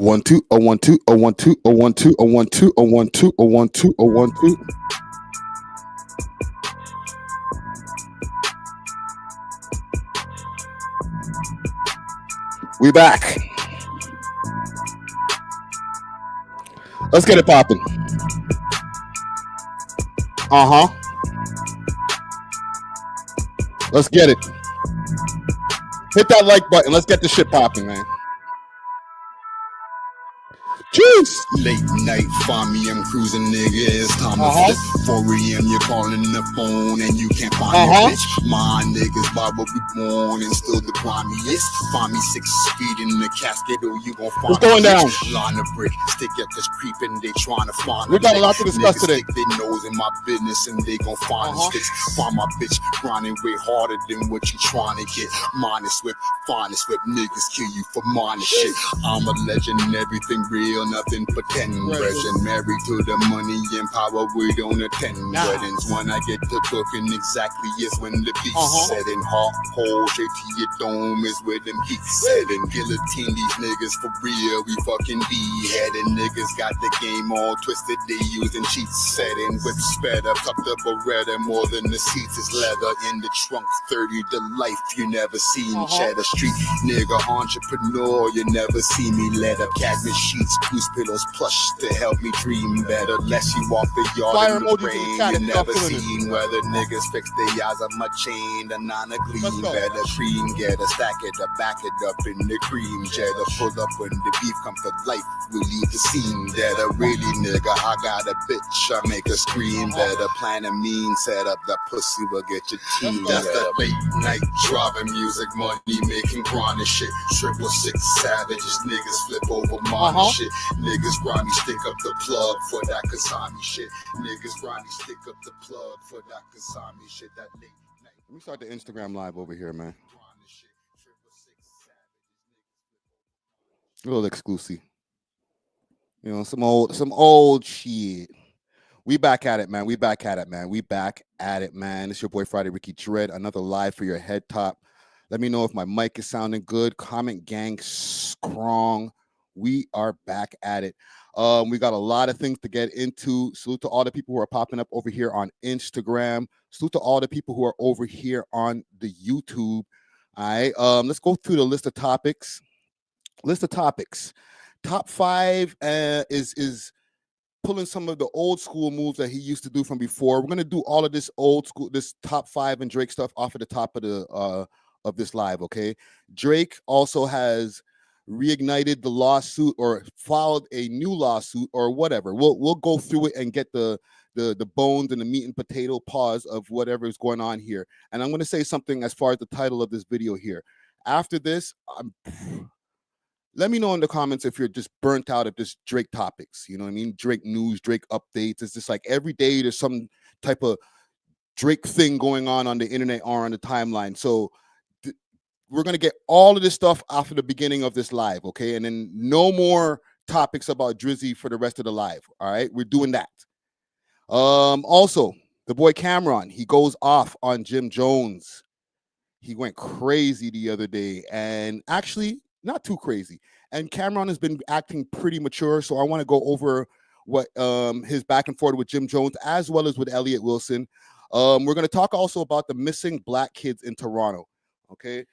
1 2 oh 1 2 oh 1 2 oh 1 2 oh 1 2 oh 1 2 oh 1 2 oh 1 2. We back. Let's get it popping. Let's get it. Hit that like button. Let's get this shit popping, man. Jeez. Late night, find me, I'm cruising, nigga. It's time to flip. 4 a.m. You're calling the phone and you can't find your bitch. My niggas by what we born and still the grimiest. Find me 6 feet in the casket or you gon' find what's going down? Line of brick, stick at this creeping, they trying to find we got a lot to discuss today. Stick their nose in my business and they gon' find the sticks. Find my bitch grinding way harder than what you trying to get. Mine is swift, fine is swift, niggas kill you for mine shit. I'm a legend, everything real, nothing pretend. Version married to the money and power, we don't attend weddings. When I get to cooking, exactly is when the beat's set in. Hot cold, straight to your dome is where them heat set in. Guillotine these niggas for real, we fucking beheading. Niggas got the game all twisted, they using cheats setting. Whip sped up, tucked up Beretta, more than the seats is leather. In the trunk, 30 to life, you never seen. Cheddar Street, nigga, entrepreneur, you never see me let up. Cabinet sheets, goose pillows, plush to help me dream better. Less you walk the yard fire in the rain, chat, you never seen whether niggas fix their eyes on my chain. The nana gleam, better cream, get a stack it up, back it up in the cream. Cheddar pull up when the beef come to life, we leave the scene. That a really nigga, I got a bitch, I make her scream. Better plan a mean, set up that pussy, will get your team. That's that late night driving music, money making grinding shit. 666 savages, niggas flip over mine shit. Niggas grimy, stick up the plug for that Kasami shit. Niggas grimy, stick up the plug for that Kasami shit. That late night. Let me start the Instagram live over here, man. A little exclusive. You know, some old shit. We back at it, man. We back at it, man. It's your boy Friday Ricky Dread. Another live for your head top. Let me know if my mic is sounding good. Comment gang strong. We are back at it. We got a lot of things to get into. Salute to all the people who are popping up over here on Instagram. Salute to all the people who are over here on the YouTube. All right. Let's go through the list of topics. Top 5 is pulling some of the old school moves that he used to do from before. We're gonna do all of this old school, this top 5 and Drake stuff off of the top of the of this live. Okay. Drake also has reignited the lawsuit or filed a new lawsuit or whatever. We'll go through it and get the bones and the meat and potato paws of whatever is going on here. And I'm going to say something as far as the title of this video here. After this, let me know in the comments if you're just burnt out of this Drake topics. You know what I mean? Drake news, Drake updates. It's just like every day there's some type of Drake thing going on the internet or on the timeline. So we're going to get all of this stuff after the beginning of this live, okay? And then no more topics about Drizzy for the rest of the live, all right? We're doing that. Also, the boy Cameron, he goes off on Jim Jones. He went crazy the other day, and actually not too crazy. And Cameron has been acting pretty mature, so I want to go over what his back and forth with Jim Jones as well as with Elliott Wilson. We're going to talk also about the missing black kids in Toronto, okay?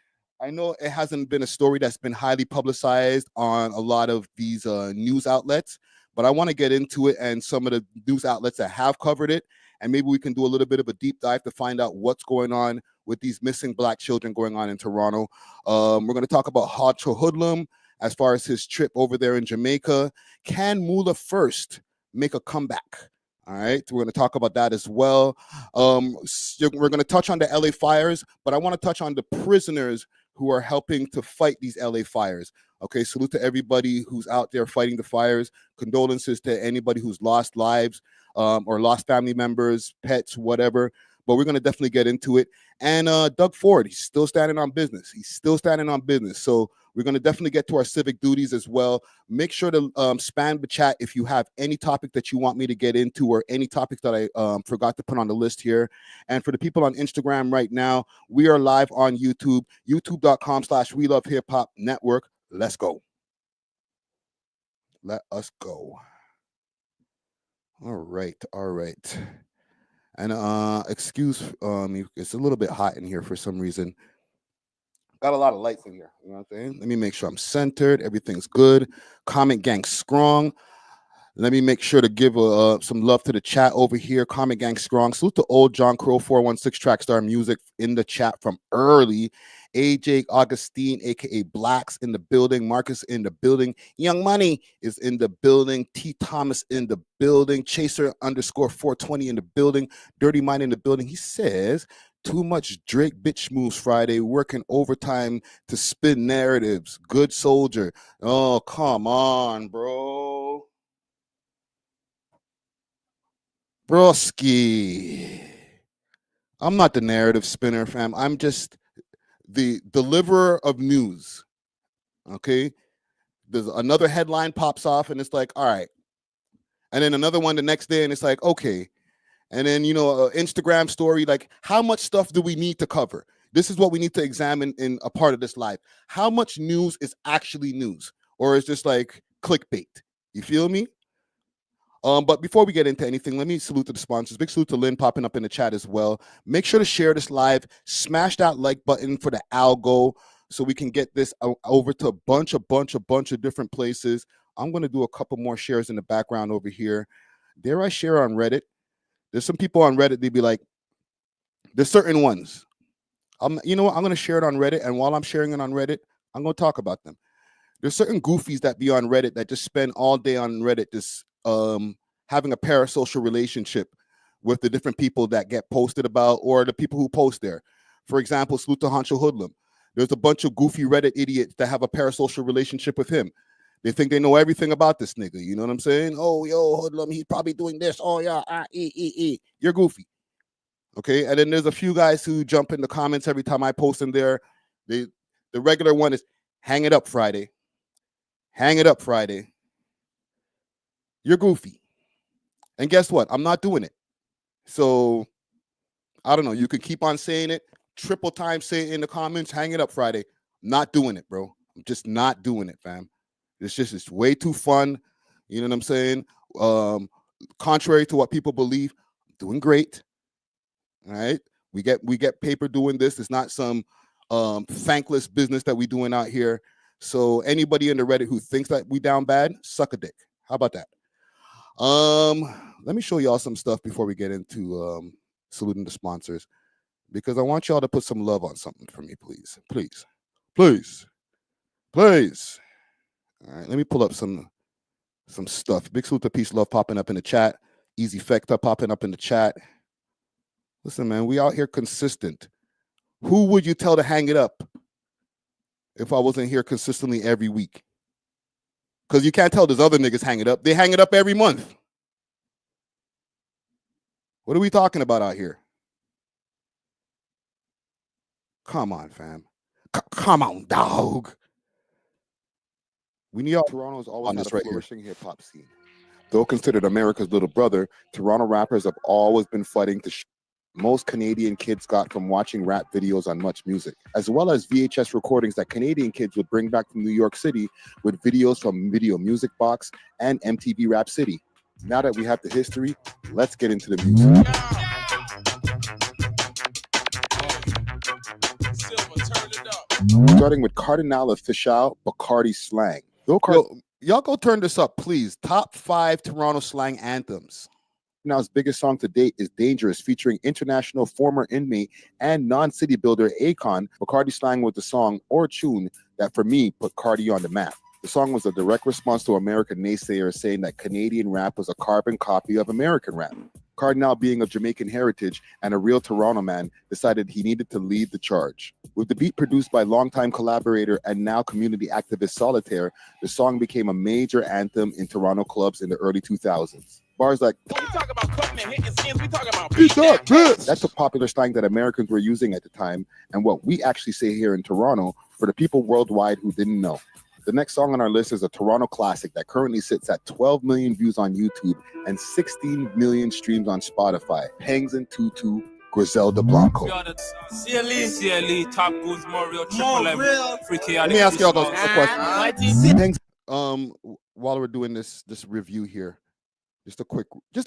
I know it hasn't been a story that's been highly publicized on a lot of these news outlets, but I want to get into it and some of the news outlets that have covered it, and maybe we can do a little bit of a deep dive to find out what's going on with these missing black children going on in Toronto. We're going to talk about Honcho Hoodlum as far as his trip over there in Jamaica. Can Moula first make a comeback? All right, we're going to talk about that as well. We're going to touch on the LA fires, but I want to touch on the prisoners who are helping to fight these LA fires. Okay, salute to everybody who's out there fighting the fires. Condolences to anybody who's lost lives or lost family members, pets, whatever. But we're going to definitely get into it. And Doug Ford, he's still standing on business. So we're going to definitely get to our civic duties as well. Make sure to spam the chat if you have any topic that you want me to get into or any topics that I forgot to put on the list here. And for the people on Instagram right now, we are live on YouTube, youtube.com/We Love Hip Hop Network. Let's go. Let us go. All right. And excuse it's a little bit hot in here for some reason. Got a lot of lights in here. You know what I'm saying? Let me make sure I'm centered. Everything's good. Comment gang strong. Let me make sure to give some love to the chat over here. Comment gang strong. Salute to old John Crow 416 Trackstar Music in the chat from early. AJ Augustine, aka Blacks, in the building. Marcus in the building. Young Money is in the building. T Thomas in the building. Chaser _ 420 in the building. Dirty Mind in the building. He says, too much Drake bitch moves Friday. Working overtime to spin narratives. Good soldier. Oh, come on, bro. Broski. I'm not the narrative spinner, fam. I'm just the deliverer of news. Okay. There's another headline pops off and it's like, all right. And then another one the next day and it's like, okay. And then, Instagram story, like, how much stuff do we need to cover? This is what we need to examine in a part of this live. How much news is actually news? Or is just like clickbait? You feel me? But before we get into anything, let me salute to the sponsors. Big salute to Lynn popping up in the chat as well. Make sure to share this live. Smash that like button for the algo so we can get this over to a bunch of different places. I'm going to do a couple more shares in the background over here. Dare I share on Reddit? There's some people on Reddit, they be like, there's certain ones. You know what? I'm going to share it on Reddit. And while I'm sharing it on Reddit, I'm going to talk about them. There's certain goofies that be on Reddit that just spend all day on Reddit just having a parasocial relationship with the different people that get posted about or the people who post there. For example, salute to Honcho Hoodlum. There's a bunch of goofy Reddit idiots that have a parasocial relationship with him. They think they know everything about this nigga. You know what I'm saying? Oh, yo, Hoodlum, he's probably doing this. Oh, yeah, You're goofy. Okay, and then there's a few guys who jump in the comments every time I post in there. The regular one is, hang it up Friday. Hang it up Friday. You're goofy. And guess what? I'm not doing it. So, I don't know. You can keep on saying it. Triple time say it in the comments. Hang it up Friday. I'm not doing it, bro. I'm just not doing it, fam. It's way too fun. You know what I'm saying? Contrary to what people believe, I'm doing great. All right. We get paper doing this. It's not some thankless business that we doing out here. So anybody in the Reddit who thinks that we down bad, suck a dick. How about that? Let me show y'all some stuff before we get into saluting the sponsors, because I want y'all to put some love on something for me, please. All right, let me pull up some stuff. Big salute to Peace Love popping up in the chat. Easy Fecta popping up in the chat. Listen, man, we out here consistent. Who would you tell to hang it up if I wasn't here consistently every week? Because you can't tell those other niggas hang it up. They hang it up every month. What are we talking about out here? Come on, fam. Come on, dog. We need all Toronto's always had a flourishing hip hop scene. Though considered America's little brother, Toronto rappers have always been fighting to most Canadian kids got from watching rap videos on Much Music, as well as VHS recordings that Canadian kids would bring back from New York City with videos from Video Music Box and MTV Rap City. Now that we have the history, let's get into the music. Starting with Cardinal Official Bacardi Slang. Y'all go turn this up, please. Top 5 Toronto slang anthems. Now's biggest song to date is Dangerous, featuring international former inmate and non-city builder Akon. Bacardi Slang was the song or tune that, for me, put Cardi on the map. The song was a direct response to American naysayers saying that Canadian rap was a carbon copy of American rap. Cardinal, being of Jamaican heritage and a real Toronto man, decided he needed to lead the charge. With the beat produced by longtime collaborator and now community activist Solitaire, the song became a major anthem in Toronto clubs in the early 2000s. Bars like, we talk about cutting and hitting skins, we talk about that's a popular slang that Americans were using at the time, and what we actually say here in Toronto for the people worldwide who didn't know. The next song on our list is a Toronto classic that currently sits at 12 million views on YouTube and 16 million streams on Spotify. Pangs and Tutu, Griselda Blanco. CLE, Top Goons, Mario, Choclair, Let me ask y'all a question. while we're doing this review here, just a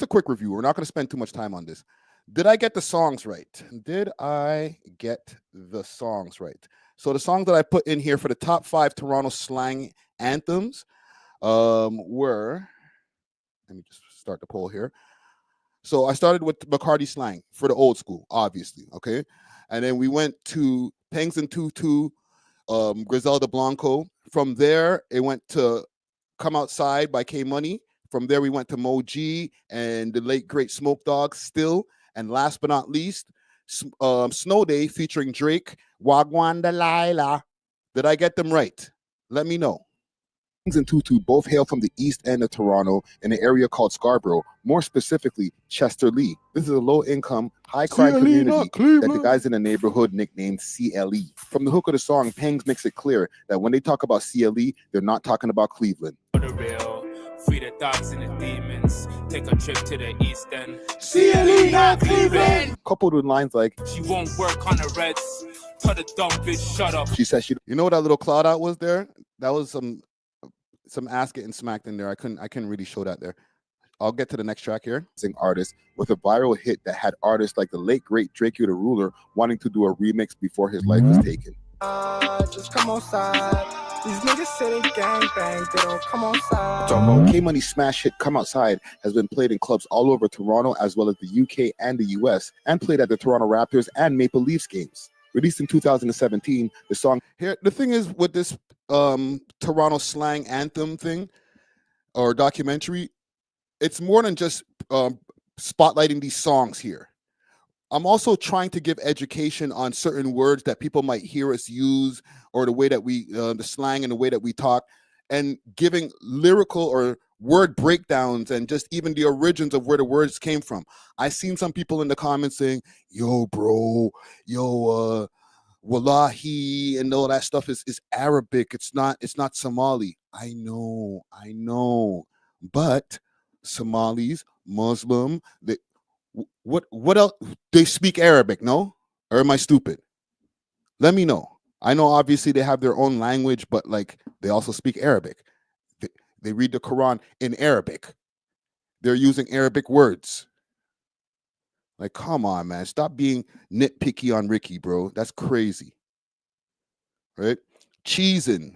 quick review. We're not going to spend too much time on this. Did I get the songs right? Did I get the songs right? So the songs that I put in here for the top 5 Toronto slang anthems were, let me just start the poll here. So I started with Bacardi slang for the old school, obviously, okay? And then we went to Pengs and Tutu, Griselda Blanco. From there, it went to Come Outside by K Money. From there, we went to Mo G and the late great Smoke Dog Still. And last but not least, Snow Day featuring Drake, Wagwan Delilah. Did I get them right? Let me know. Pengs and Tutu both hail from the east end of Toronto in an area called Scarborough, more specifically Chester Lee. This is a low-income, high-crime community that the guys in the neighborhood nicknamed CLE. From the hook of the song, Pengs makes it clear that when they talk about CLE, they're not talking about Cleveland. Free the dogs and the demons. Take a trip to the east end. CLE, not Cleveland. Coupled with lines like, She won't work on the Reds. Tell the dumb bitch shut up. She said she. You know what that little cloud out was there? That was some ass getting smacked in there. I couldn't really show that there. I'll get to the next track here. Sing artist with a viral hit that had artists like the late great Drake the Ruler wanting to do a remix before his life was taken. Just come on side. These niggas say they gang bang, they don't come on side. K-Money's smash hit Come Outside has been played in clubs all over Toronto as well as the UK and the US, and played at the Toronto Raptors and Maple Leafs games. Released in 2017, the song here. The thing is with this Toronto slang anthem thing or documentary, it's more than just spotlighting these songs here. I'm also trying to give education on certain words that people might hear us use, or the way that we, the slang and the way that we talk, and giving lyrical or word breakdowns and just even the origins of where the words came from. I've seen some people in the comments saying, yo, bro, yo, wallahi, and all that stuff is Arabic. It's not Somali. I know. But Somalis, Muslim, what else? They speak Arabic, no? Or am I stupid? Let me know. I know obviously they have their own language, but like they also speak Arabic. They read the Quran in Arabic. They're using Arabic words. Like, come on, man. Stop being nitpicky on Ricky, bro. That's crazy. Right? Cheesin'.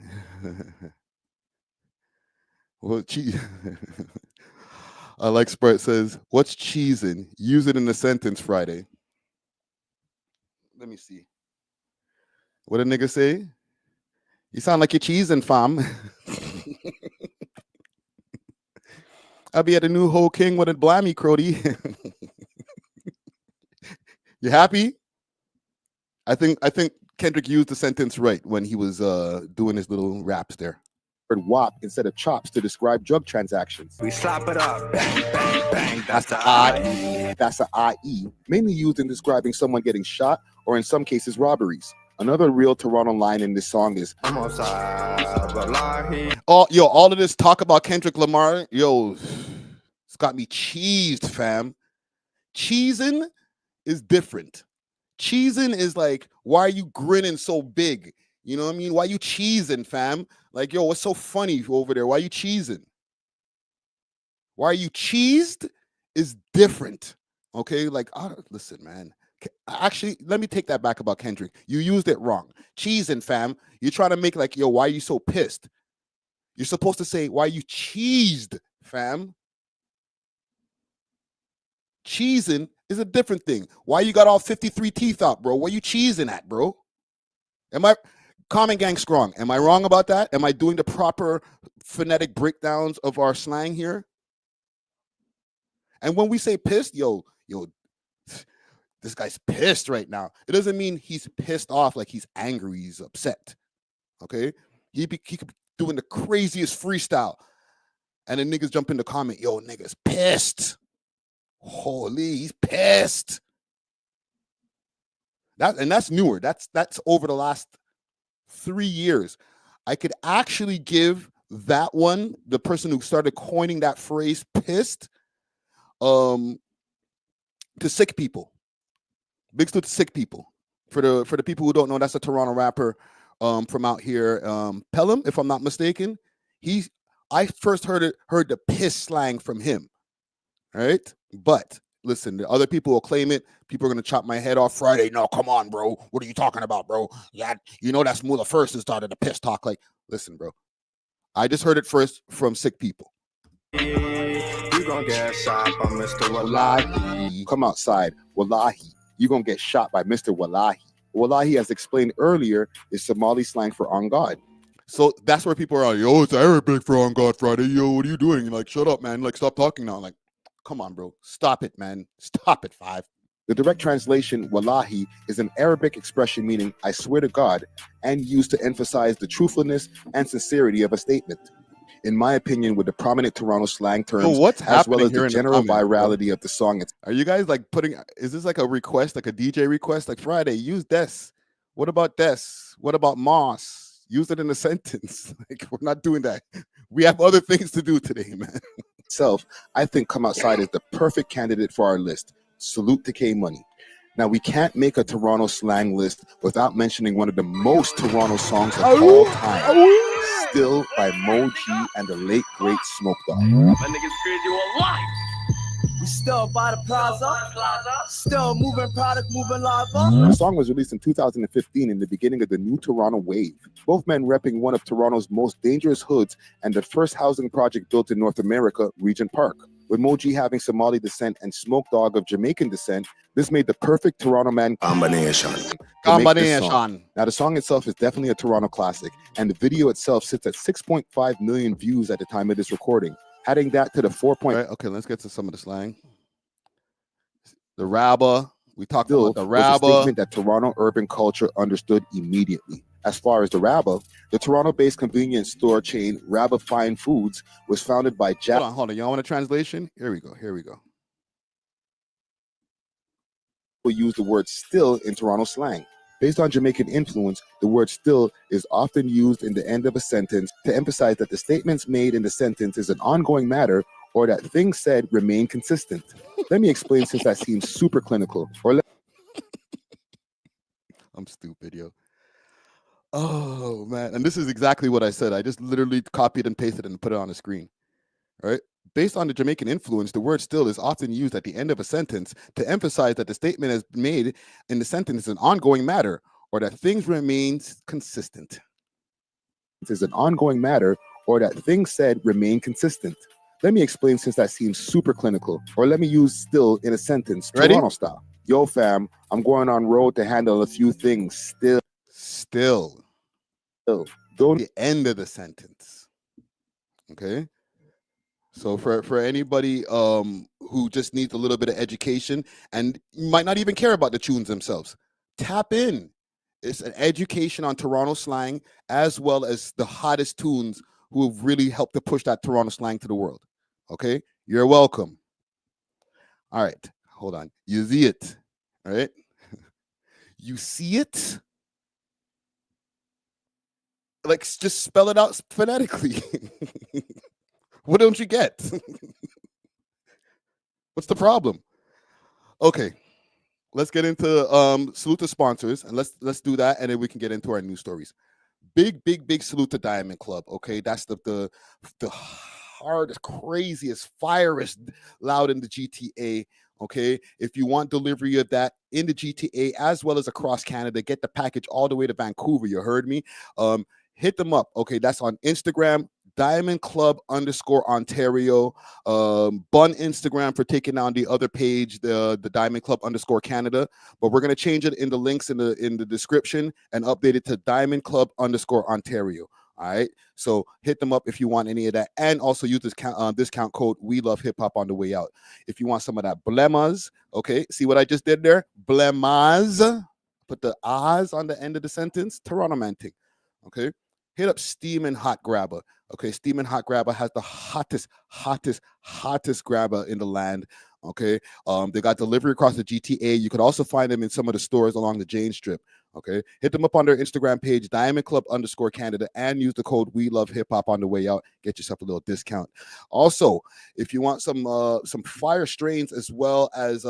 Well, I like Sprite says, what's cheesin'? Use it in a sentence Friday. Let me see. What a nigga say? You sound like you're cheesing, fam. I'll be at a new Ho King with a blammy, Crody. You happy? I think Kendrick used the sentence right when he was doing his little raps there. WAP instead of chops to describe drug transactions. We slap it up, bang, bang, bang. That's the I. That's the IE, mainly used in describing someone getting shot or in some cases robberies. Another real Toronto line in this song is, I'm on side, wallahi. oh, yo, all of this talk about Kendrick Lamar, yo, it's got me cheesed, fam. Cheesing is different. Cheesing is like, why are you grinning so big? You know what I mean? Why you cheesing, fam? Like, yo, what's so funny over there? Why you cheesing? Why are you cheesed is different. Okay? Like, listen, man. Actually, let me take that back about Kendrick. You used it wrong. Cheesing, fam. You're trying to make like, yo, why are you so pissed? You're supposed to say, why are you cheesed, fam? Cheesing is a different thing. Why you got all 53 teeth out, bro? What you cheesing at, bro? Common Gang Strong. Am I wrong about that? Am I doing the proper phonetic breakdowns of our slang here? And when we say pissed, yo, this guy's pissed right now. It doesn't mean he's pissed off like he's angry, he's upset. Okay? He could be doing the craziest freestyle. And then niggas jump in the comment, yo, niggas pissed. Holy, he's pissed. That's newer. That's over the last 3 years. I could actually give that one, the person who started coining that phrase, pissed, to sick people. Big salute to sick people. For the people who don't know, that's a Toronto rapper from out here. Pelham, if I'm not mistaken. He's I first heard the piss slang from him. Right? But listen, the other people will claim it. People are gonna chop my head off Friday. No, come on, bro. What are you talking about, bro? Yeah, you know that's Moula first who started the piss talk. Like, listen, bro. I just heard it first from sick people. You gon' get shot by Mr. Wallahi. Wallahi. Come outside. Wallahi. You're gonna get shot by Mr. Wallahi. Wallahi, as explained earlier, is Somali slang for on God. So that's where people are like, yo, it's Arabic for on God Friday. Yo, what are you doing? Like, shut up, man. Like, stop talking now. Like, come on, bro. Stop it, man. Stop it, 5. The direct translation, wallahi, is an Arabic expression meaning I swear to God, and used to emphasize the truthfulness and sincerity of a statement. In my opinion, with the prominent Toronto slang terms, as well as the general virality of the song. Are you guys like is this like a request, like a DJ request? Like, Friday, use this. What about this? What about Moss? Use it in a sentence. Like, we're not doing that. We have other things to do today, man. I think Come Outside is the perfect candidate for our list. Salute to K Money. Now, we can't make a Toronto slang list without mentioning one of the most Toronto songs of all time. Still by Mo G and the late great Smoke Dog. My niggas crazy or life. We still by the plaza, still moving product, moving lava. The song was released in 2015 in the beginning of the new Toronto wave. Both men repping one of Toronto's most dangerous hoods and the first housing project built in North America, Regent Park. With Moji having Somali descent and Smoke Dog of Jamaican descent, this made the perfect Toronto man combination. Now, the song itself is definitely a Toronto classic, and the video itself sits at 6.5 million views at the time of this recording. Adding that to the 4. Right, okay, let's get to some of the slang. The rabba, we talked about the rabba. Was a statement that Toronto urban culture understood immediately. As far as the rabba, the Toronto-based convenience store chain Rabba Fine Foods was founded by Jack. Hold on. Y'all want a translation? Here we go. We'll use the word still in Toronto slang. Based on Jamaican influence, the word still is often used in the end of a sentence to emphasize that the statements made in the sentence is an ongoing matter or that things said remain consistent. Let me explain since that seems super clinical. I'm stupid, yo. Oh, man. And this is exactly what I said. I just literally copied and pasted and put it on the screen. All right. Based on the Jamaican influence, the word still is often used at the end of a sentence to emphasize that the statement is made in the sentence is an ongoing matter or that things remain consistent. It is an ongoing matter or that things said remain consistent. Let me explain since that seems super clinical, or let me use still in a sentence, Toronto style. Yo, fam, I'm going on road to handle a few things still. Don't the end of the sentence. Okay. So for anybody who just needs a little bit of education and might not even care about the tunes themselves, tap in. It's an education on Toronto slang as well as the hottest tunes who have really helped to push that Toronto slang to the world. Okay, you're welcome. All right, hold on. You see it, all right? You see it? Like, just spell it out phonetically. What don't you get? What's the problem? Okay, let's get into salute to sponsors, and let's do that, and then we can get into our news stories. Big salute to Diamond Club. Okay, that's the hardest, craziest, fieriest loud in the GTA. Okay, if you want delivery of that in the GTA as well as across Canada, get the package all the way to Vancouver. You heard me. Hit them up. Okay, that's on Instagram, Diamond Club _Ontario. Bun Instagram for taking down the other page, the Diamond Club _Canada. But we're gonna change it in the links in the description and update it to Diamond Club _Ontario. All right. So hit them up if you want any of that, and also use this discount code We Love Hip Hop on the way out. If you want some of that blemas, okay. See what I just did there? Blemas. Put the ahs on the end of the sentence. Toronto man thing. Okay. Hit up Steamin' Hot Grabber. Okay, Steamin' Hot Grabber has the hottest grabber in the land. Okay, they got delivery across the GTA. You could also find them in some of the stores along the Jane Strip. Okay, hit them up on their Instagram page, Diamond Club _Canada, and use the code We Love Hip Hop on the way out. Get yourself a little discount. Also, if you want some fire strains as well as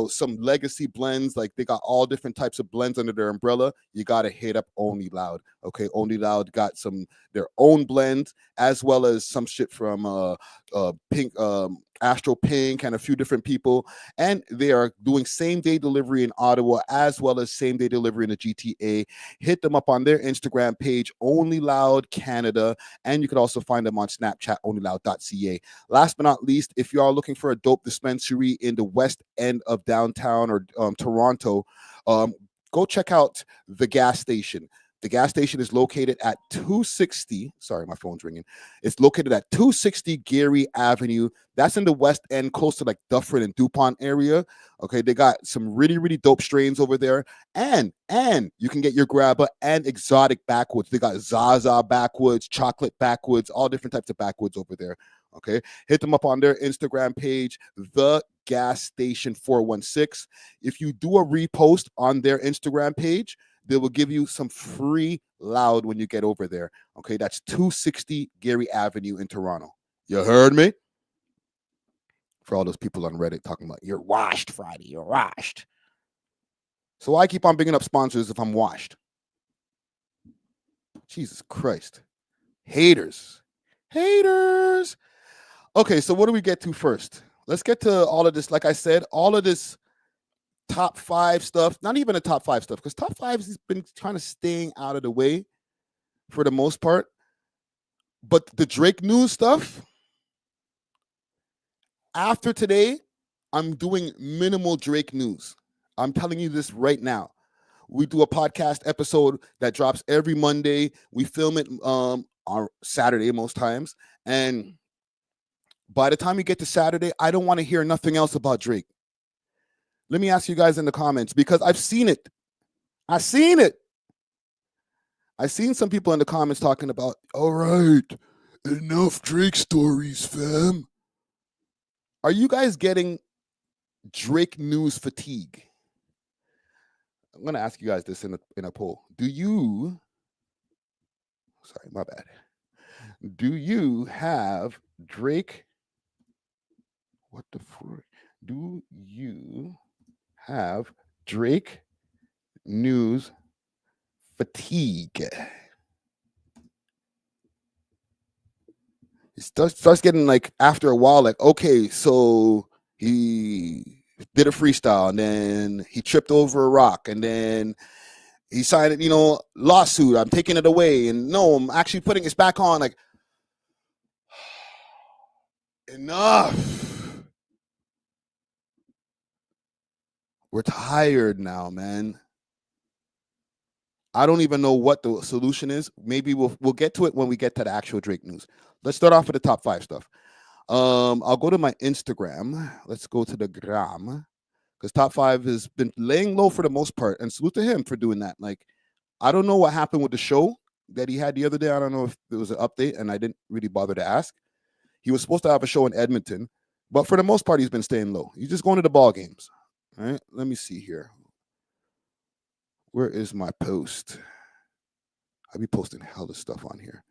some legacy blends. Like they got all different types of blends under their umbrella. You got to hit up Only Loud. Okay, Only Loud got their own blends, as well as some shit from Pink, Astro Pink, and a few different people. And they are doing same-day delivery in Ottawa, as well as same-day delivery in the GTA. Hit them up on their Instagram page, Only Loud Canada, and you can also find them on Snapchat, onlyloud.ca. Last but not least, if you are looking for a dope dispensary in the west end of downtown or Toronto, go check out The Gas Station. The gas station is located at 260. Sorry, my phone's ringing. It's located at 260 Geary Avenue. That's in the west end, close to like Dufferin and DuPont area. Okay, they got some really, really dope strains over there. And you can get your grabber and exotic backwoods. They got Zaza backwoods, chocolate backwoods, all different types of backwoods over there. Okay, hit them up on their Instagram page, The Gas Station 416. If you do a repost on their Instagram page, they will give you some free loud when you get over there. Okay, that's 260 Geary Avenue in Toronto. You heard me? For all those people on Reddit talking about, you're washed, Friday, you're washed. So I keep on bringing up sponsors if I'm washed. Jesus Christ. Haters. Okay, so what do we get to first? Let's get to all of this. Like I said, all of this top 5 stuff, not even the top 5 stuff, because top 5 has been kind of staying out of the way for the most part. But the Drake news stuff, after today, I'm doing minimal Drake news. I'm telling you this right now. We do a podcast episode that drops every Monday. We film it on Saturday most times. And by the time you get to Saturday, I don't want to hear nothing else about Drake. Let me ask you guys in the comments, because I've seen it. I seen some people in the comments talking about, all right, enough Drake stories, fam. Are you guys getting Drake news fatigue? I'm going to ask you guys this in a poll. Do you have Drake? What the fuck? Do you have Drake news fatigue? It starts getting like, after a while, like, okay, so he did a freestyle and then he tripped over a rock and then he signed it, lawsuit, I'm taking it away, and no, I'm actually putting it back on. Like, enough. We're tired now, man. I don't even know what the solution is. Maybe we'll get to it when we get to the actual Drake news. Let's start off with the top 5 stuff. I'll go to my Instagram. Let's go to the gram, because top 5 has been laying low for the most part, and salute to him for doing that. Like, I don't know what happened with the show that he had the other day. I don't know if there was an update, and I didn't really bother to ask. He was supposed to have a show in Edmonton, but for the most part, he's been staying low. He's just going to the ball games. All right, let me see here. Where is my post? I be posting hella stuff on here.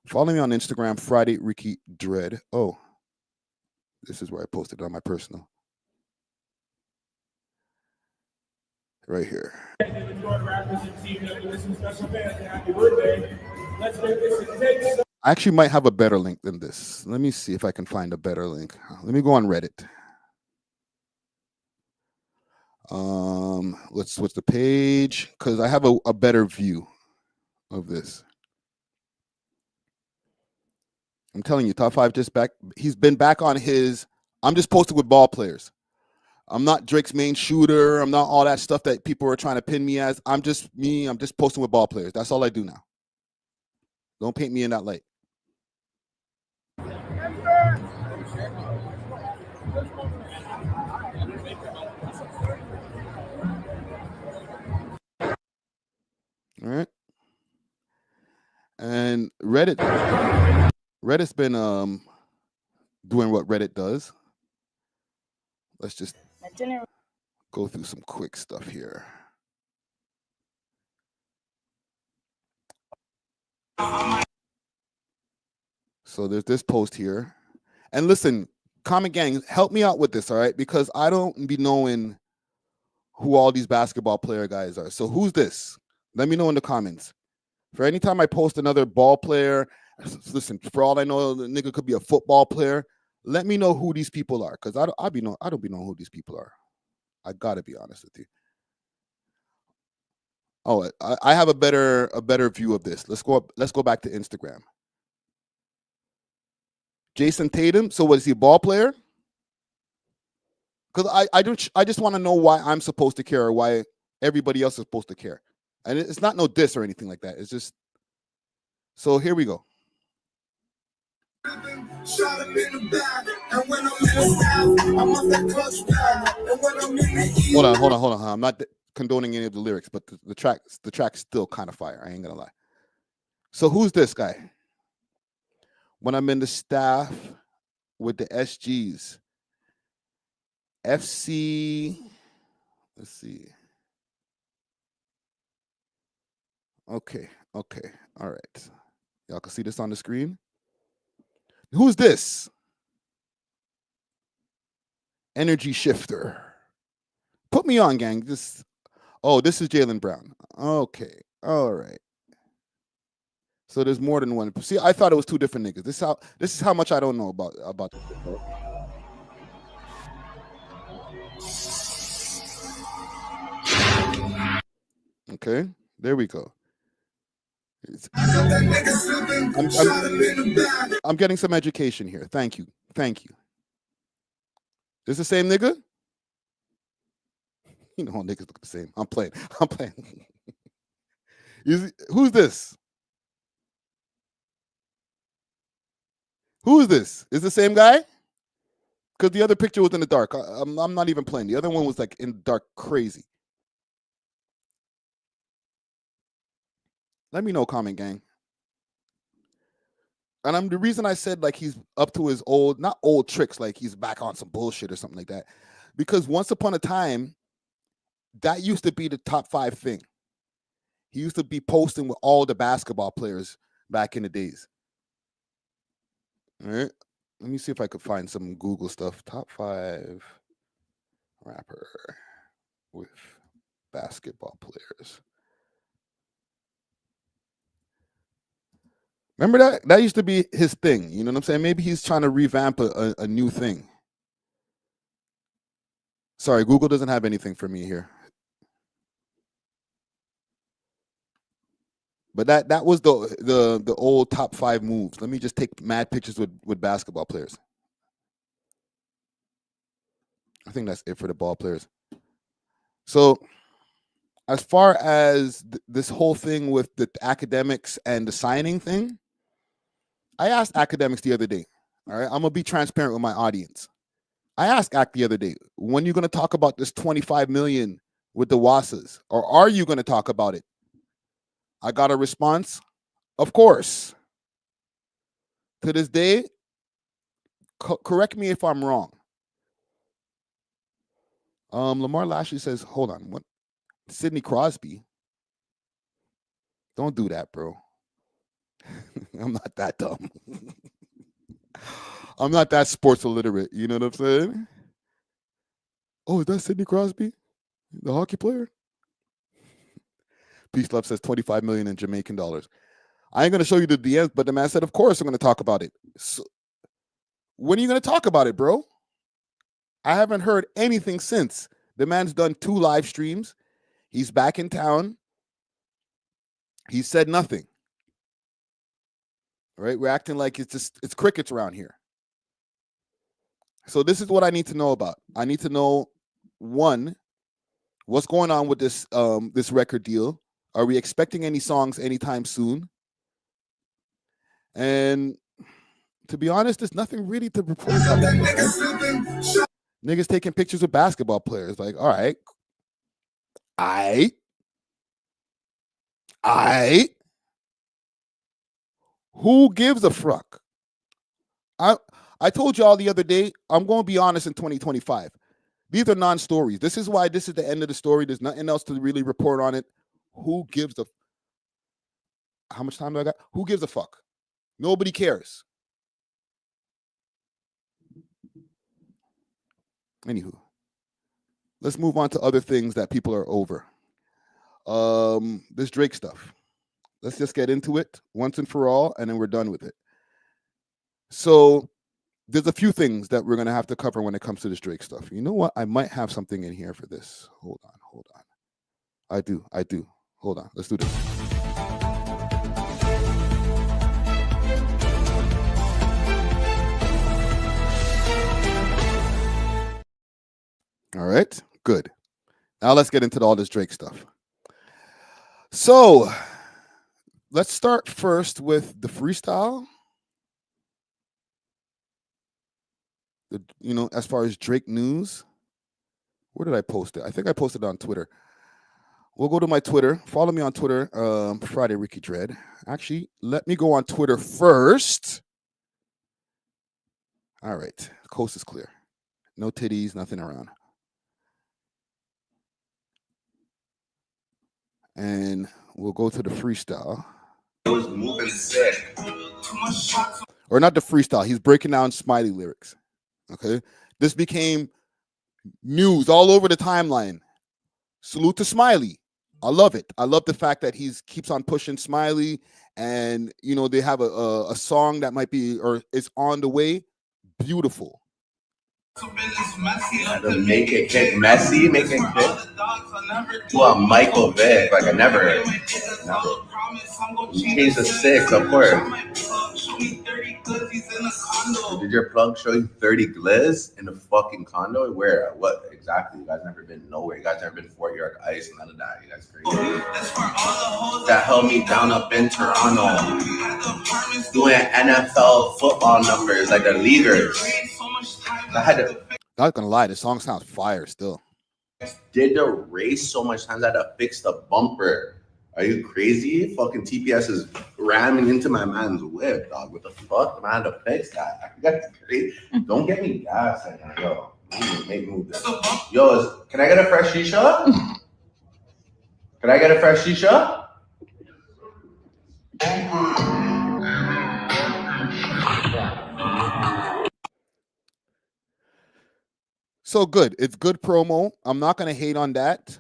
Follow me on Instagram, Friday Ricky Dread. Oh, this is where I posted it on my personal. Right here. I actually might have a better link than this. Let me see if I can find a better link. Let me go on Reddit. Let's switch the page, because I have a better view of this. I'm telling you, top 5 just back. He's been back on his, I'm just posting with ball players. I'm not Drake's main shooter. I'm not all that stuff that people are trying to pin me as. I'm just me. I'm just posting with ball players. That's all I do now. Don't paint me in that light. All right. And Reddit's been doing what Reddit does. Let's just go through some quick stuff here. So there's this post here. And listen, Comment gang, help me out with this, all right? Because I don't be knowing who all these basketball player guys are. So who's this? Let me know in the comments. For any time I post another ball player, listen, for all I know, the nigga could be a football player. Let me know who these people are, because I don't be knowing who these people are. I gotta be honest with you. Oh, I have a better view of this. Let's go back to Instagram. Jason Tatum. So what is he, a ball player? Because I just want to know why I'm supposed to care or why everybody else is supposed to care. And it's not no diss or anything like that. It's just, so here we go. Hold on. I'm not condoning any of the lyrics, but the track's still kind of fire. I ain't gonna lie. So who's this guy? When I'm in the staff with the SGs, FC, let's see. Okay, all right. Y'all can see this on the screen. Who's this? Energy shifter. Put me on, gang. This is Jaylen Brown. Okay, all right. So there's more than one. See, I thought it was two different niggas. This is how much I don't know about this. Okay, there we go. I'm getting some education here. Thank you. This the same nigga? You know, niggas look the same. I'm playing. Who's this? Who is this? Is the same guy? Because the other picture was in the dark. I'm not even playing. The other one was like in the dark, crazy. Let me know, comment gang. And the reason I said like he's up to his not old tricks, like he's back on some bullshit or something like that. Because once upon a time, that used to be the top 5 thing. He used to be posting with all the basketball players back in the days. All right. Let me see if I could find some Google stuff. Top 5 rapper with basketball players. Remember that? That used to be his thing. You know what I'm saying? Maybe he's trying to revamp a new thing. Sorry, Google doesn't have anything for me here. But that was the old top 5 moves. Let me just take mad pictures with basketball players. I think that's it for the ball players. So as far as this whole thing with the academics and the signing thing, I asked academics the other day. All right, I'm gonna be transparent with my audience. I asked Act the other day, when you gonna talk about this 25 million with the Wassas, or are you gonna talk about it? I got a response, of course. To this day, correct me if I'm wrong. Lamar Lashley says, hold on, what? Sidney Crosby? Don't do that, bro. I'm not that dumb. I'm not that sports illiterate. You know what I'm saying? Oh, is that Sidney Crosby, the hockey player? Peace Love says 25 million in Jamaican dollars. I ain't going to show you the DMs, but the man said, of course, I'm going to talk about it. So, when are you going to talk about it, bro? I haven't heard anything since. The man's done 2 live streams. He's back in town. He said nothing. Right? We're acting like it's crickets around here. So this is what I need to know about. I need to know, one, what's going on with this this record deal? Are we expecting any songs anytime soon? And to be honest, there's nothing really to report about. Niggas taking pictures with basketball players. Like, all right. Who gives a fuck? I told y'all the other day, I'm going to be honest in 2025. These are non-stories. This is why this is the end of the story. There's nothing else to really report on it. Who gives a... How much time do I got? Who gives a fuck? Nobody cares. Anywho, let's move on to other things that people are over. This Drake stuff. Let's just get into it once and for all, and then we're done with it. So there's a few things that we're going to have to cover when it comes to this Drake stuff. You know what? I might have something in here for this. Hold on. I do. Hold on. Let's do this. All right. Good. Now let's get into all this Drake stuff. So let's start first with the freestyle. As far as Drake news, where did I post it? I think I posted it on Twitter. We'll go to my Twitter. Follow me on Twitter, Friday Ricky Dread. Actually, let me go on Twitter first. All right. The coast is clear. No titties, nothing around. And we'll go to the freestyle. It was moving sick. Or not the freestyle. He's breaking down Smiley lyrics. Okay. This became news all over the timeline. Salute to Smiley. I love it. I love the fact that he keeps on pushing Smiley, and they have a song that might be or is on the way. Beautiful. To make it get messy, make it get to a Michael Vick. Like I never. You changed the 6, of course. Did your plug show you 30 glizz in the fucking condo? Where? What exactly? You guys never been nowhere. You guys never been Fort York Ice, none of that. You guys crazy. That held me down up in Toronto. Doing NFL football numbers like the leaguers. Not gonna lie, the song sounds fire still. Did the race so much times I had to fix the bumper. Are you crazy? Fucking TPS is ramming into my man's whip, dog. What the fuck? I had to fix that. That's crazy. Don't get me gas right now, yo. Make move this. Yo, can I get a fresh shisha? Can I get a fresh shisha? So good. It's good promo. I'm not gonna hate on that.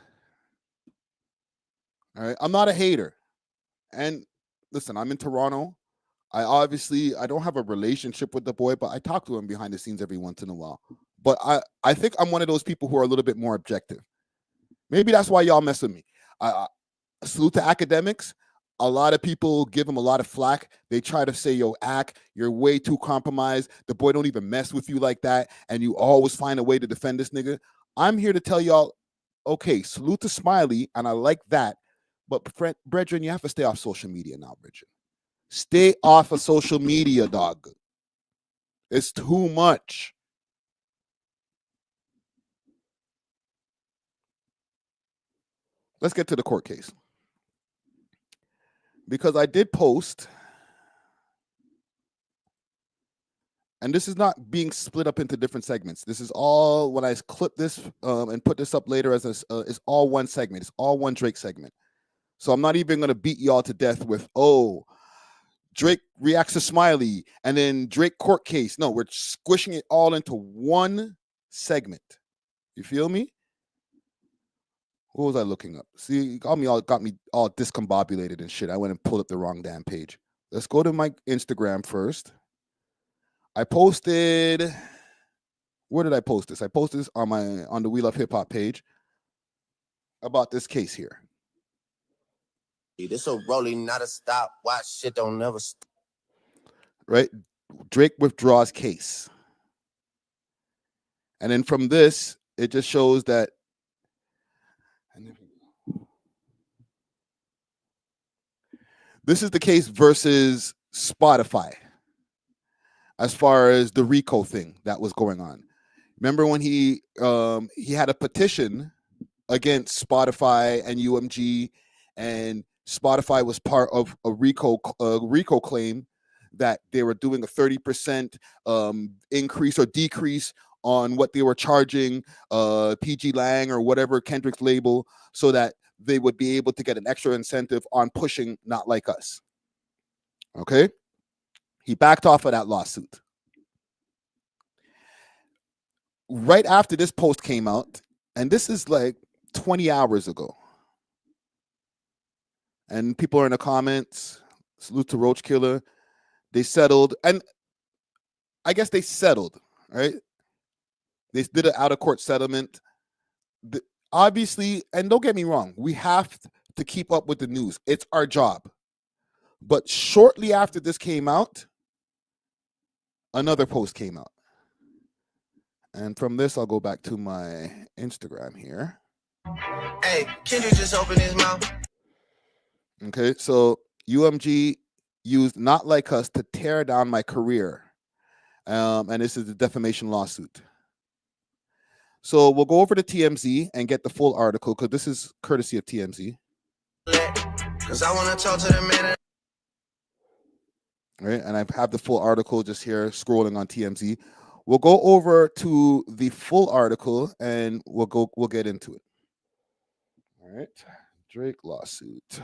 All right. I'm not a hater. And listen, I'm in Toronto. I don't have a relationship with the boy, but I talk to him behind the scenes every once in a while. But I think I'm one of those people who are a little bit more objective. Maybe that's why y'all mess with me. Salute to academics. A lot of people give him a lot of flack. They try to say, yo, you're way too compromised. The boy don't even mess with you like that. And you always find a way to defend this nigga. I'm here to tell y'all, okay, salute to Smiley, and I like that. But brethren, you have to stay off social media now, brethren. Stay off of social media, dog. It's too much. Let's get to the court case. Because I did post, and this is not being split up into different segments. This is all, when I clip this and put this up later, it's all one segment. It's all one Drake segment. So I'm not even going to beat y'all to death with, Drake reacts to Smiley, and then Drake court case. No, we're squishing it all into one segment. You feel me? What was I looking up? See, got me all discombobulated and shit. I went and pulled up the wrong damn page. Let's go to my Instagram first. I posted. Where did I post this? I posted this on the We Love Hip Hop page about this case here. This a rolling, not a stop. Watch shit don't never stop. Right? Drake withdraws case. And then from this, it just shows that this is the case versus Spotify as far as the RICO thing that was going on. Remember when he had a petition against Spotify and UMG, and Spotify was part of a RICO claim that they were doing a 30% increase or decrease on what they were charging PG Lang or whatever Kendrick's label, so that they would be able to get an extra incentive on pushing Not Like Us. Okay? He backed off of that lawsuit. right after this post came out, and this is like 20 hours ago, and people are in the comments, salute to Roach Killer, they settled, and I guess they settled, right? They did an out-of-court settlement. Obviously, and don't get me wrong, we have to keep up with the news. It's our job. But shortly after this came out, another post came out. And from this, I'll go back to my Instagram here. Hey, Kendrick just opened his mouth. Okay, so UMG used Not Like Us to tear down my career. And this is the defamation lawsuit. So we'll go over to TMZ and get the full article because this is courtesy of TMZ. Because I want to talk to the man. Right, and I have the full article just here scrolling on TMZ. We'll go over to the full article and we'll get into it. All right, Drake lawsuit.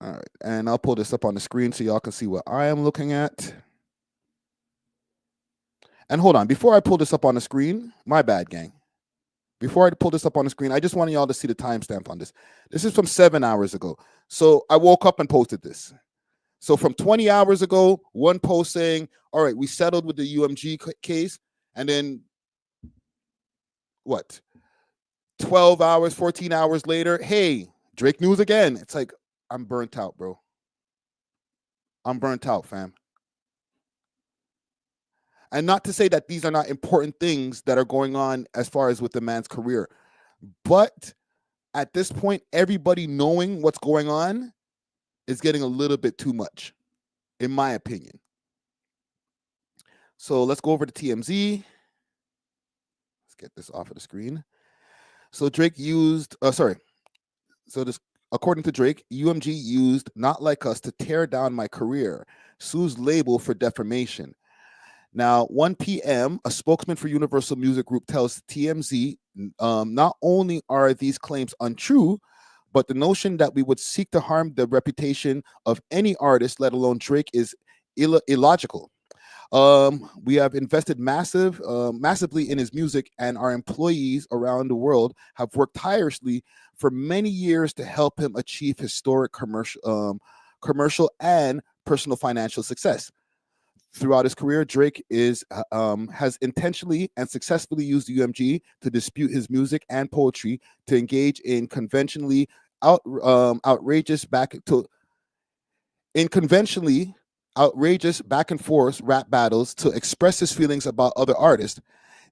All right, and I'll pull this up on the screen so y'all can see what I am looking at. And hold on, before I pull this up on the screen, my bad, gang. Before I pull this up on the screen, I just wanted y'all to see the timestamp on this. This is from 7 hours ago. So I woke up and posted this. So from 20 hours ago, one post saying, all right, we settled with the UMG case. And then what? 12 hours, 14 hours later, hey, Drake news again. It's like, I'm burnt out, bro. I'm burnt out, fam. And not to say that these are not important things that are going on as far as with the man's career. But at this point, everybody knowing what's going on is getting a little bit too much, in my opinion. So let's go over to TMZ. Let's get this off of the screen. So Drake used, according to Drake, UMG used Not Like Us to tear down my career, sues label for defamation. Now, 1 p.m., a spokesman for Universal Music Group tells TMZ not only are these claims untrue, but the notion that we would seek to harm the reputation of any artist, let alone Drake, is illogical. We have invested massively in his music, and our employees around the world have worked tirelessly for many years to help him achieve historic commercial and personal financial success. Throughout his career, Drake has intentionally and successfully used UMG to dispute his music and poetry, to engage in outrageous back and forth rap battles to express his feelings about other artists.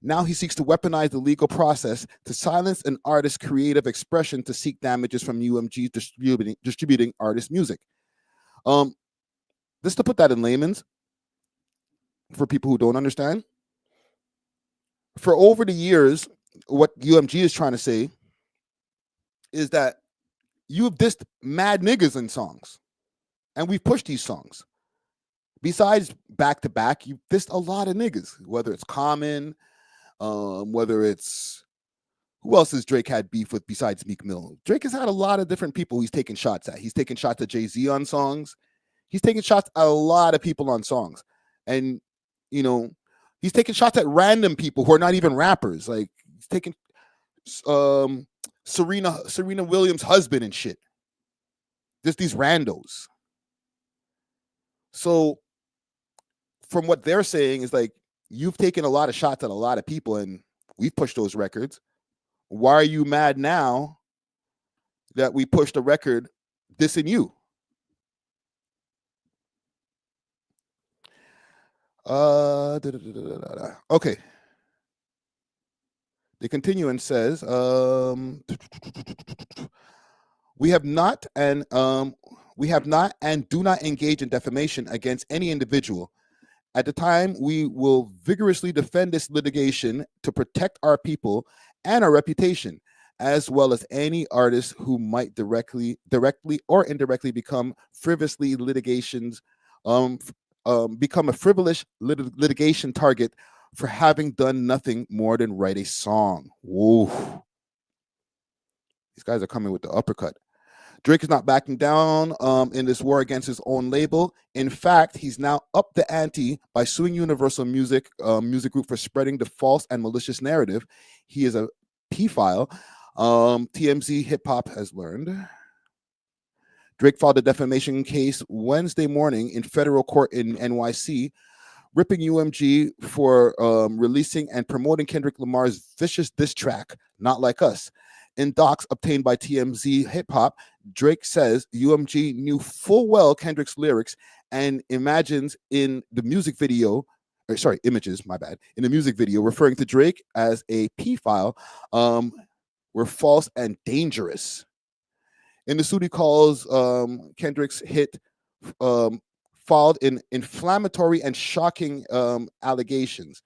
Now he seeks to weaponize the legal process to silence an artist's creative expression to seek damages from UMG distributing artist music. Just to put that in layman's, for people who don't understand, for over the years, what UMG is trying to say is that you've dissed mad niggas in songs, and we've pushed these songs. Besides back to back, you've dissed a lot of niggas, whether it's Common, whether it's, who else has Drake had beef with besides Meek Mill? Drake has had a lot of different people he's taken shots at. He's taken shots at Jay-Z on songs. He's taken shots at a lot of people on songs. And you know, he's taking shots at random people who are not even rappers. Like he's taking Serena Williams' husband and shit. Just these randos. So from what they're saying is like, you've taken a lot of shots at a lot of people and we've pushed those records. Why are you mad now that we pushed a record dissing you? Okay. They continue and says, we have not and do not engage in defamation against any individual. At the time, we will vigorously defend this litigation to protect our people and our reputation, as well as any artist who might directly or indirectly become become a frivolous litigation target for having done nothing more than write a song. Whoa. These guys are coming with the uppercut. Drake is not backing down in this war against his own label. In fact, he's now upped the ante by suing Universal Music Music Group for spreading the false and malicious narrative. He is a P-file. TMZ Hip Hop has learned. Drake filed a defamation case Wednesday morning in federal court in NYC, ripping UMG for releasing and promoting Kendrick Lamar's vicious diss track, Not Like Us. In docs obtained by TMZ Hip Hop, Drake says UMG knew full well Kendrick's lyrics and imagines in the music video, images, my bad, in the music video, referring to Drake as a P-file, were false and dangerous. In the suit, he calls Kendrick's hit filed in inflammatory and shocking allegations,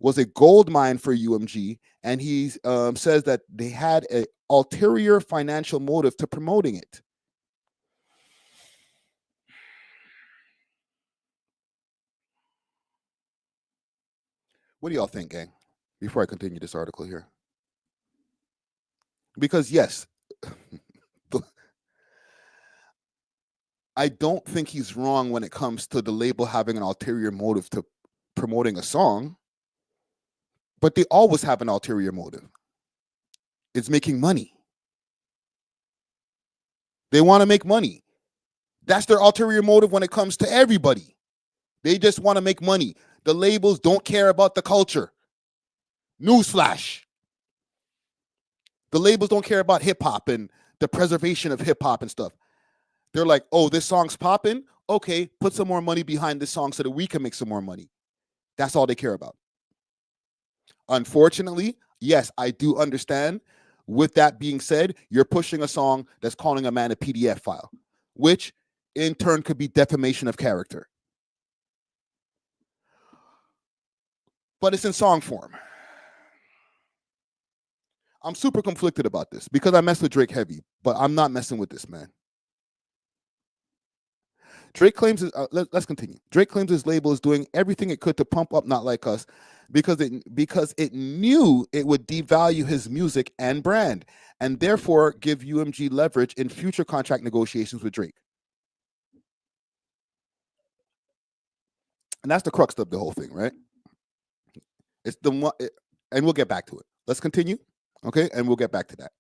was a gold mine for UMG, and he says that they had an ulterior financial motive to promoting it. What do y'all think, gang? Before I continue this article here. Because yes, I don't think he's wrong when it comes to the label having an ulterior motive to promoting a song, but they always have an ulterior motive. It's making money. They want to make money. That's their ulterior motive when it comes to everybody. They just want to make money. The labels don't care about the culture. Newsflash. The labels don't care about hip hop and the preservation of hip hop and stuff. They're like, oh, this song's popping. Okay, put some more money behind this song so that we can make some more money. That's all they care about. Unfortunately, yes, I do understand. With that being said, you're pushing a song that's calling a man a PDF file, which in turn could be defamation of character. But it's in song form. I'm super conflicted about this because I mess with Drake heavy, but I'm not messing with this, man. Drake claims let's continue. Drake claims his label is doing everything it could to pump up Not Like Us because it knew it would devalue his music and brand, and therefore give UMG leverage in future contract negotiations with Drake. And that's the crux of the whole thing, right? It's the one, and we'll get back to it. Let's continue, okay? And we'll get back to that.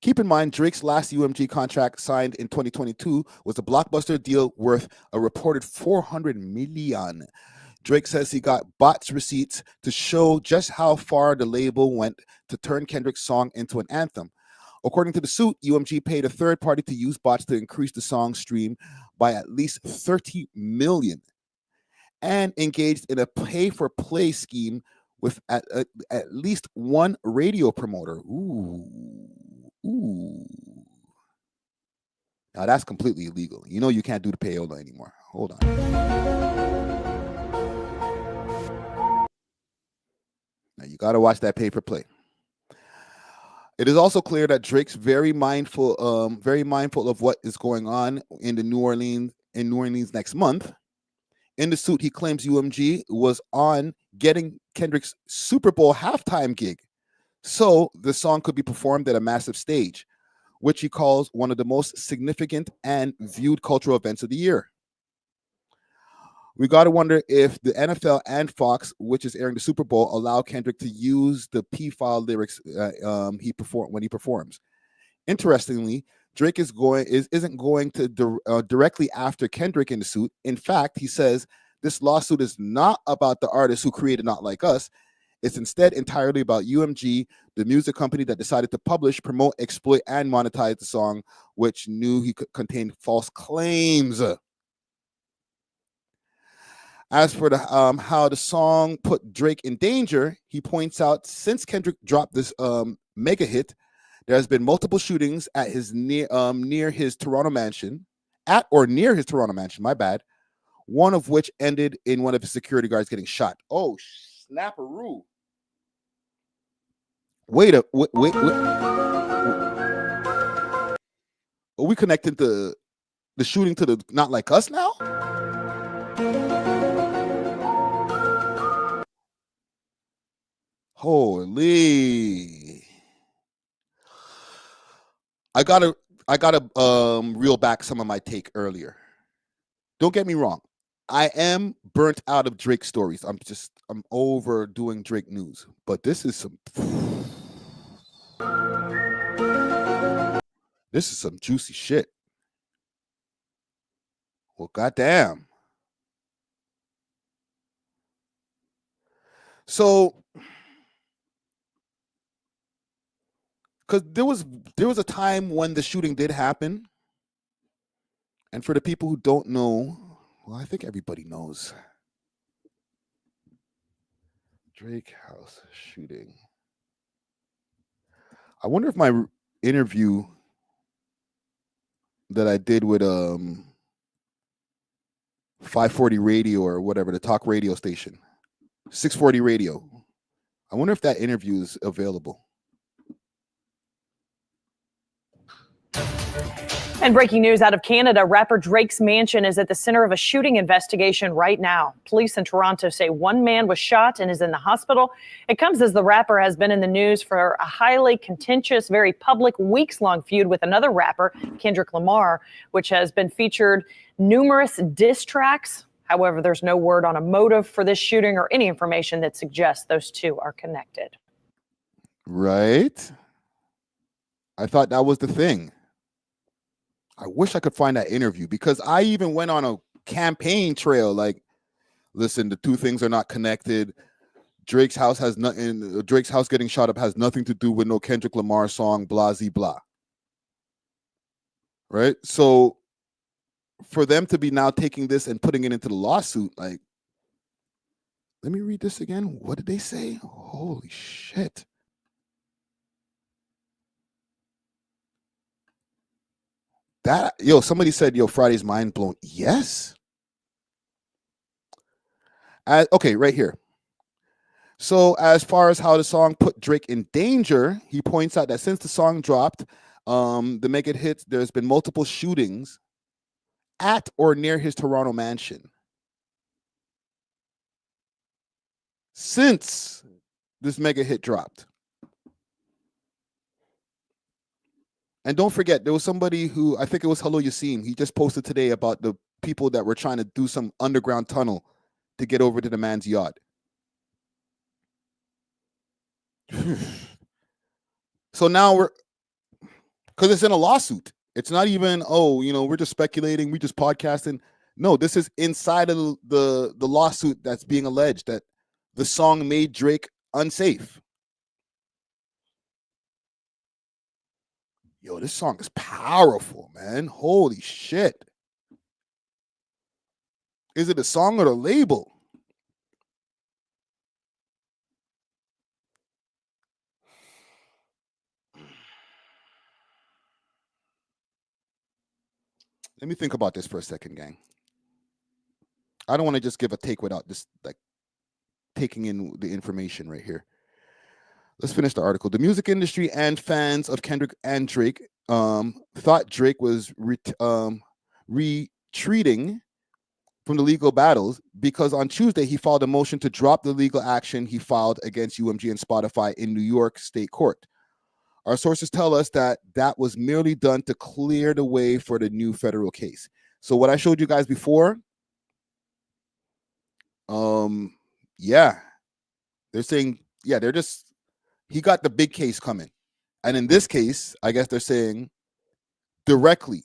Keep in mind, Drake's last UMG contract signed in 2022 was a blockbuster deal worth a reported $400 million. Drake says he got bots receipts to show just how far the label went to turn Kendrick's song into an anthem. According to the suit, UMG paid a third party to use bots to increase the song stream by at least 30 million and engaged in a pay-for-play scheme with at least one radio promoter. Ooh. Now that's completely illegal. You know you can't do the payola anymore. Hold on. Now you got to watch that pay-for-play. It is also clear that Drake's very mindful of what is going on in New Orleans next month. In the suit, he claims UMG was on getting Kendrick's Super Bowl halftime gig, so the song could be performed at a massive stage, which he calls one of the most significant and viewed cultural events of the year. We got to wonder if the NFL and Fox, which is airing the Super Bowl, allow Kendrick to use the P-file lyrics when he performs. Interestingly, Drake isn't going to directly after Kendrick in the suit. In fact, he says this lawsuit is not about the artist who created Not Like Us. It's instead entirely about UMG, the music company that decided to publish, promote, exploit, and monetize the song, which knew he contained false claims. As for the how the song put Drake in danger, he points out since Kendrick dropped this mega hit, there has been multiple shootings at his near his Toronto mansion, near his Toronto mansion. My bad. One of which ended in one of his security guards getting shot. Oh, snapperoo! Wait. Are we connecting the shooting to the Not Like Us now? Holy! I gotta reel back some of my take earlier. Don't get me wrong. I am burnt out of Drake stories. I'm over doing Drake news. But this is some juicy shit. Well, goddamn. So, because there was a time when the shooting did happen, and for the people who don't know, well, I think everybody knows. Drake house shooting. I wonder if my interview that I did with 540 radio or whatever, the talk radio station, 640 radio. I wonder if that interview is available. And breaking news out of Canada, rapper Drake's mansion is at the center of a shooting investigation right now. Police in Toronto say one man was shot and is in the hospital. It comes as the rapper has been in the news for a highly contentious, very public, weeks-long feud with another rapper, Kendrick Lamar, which has been featured numerous diss tracks. However, there's no word on a motive for this shooting or any information that suggests those two are connected. Right? I thought that was the thing. I wish I could find that interview because I even went on a campaign trail. Like, listen, the two things are not connected. Drake's house has nothing. Drake's house getting shot up has nothing to do with no Kendrick Lamar song. Blah, blah. Right. So, for them to be now taking this and putting it into the lawsuit, like, let me read this again. What did they say? Holy shit. Somebody said, Friday's mind blown. Yes. Okay, right here. So as far as how the song put Drake in danger, he points out that since the song dropped, the mega hits, there's been multiple shootings at or near his Toronto mansion. Since this mega hit dropped. And don't forget, there was somebody who, I think it was Hello Yassine, he just posted today about the people that were trying to do some underground tunnel to get over to the man's yacht. So now because it's in a lawsuit. It's not even, we're just speculating, we just podcasting. No, this is inside of the lawsuit that's being alleged that the song made Drake unsafe. Yo, this song is powerful, man. Holy shit. Is it a song or a label? Let me think about this for a second, gang. I don't want to just give a take without just like taking in the information right here. Let's finish the article. The music industry and fans of Kendrick and Drake thought Drake was retreating from the legal battles because on Tuesday he filed a motion to drop the legal action he filed against UMG and Spotify in New York State Court. Our sources tell us that was merely done to clear the way for the new federal case. So what I showed you guys before, they're saying, he got the big case coming. And in this case, I guess they're saying directly,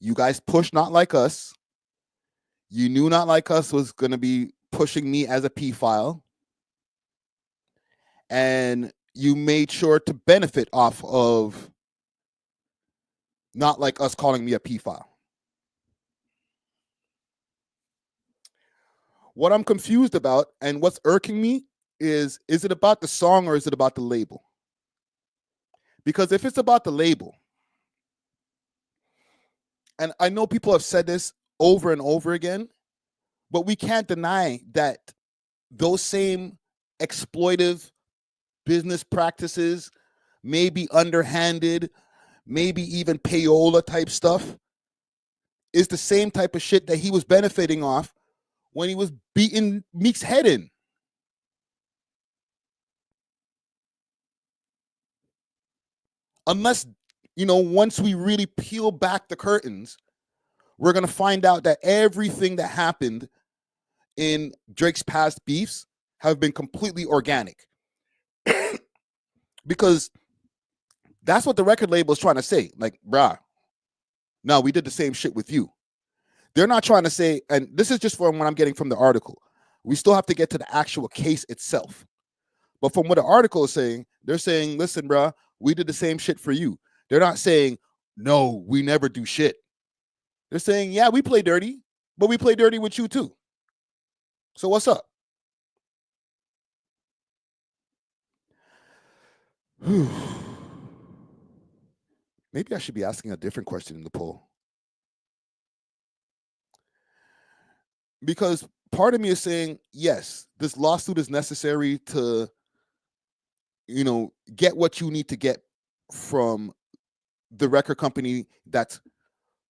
you guys push Not Like Us. You knew Not Like Us was going to be pushing me as a P file. And you made sure to benefit off of Not Like Us calling me a P file. What I'm confused about and what's irking me is it about the song or is it about the label? Because if it's about the label, and I know people have said this over and over again, but we can't deny that those same exploitive business practices, maybe underhanded, maybe even payola type stuff, is the same type of shit that he was benefiting off when he was beating Meek's head in. Unless, once we really peel back the curtains, we're going to find out that everything that happened in Drake's past beefs have been completely organic. Because that's what the record label is trying to say. Like, bruh, no, we did the same shit with you. They're not trying to say, and this is just from what I'm getting from the article. We still have to get to the actual case itself. But from what the article is saying, they're saying, listen, bruh, we did the same shit for you. They're not saying, no, we never do shit. They're saying, yeah, we play dirty, but we play dirty with you too. So what's up? Maybe I should be asking a different question in the poll. Because part of me is saying, yes, this lawsuit is necessary to, get what you need to get from the record company that's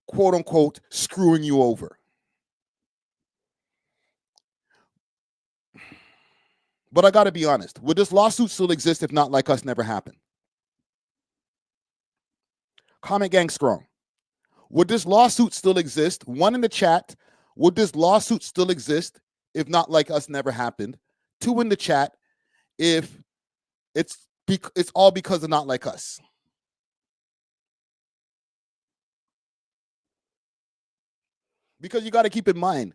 quote unquote screwing you over. But I got to be honest, would this lawsuit still exist if Not Like Us never happened? Comment gang strong. Would this lawsuit still exist? One in the chat. Would this lawsuit still exist if Not Like Us never happened? Two in the chat. If it's all because of Not Like Us. Because you got to keep in mind,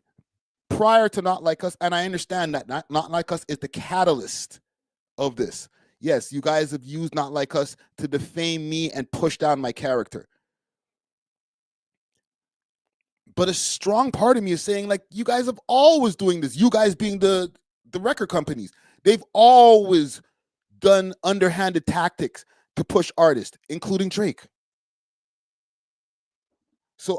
prior to Not Like Us, and I understand that Not Like Us is the catalyst of this. Yes, you guys have used Not Like Us to defame me and push down my character. But a strong part of me is saying, like, you guys have always doing this. You guys being the record companies. They've always done underhanded tactics to push artists, including Drake. So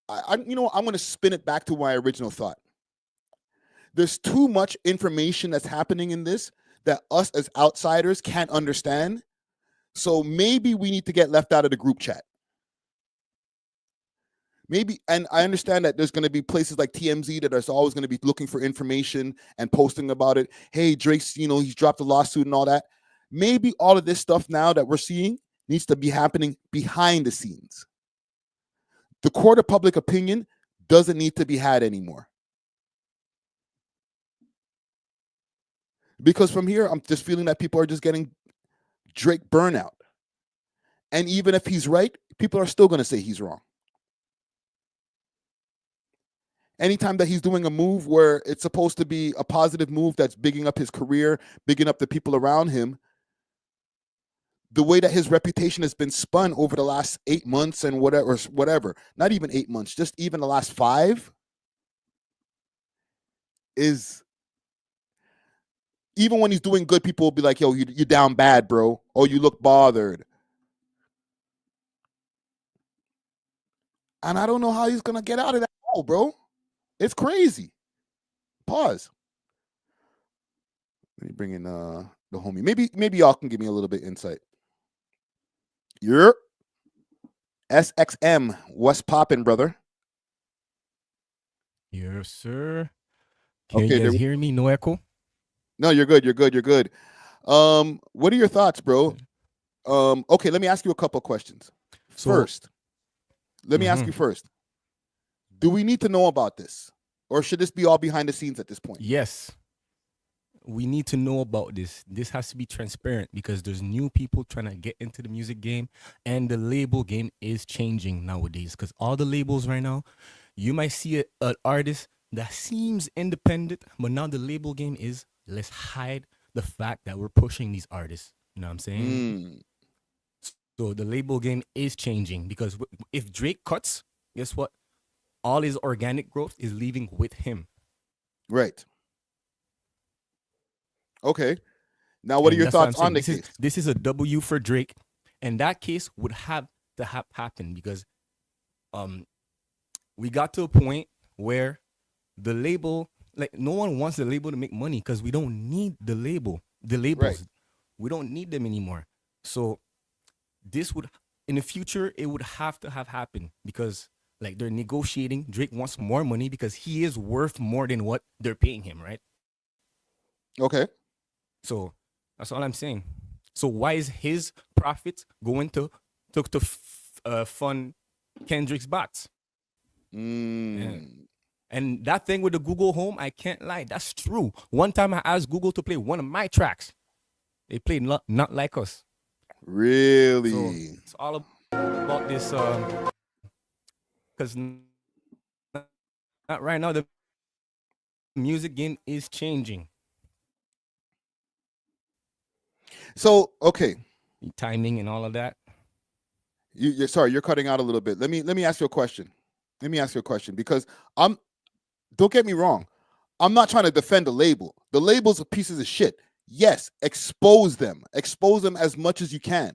I'm going to spin it back to my original thought. There's too much information that's happening in this that us as outsiders can't understand. So maybe we need to get left out of the group chat. Maybe, and I understand that there's going to be places like TMZ that are always going to be looking for information and posting about it. Hey, Drake's, he's dropped a lawsuit and all that. Maybe all of this stuff now that we're seeing needs to be happening behind the scenes. The court of public opinion doesn't need to be had anymore. Because from here, I'm just feeling that people are just getting Drake burnout. And even if he's right, people are still going to say he's wrong. Anytime that he's doing a move where it's supposed to be a positive move that's bigging up his career, bigging up the people around him, the way that his reputation has been spun over the last 8 months and whatever, not even 8 months, just even the last 5, is even when he's doing good, people will be like, yo, you're down bad, bro. Oh, you look bothered. And I don't know how he's going to get out of that hole, bro. It's crazy. Pause. Let me bring in the homie. Maybe y'all can give me a little bit insight. Yep. SXM, what's poppin', brother? Yes, sir. Can Okay, you guys hear me? No echo? No, you're good. What are your thoughts, bro? Okay, let me ask you a couple questions. First, let me ask you first. Do we need to know about this? Or should this be all behind the scenes at this point? Yes. We need to know about this. This has to be transparent because there's new people trying to get into the music game, and the label game is changing nowadays because all the labels right now, you might see an artist that seems independent, but now the label game is, let's hide the fact that we're pushing these artists. You know what I'm saying? So the label game is changing because if Drake cuts, guess what? All his organic growth is leaving with him. Right. Okay. Now, what are your thoughts on the case? This is a W for Drake, and that case would have to happen because we got to a point where the label, like, no one wants the label to make money because we don't need the labels. Right. We don't need them anymore. So this would, in the future, it would have to have happened because, like, they're negotiating. Drake wants more money because he is worth more than what they're paying him, right? Okay. So that's all I'm saying. So why is his profit going to fund Kendrick's bots? And that thing with the Google Home, I can't lie, that's true. One time I asked Google to play one of my tracks. They played Not Like Us. Really? So it's all about this, because right now the music game is changing. So, okay. Timing and all of that. You're sorry, you're cutting out a little bit. Let me ask you a question. Because don't get me wrong. I'm not trying to defend the label. The labels are pieces of shit. Yes, expose them as much as you can.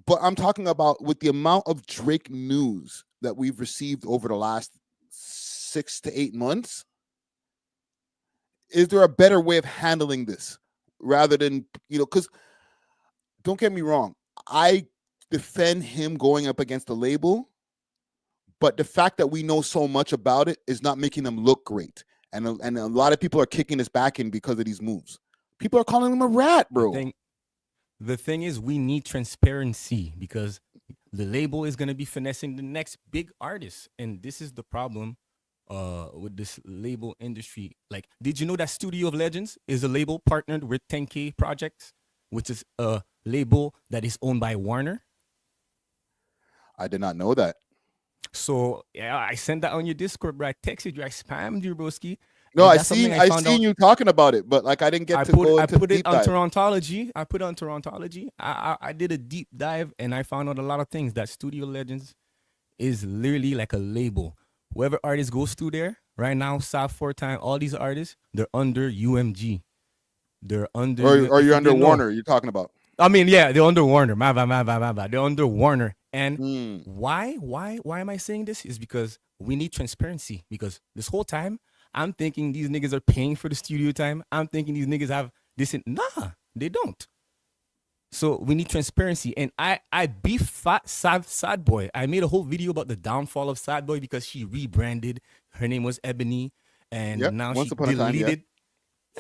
But I'm talking about with the amount of Drake news that we've received over the last 6 to 8 months. Is there a better way of handling this rather than, because don't get me wrong, I defend him going up against the label, but the fact that we know so much about it is not making them look great. And a lot of people are kicking his back in because of these moves. People are calling him a rat, bro. The thing is, we need transparency because the label is going to be finessing the next big artist. And this is the problem with this label industry. Like, did you know that Studio of Legends is a label partnered with 10K Projects, which is a label that is owned by Warner? I did not know that. So yeah, I sent that on your Discord, bro. I texted you, I spammed you, broski. No, I seen you talking about it, but like I didn't get to go into put deep it on dive. Torontology. I put it on Torontology. I did a deep dive and I found out a lot of things. That Studio Legends is literally like a label. Whoever artist goes through there right now, South 4 Time, all these artists, they're under UMG. They're under. Or you're under Warner. You're talking about. I mean, yeah, they're under Warner. My bad. They're under Warner. And why am I saying this? Is because we need transparency. Because this whole time, I'm thinking these niggas are paying for the studio time. I'm thinking these niggas have this. Nah, they don't. So we need transparency. And I beef Sadboi. I made a whole video about the downfall of Sadboi because she rebranded. Her name was Ebony. And now she deleted.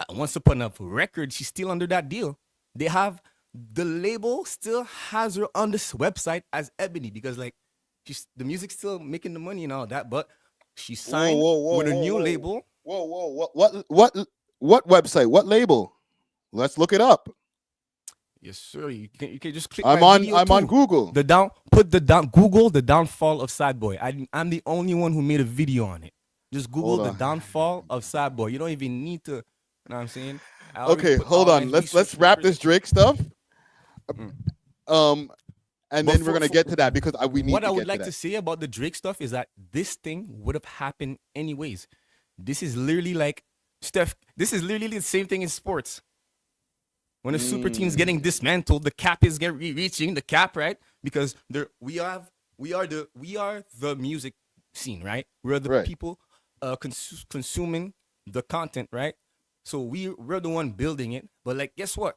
Once upon a record, she's still under that deal. They have the label still has her on this website as Ebony because like the music's still making the money and all that, but she signed with a new label. What website? What label? Let's look it up. Yes, sir. You can just click. I'm on Google. Google the downfall of Sadboi. I'm the only one who made a video on it. Just Google the downfall of Sadboi. You don't even need to. You know what I'm saying? Okay, hold on. Let's wrap this Drake stuff. And then we're gonna get to that because we need. What I would like to say about the Drake stuff is that this thing would have happened anyways. This is literally like Steph. This is literally the same thing in sports. When a super team's getting dismantled, the cap is reaching the cap, right? Because we are the music scene, right? We're the people consuming the content, right? So we're the one building it. But like, guess what?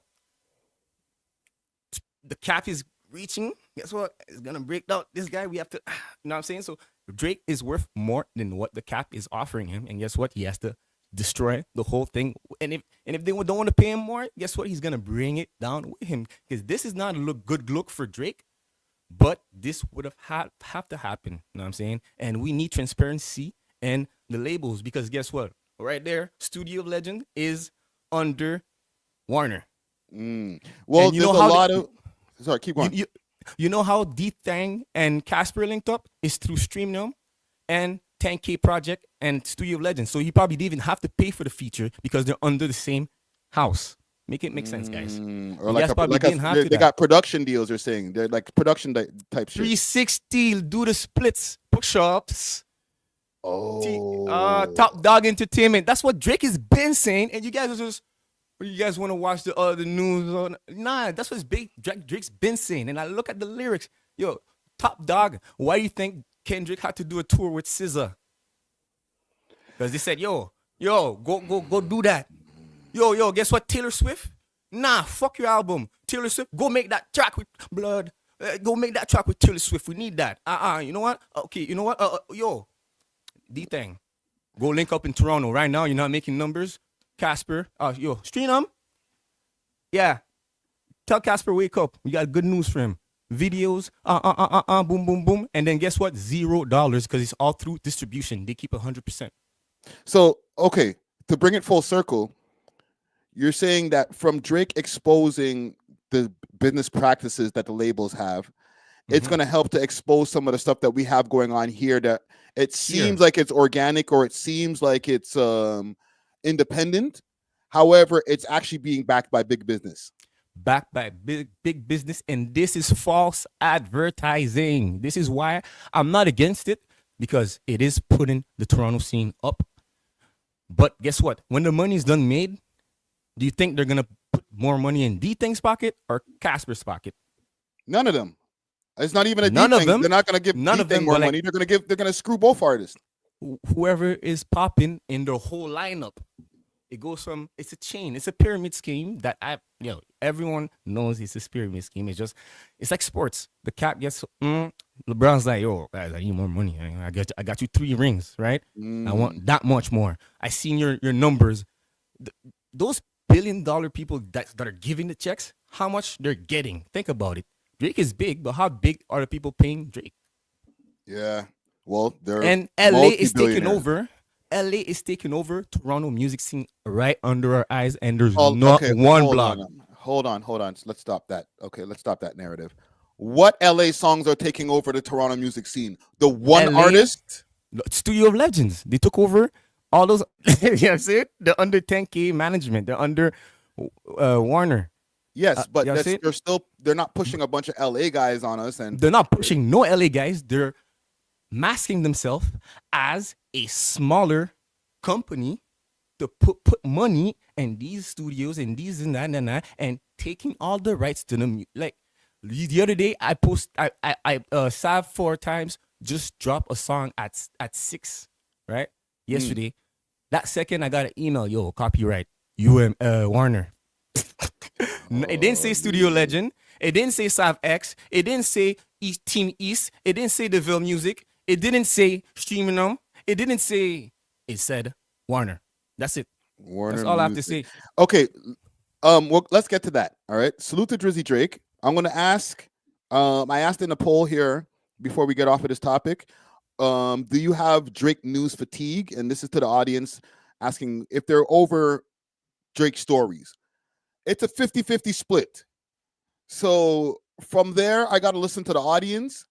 The cap is reaching. Guess what? It's gonna break down this guy. We have to, you know what I'm saying? So Drake is worth more than what the cap is offering him. And guess what? He has to destroy the whole thing. And if they don't want to pay him more, guess what? He's gonna bring it down with him. Because this is not a good look for Drake, but this would have to happen. You know what I'm saying? And we need transparency and the labels because guess what? Right there, Studio of Legend is under Warner. Well, there's a lot of. Sorry, keep going. You know how D-Thang and Casper linked up is through StreamYard and 10K Project and Studio of Legends. So he probably didn't even have to pay for the feature because they're under the same house. Make it make sense, guys. Or they got production deals. They're saying they're like production type shit. 360 do the splits, push-ups. Top Dog Entertainment. That's what Drake has been saying, and you guys are just. You guys want to watch the news? Nah, that's what Drake's been saying. And I look at the lyrics. Yo, Top Dog, why do you think Kendrick had to do a tour with SZA? Because they said, yo, go do that. Yo, guess what? Taylor Swift? Nah, fuck your album. Taylor Swift, go make that track with Blood. Go make that track with Taylor Swift. We need that. You know what? Okay, you know what? Yo, D-Thang, go link up in Toronto right now. You're not making numbers. Casper, stream them. Yeah. Tell Casper, wake up. We got good news for him. Videos, boom, boom, boom. And then guess what? $0 because it's all through distribution. They keep 100%. So, okay, to bring it full circle, you're saying that from Drake exposing the business practices that the labels have, it's going to help to expose some of the stuff that we have going on here that it seems like it's organic or it seems like it's independent. However, it's actually being backed by big business. Backed by big business, and this is false advertising. This is why I'm not against it, because it is putting the Toronto scene up. But guess what? When the money is done made, do you think they're gonna put more money in D-Thing's pocket or Casper's pocket? None of them. It's not even a none D-Thing. of them. They're not gonna give none of them more like, money. They're gonna screw both artists. Whoever is popping in the whole lineup. It goes from, it's a chain, it's a pyramid scheme that everyone knows it's a pyramid scheme. It's like sports. The cap gets, LeBron's like, yo, guys, I need more money. I got you 3 rings, right? I want that much more. I seen your numbers. Those $1 billion people that are giving the checks, how much they're getting. Think about it. Drake is big, but how big are the people paying Drake? Yeah. Well, they're and LA is taking over. LA is taking over Toronto music scene right under our eyes, and there's one blog. Hold on. Let's stop that. Okay, let's stop that narrative. What LA songs are taking over the Toronto music scene? The one LA, artist? Studio of Legends. They took over all those. You know what I'm saying? They're under 10K management. They're under Warner. Yes, but they're not pushing a bunch of LA guys on us, and they're not pushing no LA guys. They're masking themselves as a smaller company to put money in these studios and these and that and taking all the rights to them. Like the other day, I Sav 4 times just dropped a song at 6, right? Yesterday, that second I got an email, yo, copyright, Warner. It didn't say Studio Legend. It didn't say Sav X. It didn't say Team East. It didn't say DeVille Music. It didn't say Streaming Them. It didn't say. It said Warner. That's it. Warner. That's all I have to say. Okay. Well, let's get to that. All right. Salute to Drizzy Drake. I'm gonna ask. I asked in the poll here before we get off of this topic. Do you have Drake news fatigue? And this is to the audience asking if they're over Drake stories. It's a 50-50 split. So from there, I got to listen to the audience.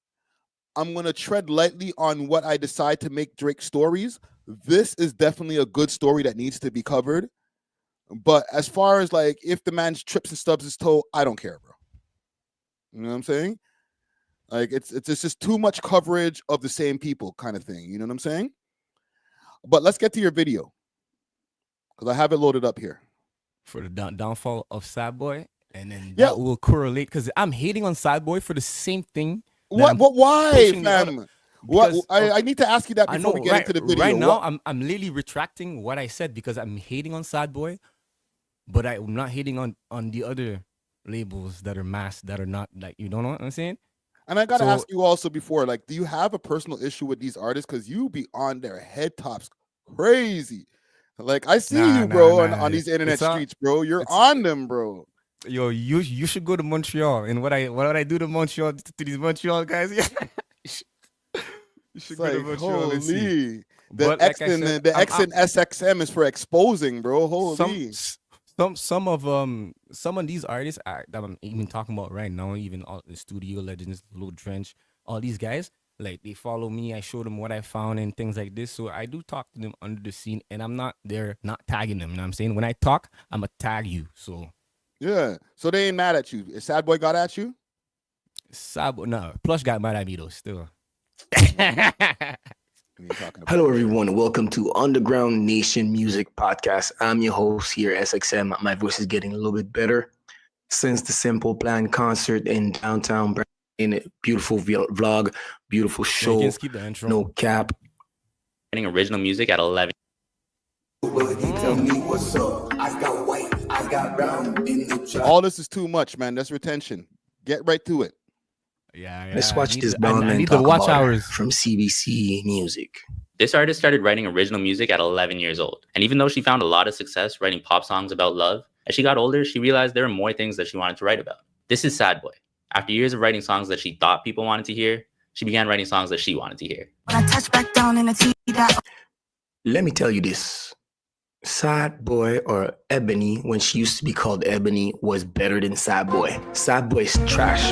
I'm going to tread lightly on what I decide to make Drake stories. This is definitely a good story that needs to be covered. But as far as like if the man trips and stubs his toe, I don't care, bro. You know what I'm saying? Like it's just too much coverage of the same people kind of thing. You know what I'm saying? But let's get to your video because I have it loaded up here. For the downfall of Sadboi, and then that will correlate because I'm hating on Sadboi for the same thing. What? Why, fam? What? I need to ask you that before we get into the video. Right now, I'm literally retracting what I said because I'm hating on Sadboi, but I'm not hating on the other labels that are masked that are not like, you don't know what I'm saying. And I gotta ask you also before, like, do you have a personal issue with these artists? Because you be on their head tops crazy. Like I see you, bro, on these internet streets, bro. You're on them, bro. Yo, you should go to Montreal. And what I do to Montreal to these Montreal guys? You should go to Montreal and see. The X and SXM is for exposing, bro. Holy. Some of these artists that I'm even talking about right now, even all the Studio Legends, Lil Drench, all these guys. Like they follow me, I show them what I found and things like this. So I do talk to them under the scene, and I'm not there not tagging them. You know what I'm saying? When I talk, I'm gonna tag you. So yeah. So they ain't mad at you. Is Sadboi got at you? Sadboi, no. Plush got mad at me though. Still. Hello everyone, welcome to Underground Nation Music Podcast. I'm your host here, SXM. My voice is getting a little bit better since the Simple Plan concert in downtown. In a beautiful vlog, beautiful show, keep the intro. No cap. Writing original music at 11. All this is too much, man. That's retention. Get right to it. Yeah. Let's watch this bomb and talk about it from CBC Music. This artist started writing original music at 11 years old. And even though she found a lot of success writing pop songs about love, as she got older, she realized there were more things that she wanted to write about. This is Sadboi. After years of writing songs that she thought people wanted to hear, she began writing songs that she wanted to hear. When I touch back down in the T that Let me tell you this. Sadboi, or Ebony, when she used to be called Ebony, was better than Sadboi. Sadboi's trash.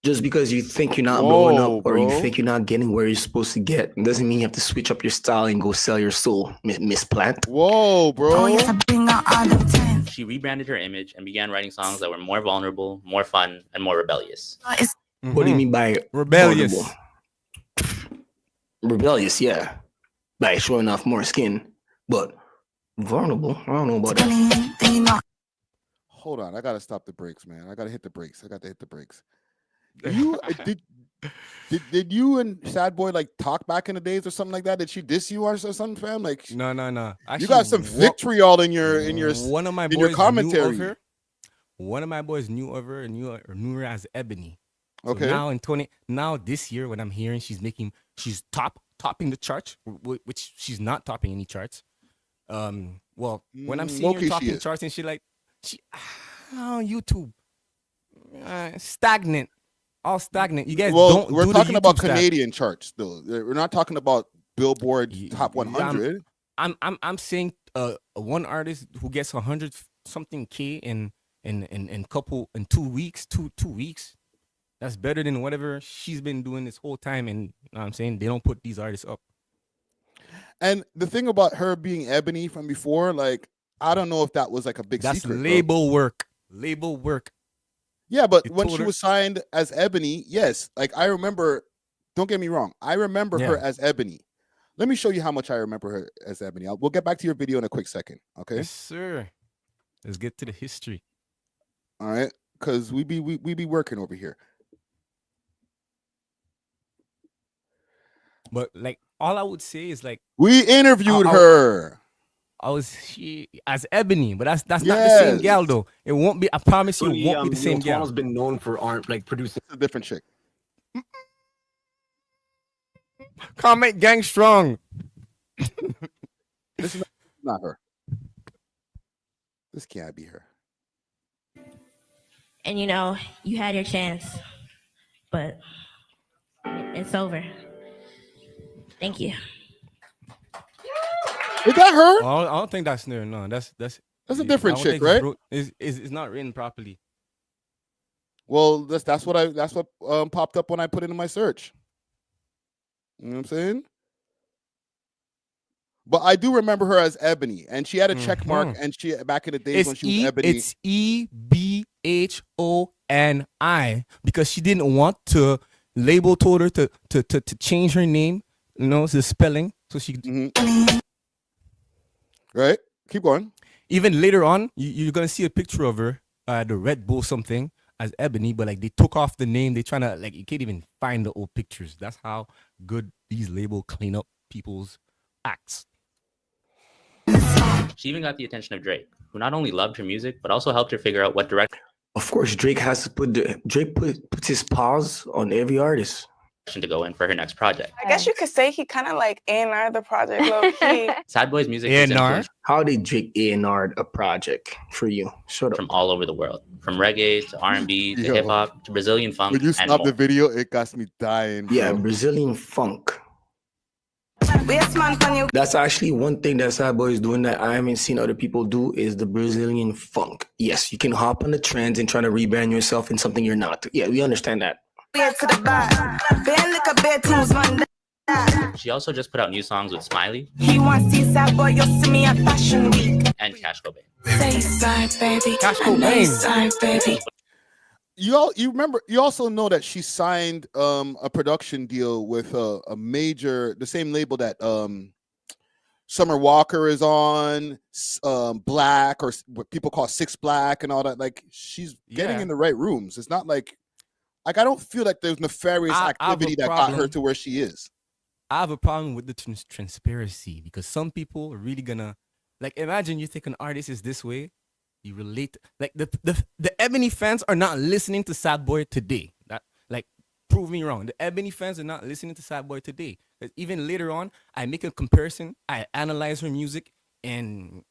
Just because you think you're not blowing up or you think you're not getting where you're supposed to get, doesn't mean you have to switch up your style and go sell your soul, Miss Plant. Whoa, bro. oh yes, I bring out all the ten. She rebranded her image and began writing songs that were more vulnerable, more fun, and more rebellious. It's What do you mean by Rebellious? vulnerable? Rebellious, yeah. By showing off more skin. But vulnerable, I don't know about that. clean, then you know Hold on, I gotta stop the brakes, man. I gotta hit the brakes. I got to hit the brakes. You did you and Sadboi like talk back in the days or something like that? Did she diss you or something, fam? Like No. you got some victory all in your one of my in your boys commentary. knew of her. One of my boys knew of her and knew her as Ebony. So Okay. now this year when I'm hearing she's topping the charts, which she's not topping any charts. Well, when I'm seeing low-key her she topping is. charts and she YouTube stagnant, all stagnant. You guys Well, don't. we're do the talking about YouTube stat. Canadian charts though. We're not talking about Billboard Top 100. I'm saying one artist who gets 100 something K in 2 weeks, two weeks. That's better than whatever she's been doing this whole time. And you know what I'm saying, they don't put these artists up. And the thing about her being Ebony from before, like I don't know if that was like a big That's secret. bro. label work. Label work. Yeah, but They when told she her- was signed as Ebony, yes, like I remember. Don't get me wrong, I remember her Yeah. as Ebony. Let me show you how much I remember her as Ebony. We'll get back to your video in a quick second, okay? Yes, sir. Let's get to the history. All right, because we be working over here. But like all I would say is like We interviewed her. she as Ebony, but that's not the same Yes. gal though. It won't be. I promise you, it won't be the same gal. Toronto's been known for producing. It's a different chick. Comment gang strong. This is not her. This can't be her. And you know, you had your chance, but it's over. Thank you. Is that her? I don't think that's her. No, that's a different I don't chick, think right? It's not written properly. Well, that's what popped up when I put it in my search. You know what I'm saying? But I do remember her as Ebony, and she had a check mark, and she back in the days when she was Ebony. It's EBHONI because she didn't want to. Label told her to change her name, you know, the spelling. So she right. Keep going. Even later on, you're gonna see a picture of her at the Red Bull something as Ebony, but like they took off the name. They trying to like you can't even find the old pictures. That's how good these labels clean up people's acts. She even got the attention of Drake, who not only loved her music, but also helped her figure out what direction Of course, Drake has to puts his paws on every artist. to go in for her next project. I guess you could say he kind of like A&R the project low key. Sadboi's music is influenced How did Drake A&R a project for you? Shut up. from all over the world, from reggae to R&B to Yo. hip hop to Brazilian funk When you and stop more. the video, it got me dying. Yeah, bro. Brazilian funk. waste man on you. That's actually one thing that Sadboi is doing that I haven't seen other people do is the Brazilian funk. Yes, you can hop on the trends and try to rebrand yourself in something you're not. Yeah, we understand that. Weird to the bar. Bend like a bed teams one. She also just put out new songs with Smiley He wants to see Sadboi, you see me at Fashion Week. and Cash Cobain. Say sorry, baby. Cash I know Cobain. you're sorry, baby. You remember? You also know that she signed a production deal with a major, the same label that Summer Walker is on, Black, or what people call Six Black and all that. Like she's getting Yeah. in the right rooms. It's not like I don't feel like there's nefarious I have a activity that got her problem. to where she is. I have a problem with the transparency because some people are really gonna like imagine you think an artist is this way, you relate like the Ebony fans are not listening to Sadboi today. That like prove me wrong. The Ebony fans are not listening to Sadboi today. 'Cause even later on, I make a comparison, I analyze her music, and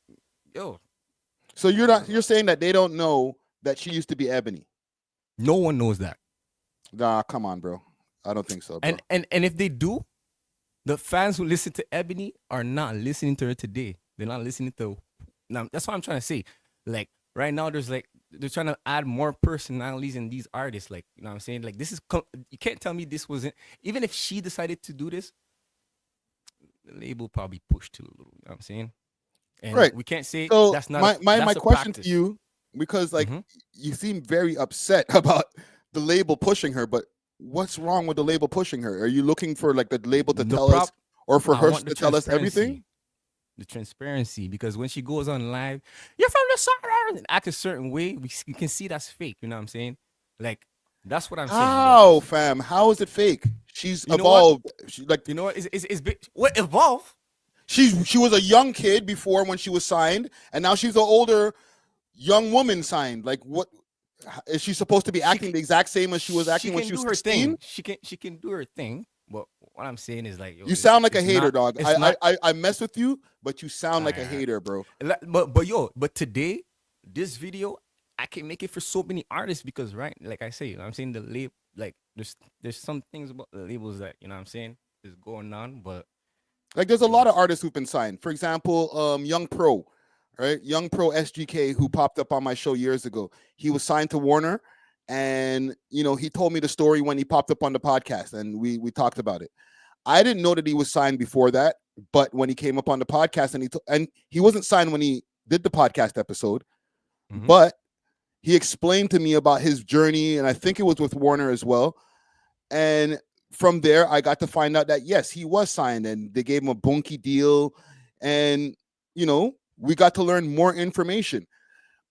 So you're saying that they don't know that she used to be Ebony? No one knows that. Nah, come on, bro. I don't think so, bro. And if they do, the fans who listen to Ebony are not listening to her today. They're not listening to. Now that's what I'm trying to say. Like right now, they're trying to add more personalities in these artists. Like, you know what I'm saying? Like this is you can't tell me this wasn't. Even if she decided to do this, the label probably pushed too a little. You know what I'm saying? And right. we can't say so that's not my question practice. to you, because like you seem very upset about the label pushing her, but what's wrong with the label pushing her? Are you looking for like the label to tell us, or for her to tell us everything? The transparency, because when she goes on live, you're from the side and act a certain way, you can see that's fake. You know what I'm saying? Like that's what I'm saying. How, fam? How is it fake? She's evolved. She like you know what? Is what evolve? She was a young kid before when she was signed, and now she's an older young woman signed. Like what? Is she supposed to be acting the exact same as she was acting when she was 16? She can do her thing, but what I'm saying is like, yo, you sound like a hater, dog. I mess with you, but you sound like a hater, bro. But today, this video, I can make it for so many artists because, right, like I say, you know what I'm saying, the label, like there's some things about the labels that, you know what I'm saying, is going on, but like there's a lot of artists who've been signed. For example, Young Pro. Right, Young Pro SGK, who popped up on my show years ago. He was signed to Warner, and you know he told me the story when he popped up on the podcast, and we talked about it. I didn't know that he was signed before that, but when he came up on the podcast, and he wasn't signed when he did the podcast episode, but he explained to me about his journey, and I think it was with Warner as well. And from there, I got to find out that yes, he was signed, and they gave him a bunky deal, and you know. We got to learn more information.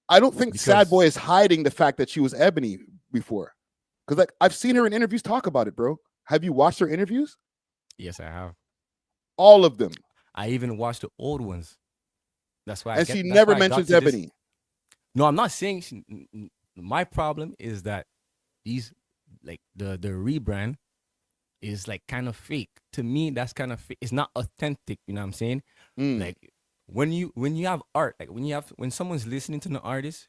I don't think Sadboi is hiding the fact that she was Ebony before. Because like I've seen her in interviews talk about it, bro. Have you watched her interviews? Yes, I have. All of them. I even watched the old ones. That's why. And she never mentions Ebony. No, I'm not saying my problem is that these like the rebrand is like kind of fake. To me, that's kind of fake. It's not authentic, you know what I'm saying? Like when you have art, like when someone's listening to the artist,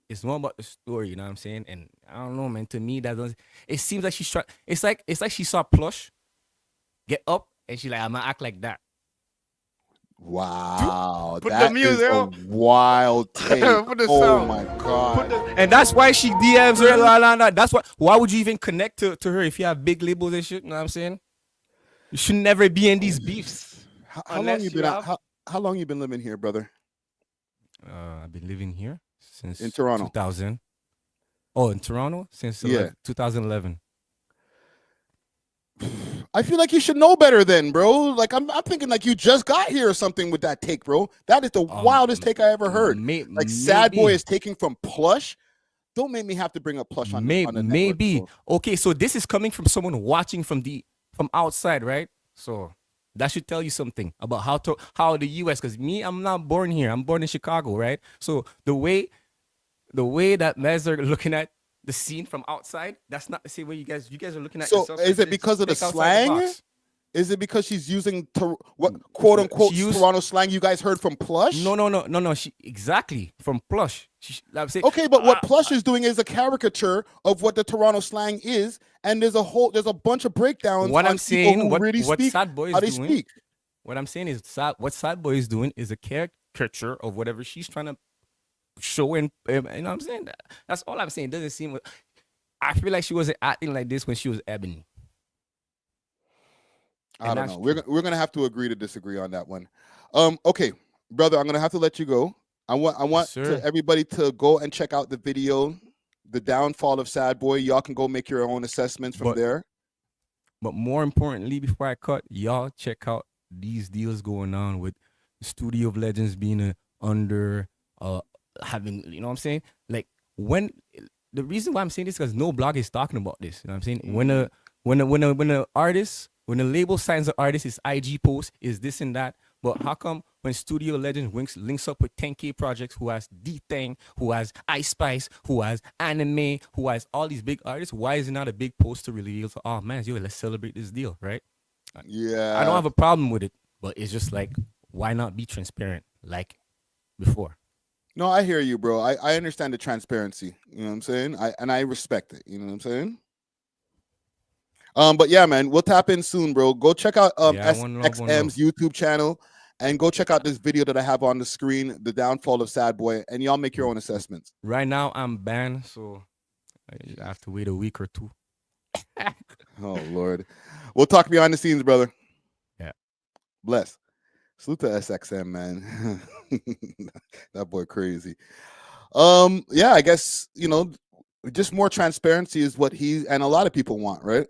it's more about the story, you know what I'm saying? And I don't know, man. To me, that doesn't. It seems like she's trying. It's like she saw Plush get up, and she's like, I'm gonna act like that. Wow, Put that the music is a on. wild take. Put the Oh sound. my god! And that's why she DMs her. That's why. Why would you even connect to her if you have big labels and shit? You know what I'm saying? You should never be in these beefs. How long you been out? How long you been living here, brother? I've been living here since in Toronto. 2000. Oh, in Toronto since 2011. I feel like you should know better then, bro. Like I'm thinking like you just got here or something with that take, bro. That is the wildest take I ever heard. Like Sadboi is taking from Plush. Don't make me have to bring up Plush on the network, maybe. bro. Okay, so this is coming from someone watching from outside, right? So that should tell you something about how the US, because I'm not born here. I'm born in Chicago, right? So the way that guys are looking at the scene from outside, that's not the same way you guys are looking at So yourself. is it because of the slang? Is it because she's using what quote unquote Toronto slang you guys heard from Plush? No. She exactly from Plush. I'm saying, okay, but what Plush is doing is a caricature of what the Toronto slang is, and there's a bunch of breakdowns. What I'm saying, what speak, Sadboi how they is doing. speak. What I'm saying is what Sadboi is doing is a caricature of whatever she's trying to show, and you know what I'm saying. That's all I'm saying. It doesn't seem. I feel like she wasn't acting like this when she was Ebony. I don't know. We're gonna have to agree to disagree on that one. Okay, brother, I'm gonna have to let you go. I want everybody to go and check out the video, The Downfall of Sadboi. Y'all can go make your own assessments from there. But more importantly, before I cut, y'all check out these deals going on with the Studio of Legends being under having, you know what I'm saying? Like when the reason why I'm saying this is because no blog is talking about this. You know what I'm saying? When a artist, when a label signs an artist, his IG post is this and that. But how come when Studio Legends links up with 10K Projects, who has D-Thing, who has Ice Spice, who has Anime, who has all these big artists, why is it not a big post to reveal? So, oh man, yo, let's celebrate this deal, right? Yeah. I don't have a problem with it, but it's just like, why not be transparent like before? No, I hear you, bro. I understand the transparency. You know what I'm saying? I respect it. You know what I'm saying? But yeah, man, we'll tap in soon, bro. Go check out Yeah, one love, one love. SXM's YouTube channel and go check out this video that I have on the screen, The Downfall of Sadboi, and y'all make your own assessments. Right now, I'm banned, so I have to wait a week or two. Oh, Lord. We'll talk behind the scenes, brother. Yeah. Bless. Salute to SXM, man. That boy crazy. Yeah, I guess, you know, just more transparency is what he and a lot of people want, right?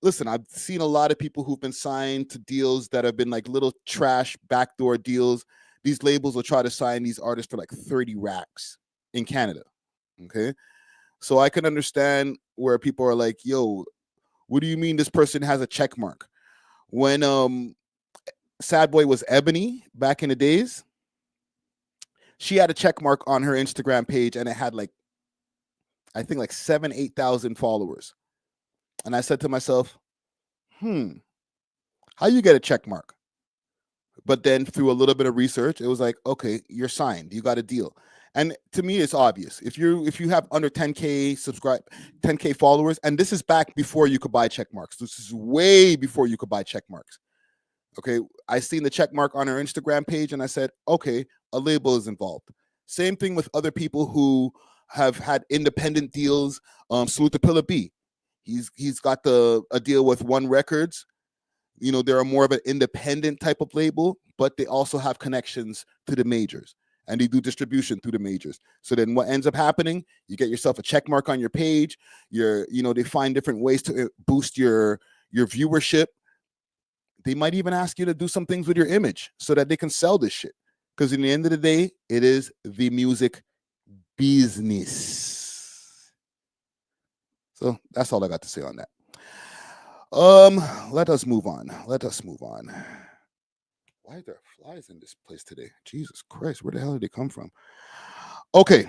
Listen, I've seen a lot of people who've been signed to deals that have been like little trash backdoor deals. These labels will try to sign these artists for like 30 racks in Canada. Okay. So I can understand where people are like, yo, what do you mean this person has a check mark? When Sadboi was Ebony back in the days, she had a check mark on her Instagram page and it had like, I think like 8,000 followers. And I said to myself, how you get a check mark? But then through a little bit of research, it was like, okay, you're signed, you got a deal. And to me, it's obvious. If you have under 10K followers, and this is back before you could buy check marks. This is way before you could buy check marks. Okay, I seen the check mark on her Instagram page and I said, okay, a label is involved. Same thing with other people who have had independent deals. Salute to Pillar B. He's got a deal with One Records. You know, they're more of an independent type of label, but they also have connections to the majors and they do distribution through the majors. So then what ends up happening, you get yourself a check mark on your page. They find different ways to boost your viewership. They might even ask you to do some things with your image so that they can sell this shit. Because in the end of the day, it is the music business. So that's all I got to say on that. Let us move on. Why are there flies in this place today? Jesus Christ, where the hell did they come from? Okay,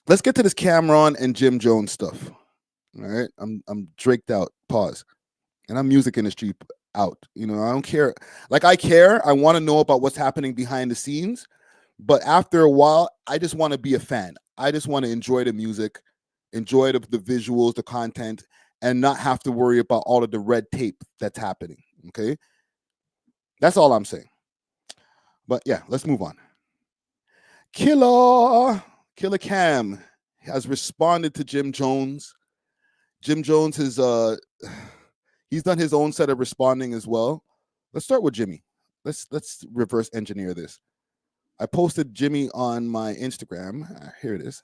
let's get to this Cameron and Jim Jones stuff. All right, I'm draked out. Pause. And I'm music industry out. You know, I don't care. Like I care. I want to know about what's happening behind the scenes. But after a while, I just want to be a fan. I just want to enjoy the music, enjoy the visuals, the content, and not have to worry about all of the red tape that's happening. Okay. That's all I'm saying. But yeah, let's move on. Killer Cam has responded to Jim Jones. Jim Jones is he's done his own set of responding as well. Let's start with Jimmy. Let's reverse engineer this. I posted Jimmy on my Instagram. Here it is.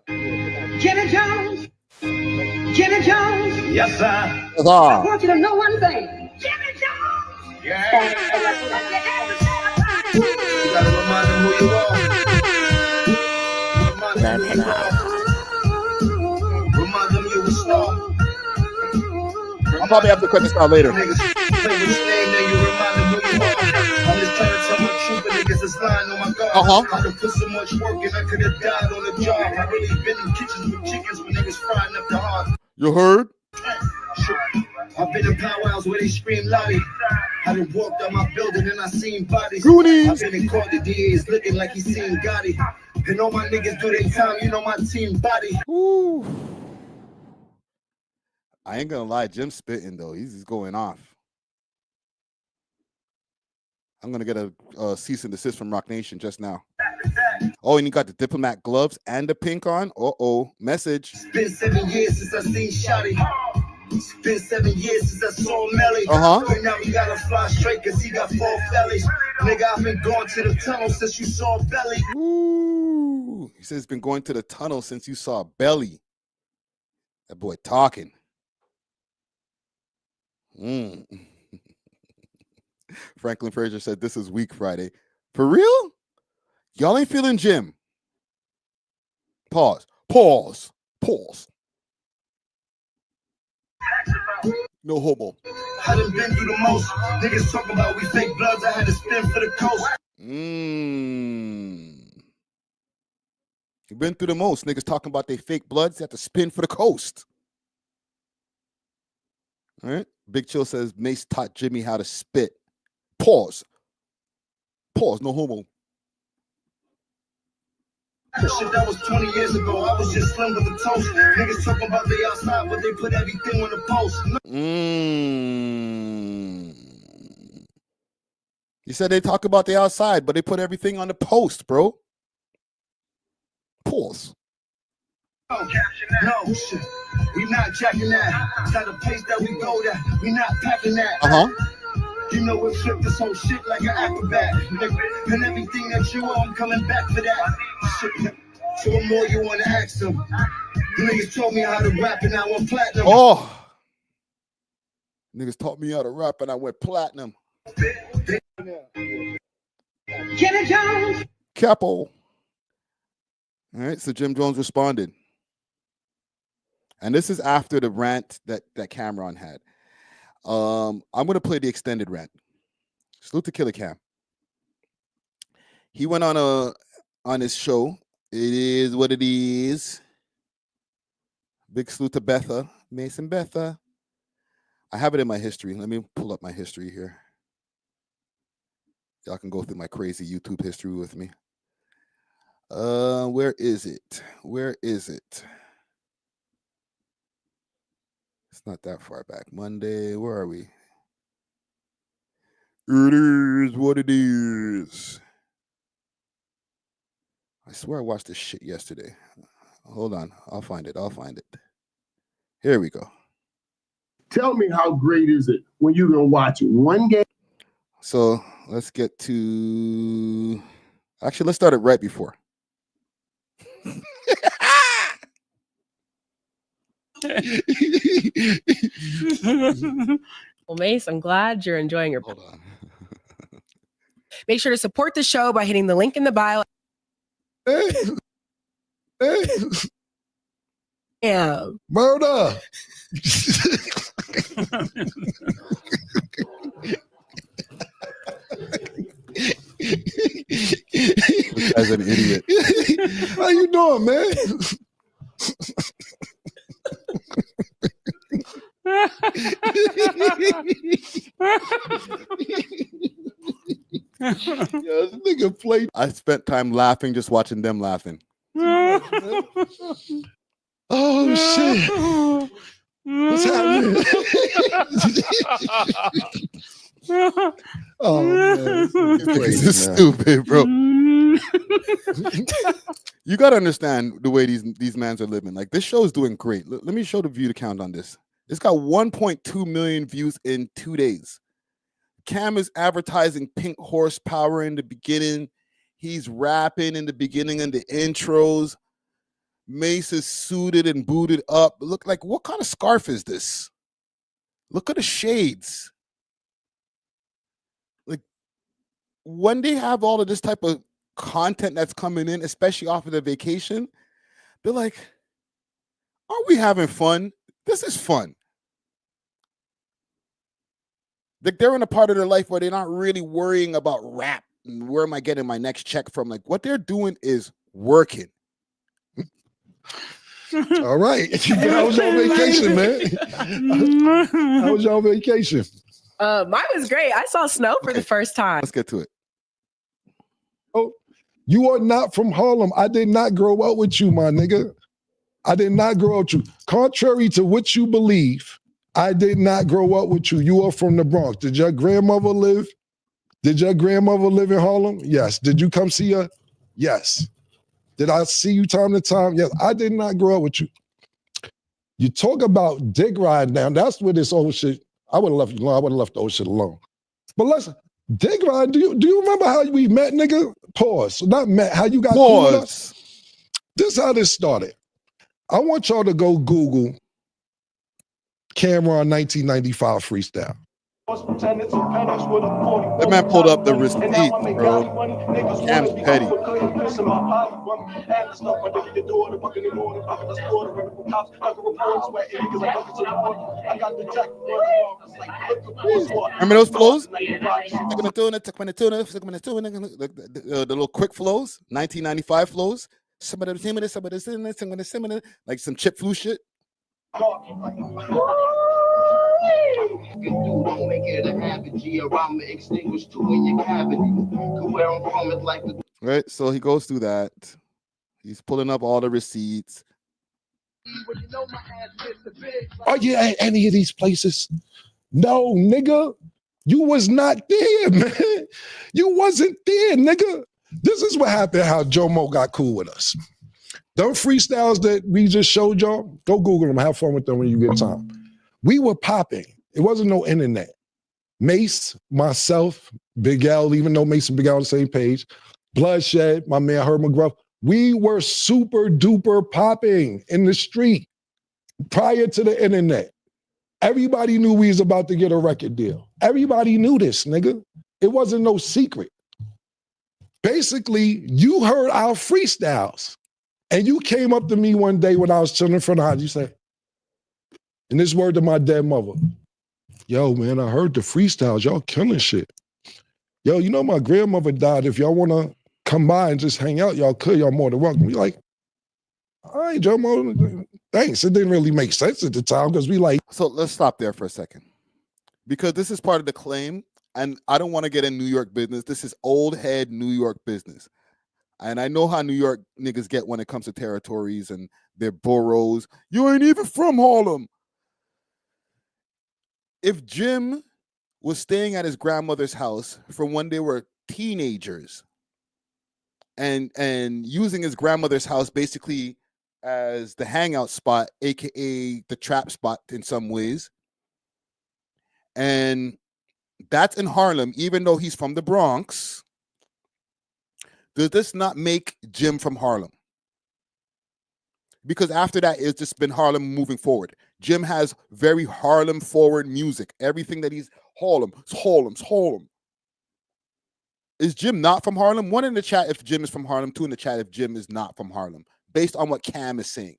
Jimmy Jones. Jimmy Jones. Yes, sir. I want you to know one thing. Jimmy Jones. Yeah. You gotta remind them who you are. Remind them who you are. Remind them you a star. I'll probably have to cut this out later. Play with your name, then you remind them who you are. I'm just trying to tell my truth, but niggas is lying on my God. I done put so much work and I could have died on the job. I really been in kitchens with chickens when niggas frying up the heart. You heard? I've been in powwows where they scream loudy. I done walked out my building and I seen bodies. Goonies. I've been in court, the DA is looking like he seen Gotti. And all my niggas do their time, you know my team body. Ooh. I ain't gonna lie, Jim's spitting though. He's going off. I'm gonna get a cease and desist from Rock Nation just now. Oh, and you got the diplomat gloves and the pink on. Message. It's been 7 years since I seen Shotty. It's been 7 years since I saw Melly. And now we gotta fly straight cause he got 4 bellies. Nigga, I've been going to the tunnel since you saw Belly. Ooh. He says he's been going to the tunnel since you saw Belly. That boy talking. Franklin Frazier said this is weak Friday. For real? Y'all ain't feeling Jim. Pause. No homo. I done been through the most. Niggas talking about we fake bloods. I had to spin for the coast. You've been through the most. Niggas talking about they fake bloods. They have to spin for the coast. All right. Big Chill says Mace taught Jimmy how to spit. Pause. No homo. Shit, that was 20 years ago. I was just slim with a toast. Niggas talking about they outside, but they put everything on the post. You said they talk about the outside, but they put everything on the post, bro. Pause. No, shit. We not jacking that. It's not a place that we go there. We not packing that. You know we flip this whole shit like an acrobat. And everything that you owe, I'm coming back for that. Shit. So what more you want to ask them? The niggas taught me how to rap and I went platinum. Oh. Niggas taught me how to rap and I went platinum. Kenny Jones. Capo. All right, so Jim Jones responded. And this is after the rant that Cameron had. I'm going to play the extended rant. Salute to Killer Cam. He went on his show. It is what it is. Big salute to Betha. Mason Betha. I have it in my history. Let me pull up my history here. Y'all can go through my crazy YouTube history with me. Where is it? Where is it? It's not that far back. Monday, where are we? It is what it is. I swear I watched this shit yesterday. Hold on. I'll find it. Here we go. Tell me, how great is it when you can watch one game? So let's get to... Actually, let's start it right before. Well, Mace, I'm glad you're enjoying your... Hold on. Make sure to support the show by hitting the link in the bio. Yeah. Murder. As an idiot. How you doing, man? Yo, this nigga played. I spent time laughing just watching them laughing. Oh shit. What's happening? Oh man, this is stupid, bro. You gotta understand the way these mans are living. Like, this show is doing great. Let me show the view count on this. It's got 1.2 million views in 2 days. Cam is advertising pink horsepower in the beginning. He's rapping in the beginning and the intros. Mace is suited and booted up. Look, like, what kind of scarf is this? Look at the shades. Like, when they have all of this type of content that's coming in, especially off of the vacation, they're like, aren't we having fun? This is fun. Like, they're in a part of their life where they're not really worrying about rap and where am I getting my next check from. Like, what they're doing is working. All right. How was your vacation, man? How was your vacation? Mine was great. I saw snow for the first time. Let's get to it. Oh, you are not from Harlem. I did not grow up with you, my nigga. I did not grow up with you. Contrary to what you believe, I did not grow up with you. You are from the Bronx. Did your grandmother live? Did your grandmother live in Harlem? Yes. Did you come see her? Yes. Did I see you time to time? Yes. I did not grow up with you. You talk about dick ride now. That's where this old shit, I would have left you alone. I would have left the old shit alone. But listen, dick ride, do you remember how we met, nigga? Pause. Not met, how you got cool up? This is how this started. I want y'all to go Google Cameron 1995 freestyle. That man pulled up the receipt, bro. Cam's petty. Remember those flows? The little quick flows, 1995 flows. Like some chip flu shit. Right, so he goes through that. He's pulling up all the receipts. Are you at any of these places? No, nigga. You was not there, man. You wasn't there, nigga. This is what happened, how Jomo got cool with us. Them freestyles that we just showed y'all, go Google them. Have fun with them when you get time. We were popping. It wasn't no internet. Mace, myself, Big L, even though Mace and Big L on the same page, Bloodshed, my man Herb McGruff, we were super duper popping in the street prior to the internet. Everybody knew we was about to get a record deal. Everybody knew this, nigga. It wasn't no secret. Basically, you heard our freestyles. And you came up to me one day when I was chilling in front of the house. You said, and this word to my dead mother, yo, man, I heard the freestyles. Y'all killing shit. Yo, you know my grandmother died. If y'all want to come by and just hang out, y'all could. Y'all more than welcome. We like, all right, Jomo, thanks. It didn't really make sense at the time because we like. So let's stop there for a second. Because this is part of the claim. And I don't want to get in New York business. This is old head New York business. And I know how New York niggas get when it comes to territories and their boroughs. You ain't even from Harlem. If Jim was staying at his grandmother's house from when they were teenagers and using his grandmother's house basically as the hangout spot, aka the trap spot in some ways, and that's in Harlem, even though he's from the Bronx, does this not make Jim from Harlem? Because after that, it's just been Harlem moving forward. Jim has very Harlem forward music. Everything that he's Harlem. Is Jim not from Harlem? One in the chat if Jim is from Harlem. Two in the chat if Jim is not from Harlem. Based on what Cam is saying.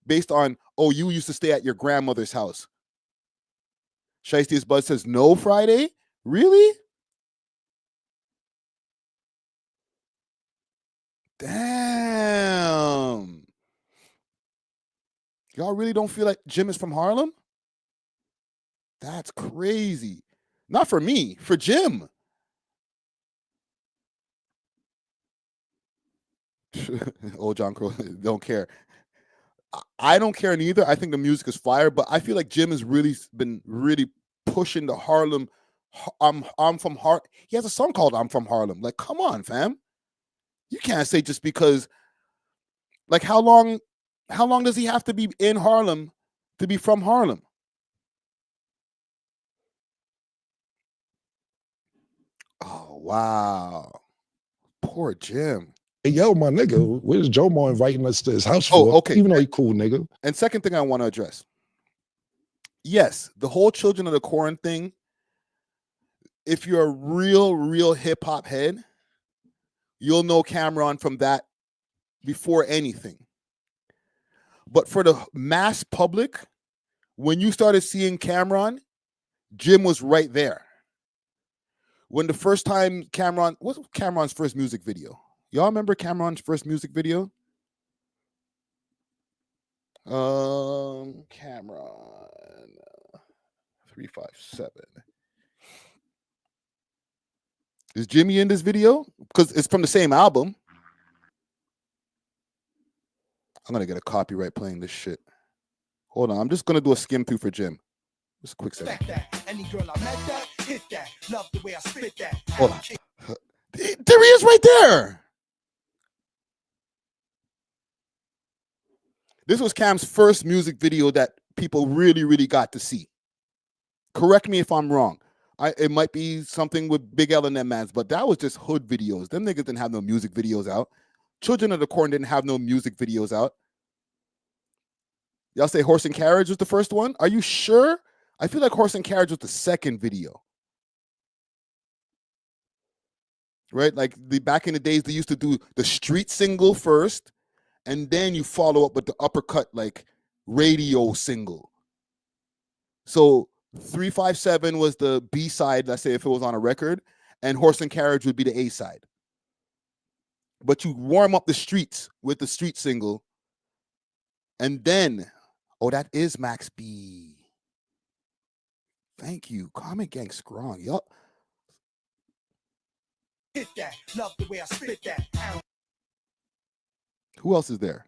Based on, oh, you used to stay at your grandmother's house. Shiesty's Bud says, no, Friday? Really? Damn. Y'all really don't feel like Jim is from Harlem? That's crazy. Not for me, for Jim. Old John Crow don't care. I don't care neither. I think the music is fire, but I feel like Jim has really been pushing the Harlem. I'm from Harlem. He has a song called I'm from Harlem. Like, come on, fam. You can't say just because, like, how long does he have to be in Harlem to be from Harlem? Oh, wow. Poor Jim. Hey, yo, my nigga, where's Jomo inviting us to his house for? Oh, okay. Even though he cool, nigga. And second thing I want to address. Yes, the whole Children of the Corn thing, if you're a real hip-hop head, you'll know Cameron from that before anything. But for the mass public, when you started seeing Cameron, Jim was right there. When the first time what was Cameron's first music video? Y'all remember Cameron's first music video? Cameron 357. Is Jimmy in this video? Because it's from the same album. I'm gonna get a copyright playing this shit. Hold on, I'm just gonna do a skim through for Jim. Just a quick second. Hold on. There he is right there. This was Cam's first music video that people really got to see. Correct me if I'm wrong. It might be something with Big L and them mans, but that was just hood videos. Them niggas didn't have no music videos out. Children of the Corn didn't have no music videos out. Y'all say Horse and Carriage was the first one? Are you sure? I feel like Horse and Carriage was the second video. Right? Like back in the days, they used to do the street single first, and then you follow up with the uppercut, like radio single. So 357 was the B side, let's say if it was on a record, and Horse and Carriage would be the A side. But you warm up the streets with the street single, and then, oh, that is Max B. Thank you. Comment Gang strong. Yup. Hit that. Love the way I spit that. Who else is there?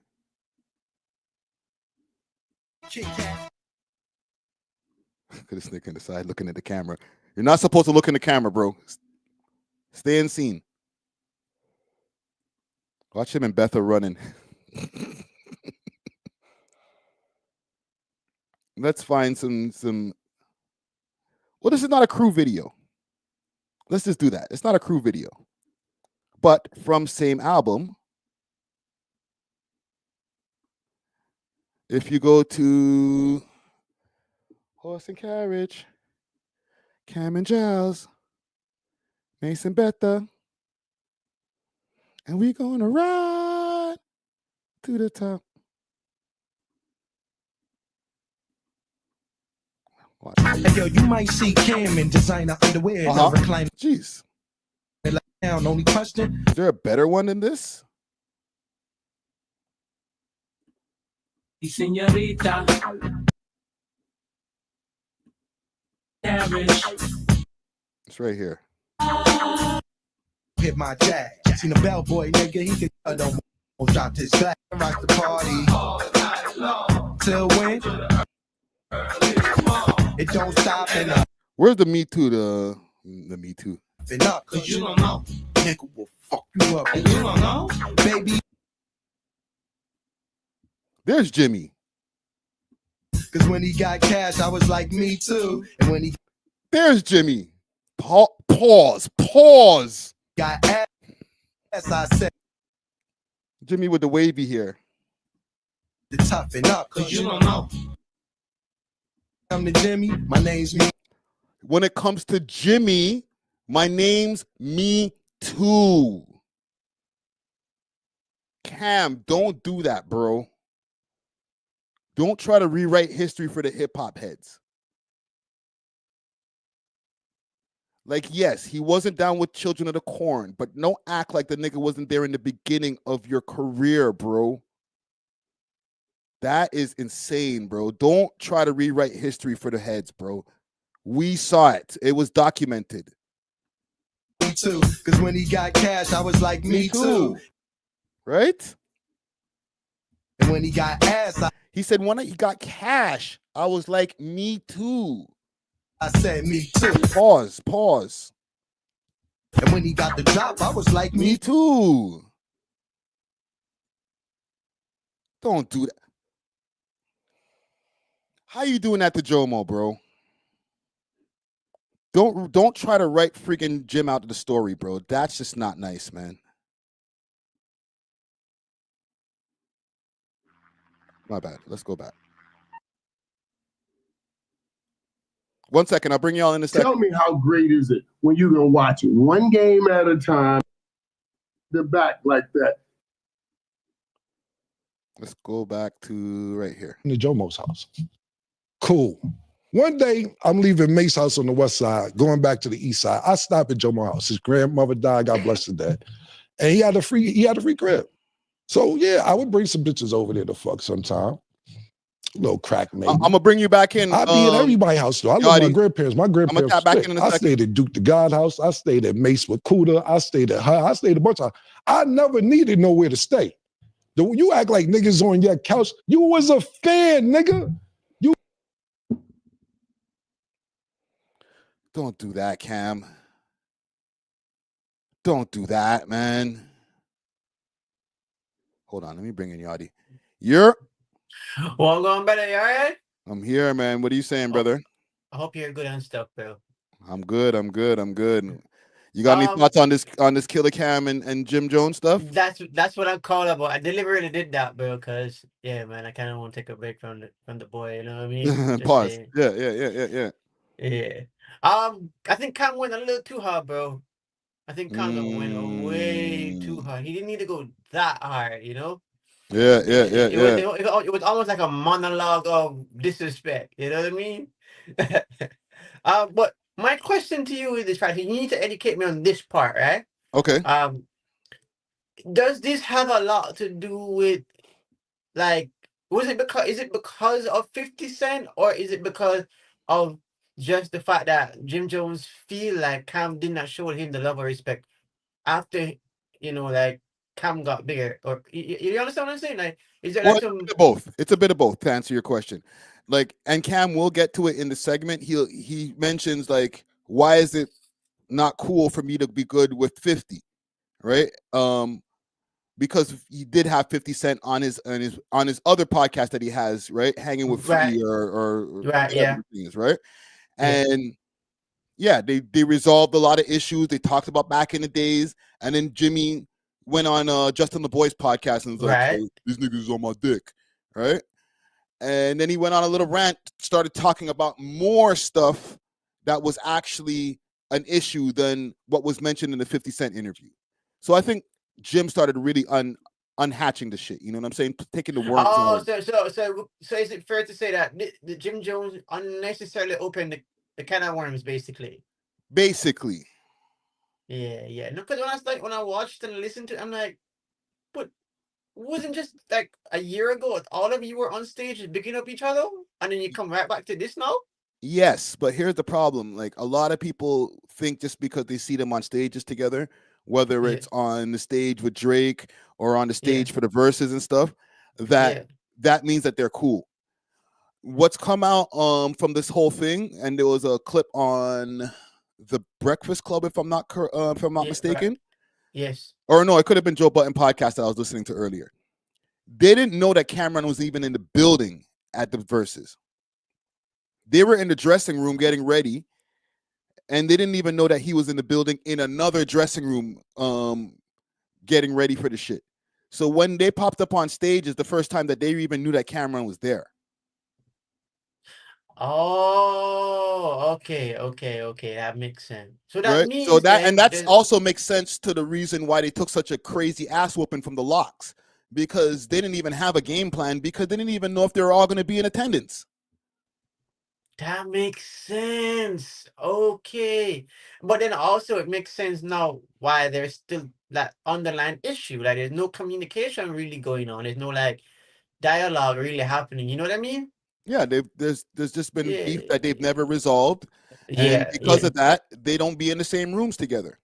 This nigga on the side looking at the camera. You're not supposed to look in the camera, bro. Stay in scene. Watch him and Betha running. Let's find some. Well, this is not a crew video. Let's just do that. It's not a crew video. But from same album, if you go to Horse and Carriage, Cam and Giles, Mason Betha, and we gonna ride to the top. Hey, yo, you might see Cam in designer underwear. Reclining. Jeez. Down. Only question. Is there a better one than this? Señorita. It's right here. Hit my jag. Seen a bellboy nigga, he can don't drop his back and rock the party. Till when? It don't stop and Where's the Me Too? The Me Too. up, cause you don't know. Nigga will fuck you up. And you don't know, baby. There's Jimmy. Cause when he got cash, I was like, me too. And when he There's Jimmy. Pause. got ass, I said, Jimmy with the wavy hair. to toughen up, cause you don't know. I'm the Jimmy, my name's me. When it comes to Jimmy, my name's Me Too. Cam, don't do that, bro. Don't try to rewrite history for the hip hop heads. Like, yes, he wasn't down with Children of the Corn, but don't act like the nigga wasn't there in the beginning of your career, bro. That is insane, bro. Don't try to rewrite history for the heads, bro. We saw it. It was documented. Me too, cause when he got cash, I was like, me too. Right? And when he got ass, he said when he got cash, I was like, me too. I said, me too. Pause. And when he got the drop, I was like, me too. Don't do that. How you doing that to Jomo, bro? Don't try to write freaking Jim out of the story, bro. That's just not nice, man. My bad. Let's go back. 1 second. I'll bring y'all in a second. Tell me how great is it when you can watch it one game at a time, the back like that. Let's go back to right here. In the Jomo's house. Cool. One day, I'm leaving Mace's house on the west side, going back to the east side. I stop at Jomo's house. His grandmother died, God bless the dead. And he had a free crib. So yeah, I would bring some bitches over there to fuck sometime. A little crack, maybe. I'm gonna bring you back in. I'll be in everybody's house though. I love my grandparents. My grandparents. I'm back in a I second. stayed at Duke the God house. I stayed at Mace with Cuda. I stayed at her. I stayed a bunch of. I never needed nowhere to stay. You act like niggas on your couch. You was a fan, nigga. You don't do that, Cam. Don't do that, man. Hold on, let me bring in Yachty. Well, going better, you all right? I'm here, man. What are you saying, brother? I hope you're good and stuff, bro. I'm good. You got any thoughts on this Killer Cam and Jim Jones stuff? That's what I'm calling about. I deliberately did that, bro, because yeah, man, I kind of want to take a break from the boy. You know what I mean? Just Pause. saying. Yeah. Yeah. I think Cam went a little too hard, bro. I think Cam went way too hard. He didn't need to go that hard, you know? Yeah. It was almost like a monologue of disrespect. You know what I mean? But my question to you is this, right? You need to educate me on this part, right? Okay. Does this have a lot to do with, like, is it because of 50 Cent, or is it because of just the fact that Jim Jones feel like Cam did not show him the love or respect after, you know, like Cam got bigger? Or you understand what I'm saying? Like, is there Well, like it's a some bit of both. It's a bit of both to answer your question. Like, and Cam will get to it in the segment. He mentions like, why is it not cool for me to be good with 50, right? Because he did have 50 Cent on his other podcast that he has, right? Hanging with Right. Free or Right, yeah. whatever the thing is, right? Yeah. And yeah, they resolved a lot of issues. They talked about back in the days, and then Jimmy went on Justin the Boy's podcast and was like, Right. "Hey, these niggas is on my dick," right? And then he went on a little rant, started talking about more stuff that was actually an issue than what was mentioned in the 50 Cent interview. So I think Jim started really unhatching the shit. You know what I'm saying? Taking the worms Oh, out. so is it fair to say that the Jim Jones unnecessarily opened the can of worms, basically? Basically. Yeah. No, because when I watched and listened to it, I'm like, but wasn't just like a year ago all of you were on stage picking up each other, and then you come right back to this now? Yes, but here's the problem. Like, a lot of people think just because they see them on stages together, whether Yeah. it's on the stage with Drake or on the stage Yeah. for the verses and stuff, that means that they're cool. What's come out from this whole thing, and there was a clip on the Breakfast Club, if I'm not mistaken. Right. Yes. Or no, it could have been Joe Budden podcast that I was listening to earlier. They didn't know that Cameron was even in the building at the verses. They were in the dressing room getting ready, and they didn't even know that he was in the building in another dressing room getting ready for the shit. So when they popped up on stage is the first time that they even knew that Cameron was there. Oh, okay. That makes sense. So that Right? means So that, then and that's there's- also makes sense to the reason why they took such a crazy ass whooping from the Locks, because they didn't even have a game plan, because they didn't even know if they were all going to be in attendance. That makes sense. Okay. But then also it makes sense now why there's still that underlying issue. Like there's no communication really going on. There's no like dialogue really happening. You know what I mean? Yeah, there's just been Yeah. beef that they've never resolved. And Yeah, because yeah. of that, they don't be in the same rooms together.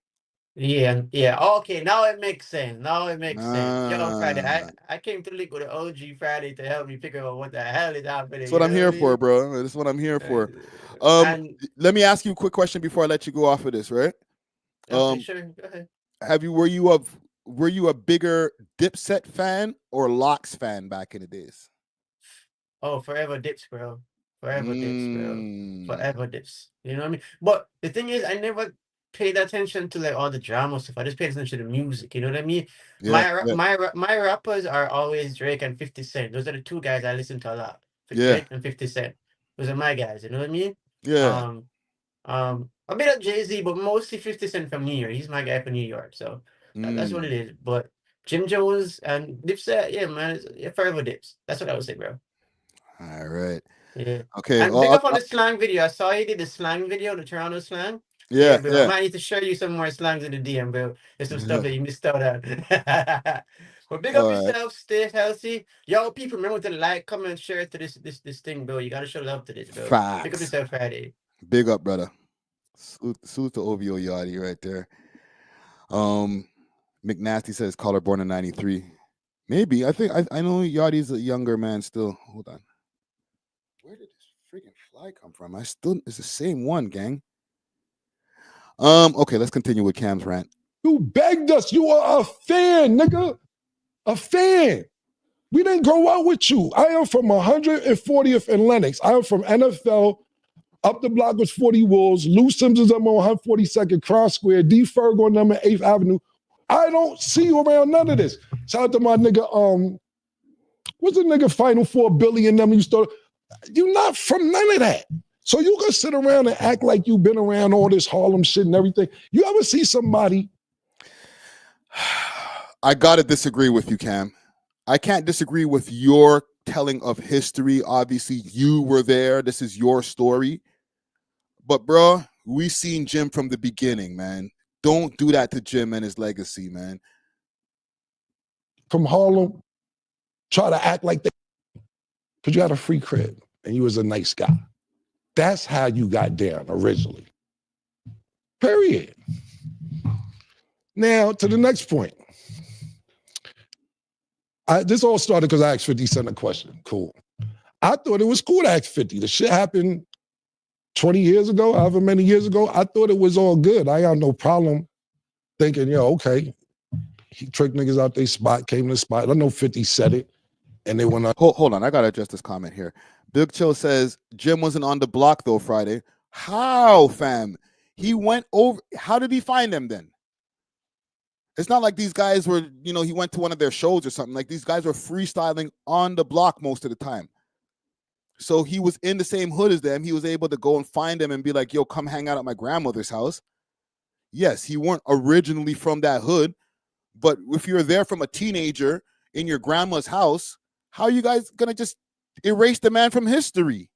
Yeah. Okay, now it makes sense. Yo, Friday. I came to link with the OG Friday to help me figure out what the hell is happening. That's what you I'm know here I for, mean? bro. That's what I'm here for. And Let me ask you a quick question before I let you go off of this, right? okay, sure. Go ahead. Were you a bigger Dipset fan or Locks fan back in the days? Oh, forever dips, bro. Forever dips. You know what I mean? But the thing is, I never paid attention to like all the drama stuff. I just paid attention to the music. You know what I mean? Yeah, My rappers are always Drake and 50 Cent. Those are the two guys I listen to a lot. Yeah. Drake and 50 Cent. Those are my guys. You know what I mean? Yeah. A bit of Jay-Z, but mostly 50 Cent from New York. He's my guy from New York. So that's what it is. But Jim Jones and Dipset, yeah, man, forever dips. That's what I would say, bro. All right. Yeah. Okay. And pick up on the slang video. I saw you did the slang video, the Toronto slang. Yeah, bro. yeah. I might need to show you some more slangs in the DM, bro. There's some stuff that you missed out on. But big up All right. yourself, stay healthy. Yo, people, remember to like, comment, share to this thing, bro. You gotta show love to this, bro. Facts. Pick up yourself Friday. Big up, brother. Salute to OVO Yachty right there. McNasty says caller born in 93. Maybe. I think I know Yachty's a younger man still. Hold on. Where did this freaking fly come from? It's the same one, gang. Okay, let's continue with Cam's rant. You begged us. You are a fan, nigga. A fan. We didn't grow up with you. I am from 140th and Lenox. I am from NFL. Up the block was 40 Wolves. Lou Simpsons on 142nd Cross Square. D Ferg on number 8th Avenue. I don't see you around none of this. Shout out to my nigga, what's the nigga Final Four Billy and them used to. You're not from none of that. So you can sit around and act like you've been around all this Harlem shit and everything. You ever see somebody? I gotta disagree with you, Cam. I can't disagree with your telling of history. Obviously, you were there. This is your story. But bro, we seen Jim from the beginning, man. Don't do that to Jim and his legacy, man. From Harlem, try to act like they, because you had a free crib and you was a nice guy. That's how you got down originally. Period. Now, to the next point. This all started because I asked 50 Cent a question. Cool. I thought it was cool to ask 50. The shit happened 20 years ago, however many years ago. I thought it was all good. I got no problem thinking, yo, okay. He tricked niggas out their spot, came to the spot. I know 50 said it, and they went on. Hold on, I gotta address this comment here. Big Chill says Jim wasn't on the block though Friday. How, fam? He went over. How did he find them then? It's not like these guys were, you know, he went to one of their shows or something. Like these guys were freestyling on the block most of the time. So he was in the same hood as them. He was able to go and find them and be like, yo, come hang out at my grandmother's house. Yes, he weren't originally from that hood, but if you're there from a teenager in your grandma's house, how are you guys gonna just erase the man from history?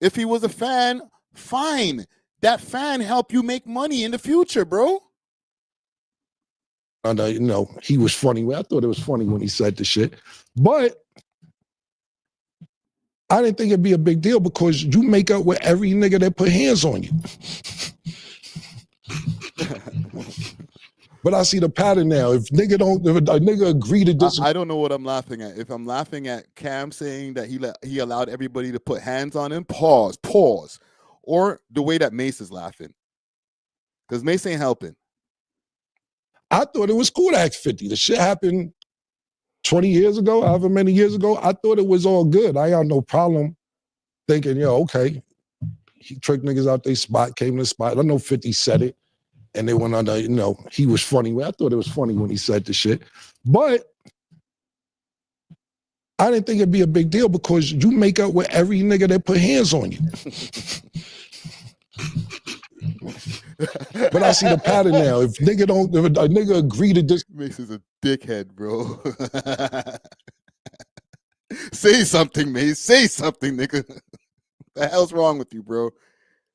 If he was a fan, fine. That fan help you make money in the future, bro. And you know, he was funny. I thought it was funny when he said the shit, but I didn't think it'd be a big deal because you make up with every nigga that put hands on you. But I see the pattern now. If a nigga agree to disagree. I don't know what I'm laughing at. If I'm laughing at Cam saying that he allowed everybody to put hands on him, pause. Or the way that Mace is laughing. Because Mace ain't helping. I thought it was cool to ask 50. The shit happened 20 years ago, however many years ago. I thought it was all good. I got no problem thinking, yo, okay. He tricked niggas out their spot, came to the spot. I know 50 said it. And they went on, you know, he was funny. I thought it was funny when he said the shit. But I didn't think it'd be a big deal because you make up with every nigga that put hands on you. But I see the pattern now. If a nigga agree to this. Mace is a dickhead, bro. Say something, Mace. Say something, nigga. What the hell's wrong with you, bro?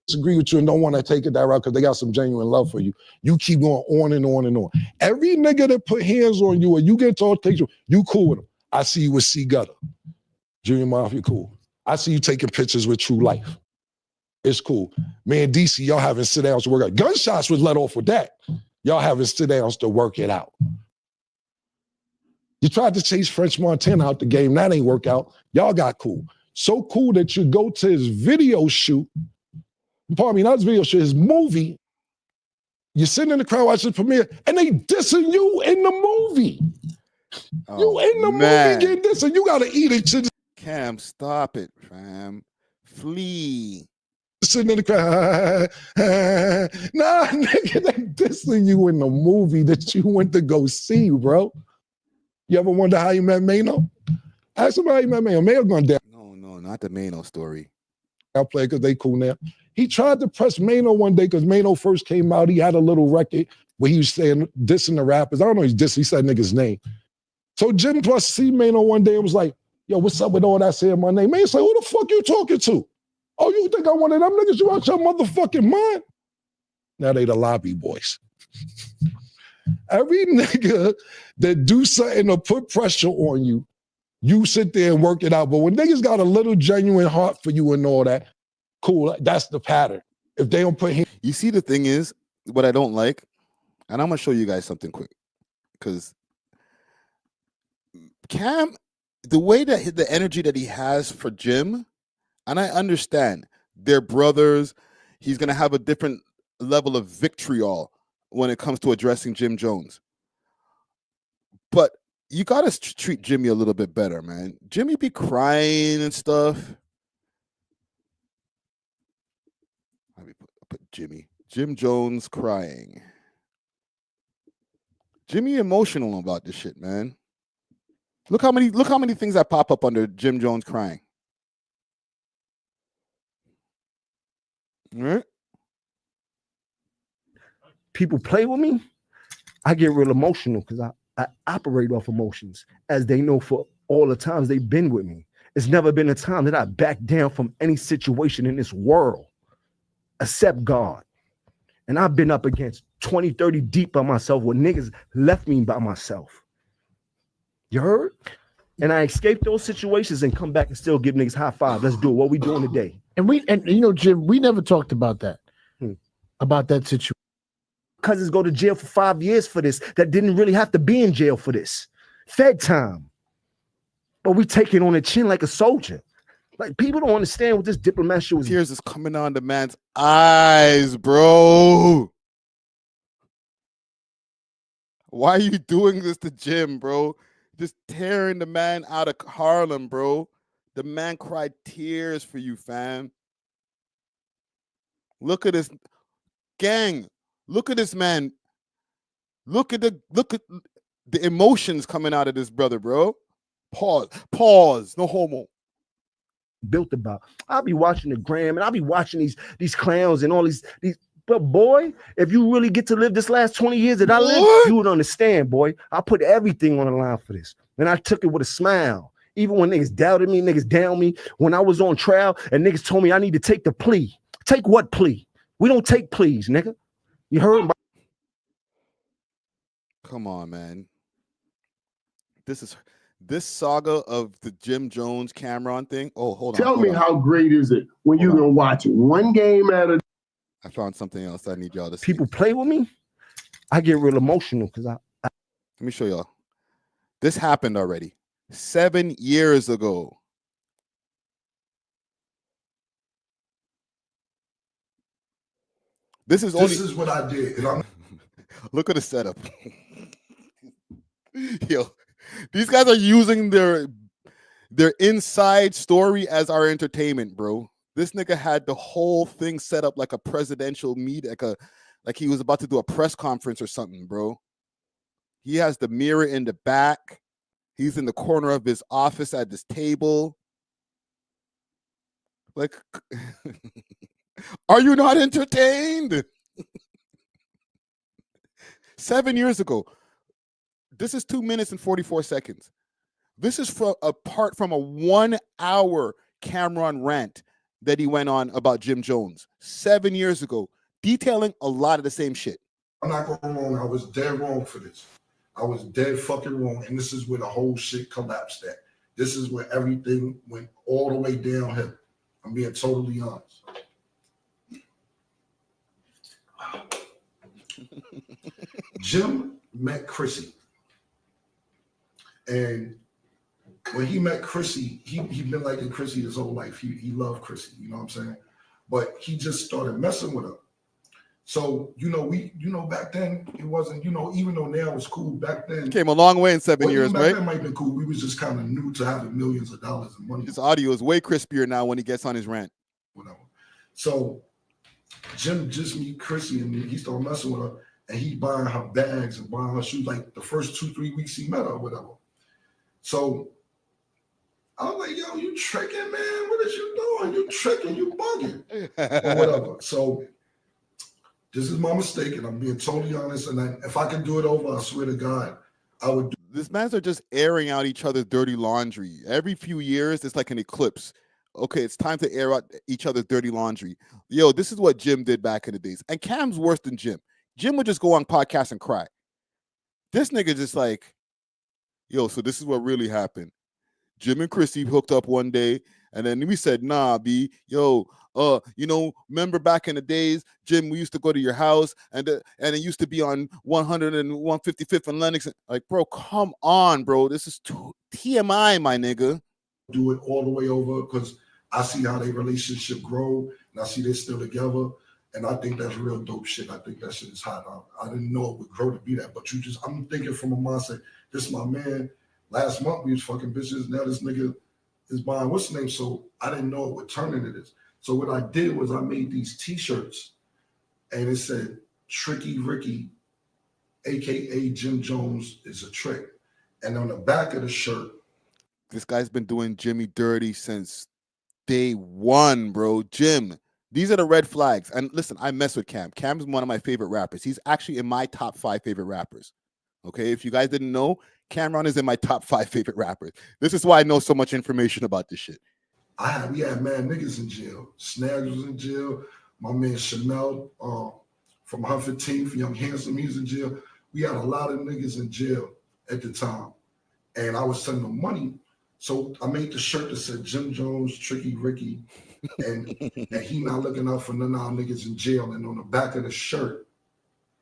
Disagree with you and don't want to take it that route because they got some genuine love for you. You keep going on and on and on. Every nigga that put hands on you or you get to take you cool with them. I see you with C Gutter. Junior Mafia, cool. I see you taking pictures with True Life. It's cool. Man, DC, y'all having sit-downs to work out. Gunshots was let off with that. Y'all having sit-downs to work it out. You tried to chase French Montana out the game. That ain't work out. Y'all got cool. So cool that you go to his video shoot. Pardon me, not his video shoot, his movie. You're sitting in the crowd watching the premiere, and they dissing you in the movie. You in the movie getting dissing. You got to eat it. Cam, stop it, fam. Flee. Sitting in the crowd. Nah, nigga, they dissing you in the movie that you went to go see, bro. You ever wonder how you met Mano? Ask him how you met Mano. Mano gone down. No, not the Mano story. I'll play because they cool now. He tried to press Mano one day because Mano first came out. He had a little record where he was saying, dissing the rappers. I don't know, he's dissing. He said nigga's name. So Jim Plus see Mano one day and was like, yo, what's up with all that saying my name? Man, say, who the fuck you talking to? Oh, you think I one of them niggas? You out your motherfucking mind? Now they the lobby boys. Every nigga that do something to put pressure on you, you sit there and work it out. But when niggas got a little genuine heart for you and all that, cool, that's the pattern. If they don't put him. You see, the thing is, what I don't like, and I'm going to show you guys something quick. Because Cam, the way that the energy that he has for Jim, and I understand they're brothers. He's going to have a different level of vitriol when it comes to addressing Jim Jones. But you got to treat Jimmy a little bit better, man. Jimmy be crying and stuff. Let me put Jim Jones crying. Jimmy emotional about this shit, man. Look how many things that pop up under Jim Jones crying. Right? People play with me, I get real emotional because I operate off emotions, as they know for all the times they've been with me. It's never been a time that I backed down from any situation in this world except God. And I've been up against 20, 30 deep by myself where niggas left me by myself. You heard? And I escaped those situations and come back and still give niggas high five. Let's do it. What we doing today? And you know, Jim, we never talked about that, about that situation. cousins go to jail for 5 years for this that didn't really have to be in jail for this. Fed time. But we take it on the chin like a soldier. Like, people don't understand what this diplomat shit was. Tears is coming on the man's eyes, bro. Why are you doing this to Jim, bro? Just tearing the man out of Harlem, bro. The man cried tears for you, fam. Look at this gang. Look at this man. Look at the emotions coming out of this brother, bro. Pause. No homo. Built about. I'll be watching the gram and I'll be watching these clowns and all these. But boy, if you really get to live this last 20 years that I lived, you would understand, boy. I put everything on the line for this. And I took it with a smile. Even when niggas doubted me, niggas down me, when I was on trial and niggas told me I need to take the plea. Take what plea? We don't take pleas, nigga. You heard? Come on, man. This saga of the Jim Jones Cameron thing. Oh, hold on. Tell me how great is it when you can watch it one game at a. I found something else I need y'all to see. People play with me. I get real emotional because I. Let me show y'all. This happened already 7 years ago. This is what I did. Look at the setup. Yo, these guys are using their inside story as our entertainment, bro. This nigga had the whole thing set up like a presidential meet, like he was about to do a press conference or something, bro. He has the mirror in the back. He's in the corner of his office at this table. Like, are you not entertained? 7 years ago. This is 2 minutes and 44 seconds. This is apart from a 1 hour Cameron rant that he went on about Jim Jones 7 years ago, detailing a lot of the same shit. I'm not going wrong. I was dead wrong for this. I was dead fucking wrong. And this is where the whole shit collapsed at. This is where everything went all the way downhill. I'm being totally honest. Jim met Chrissy. And when he met Chrissy, he been liking Chrissy his whole life. He loved Chrissy, you know what I'm saying? But he just started messing with her. So, back then it wasn't, even though now it's cool, back then. Came a long way in 7 years, back right? That might have been cool. We was just kind of new to having millions of dollars in money. His audio is way crispier now when he gets on his rant. Whatever. So Jim just meet Chrissy and he started messing with her and he buying her bags and buying her shoes like the first 2-3 weeks he met her or whatever. So I was like, yo, you tricking, man? What is you doing? You tricking, you bugging, or whatever. So this is my mistake, and I'm being totally honest. And if I can do it over, I swear to God, I would do. These mans are just airing out each other's dirty laundry. Every few years, it's like an eclipse. Okay, it's time to air out each other's dirty laundry. Yo, this is what Jim did back in the days. And Cam's worse than Jim. Jim would just go on podcasts and cry. This nigga just like, yo, so this is what really happened. Jim and Chrissy hooked up one day, and then we said, nah, B, yo, remember back in the days, Jim, we used to go to your house, and it used to be on 100 and 155th and Lenox. Like, bro, come on, bro. This is TMI, my nigga. Do it all the way over because I see how their relationship grow, and I see they're still together, and I think that's real dope shit. I think that shit is hot. I didn't know it would grow to be that, but I'm thinking from a mindset, this is my man. Last month we was fucking bitches. Now this nigga is buying what's the name? So I didn't know it would turn into this. So what I did was I made these T-shirts, and it said "Tricky Ricky," aka Jim Jones is a trick. And on the back of the shirt, this guy's been doing Jimmy dirty since day one, bro. Jim, these are the red flags. And listen, I mess with Cam. Cam's one of my favorite rappers. He's actually in my top 5 favorite rappers. Okay, if you guys didn't know, Cameron is in my top 5 favorite rappers. This is why I know so much information about this shit. We had mad niggas in jail. Snags was in jail. My man Chanel from 115th, Young Handsome, he's in jail. We had a lot of niggas in jail at the time. And I was sending them money. So I made the shirt that said Jim Jones, Tricky Ricky, and he not looking out for none of our niggas in jail. And on the back of the shirt,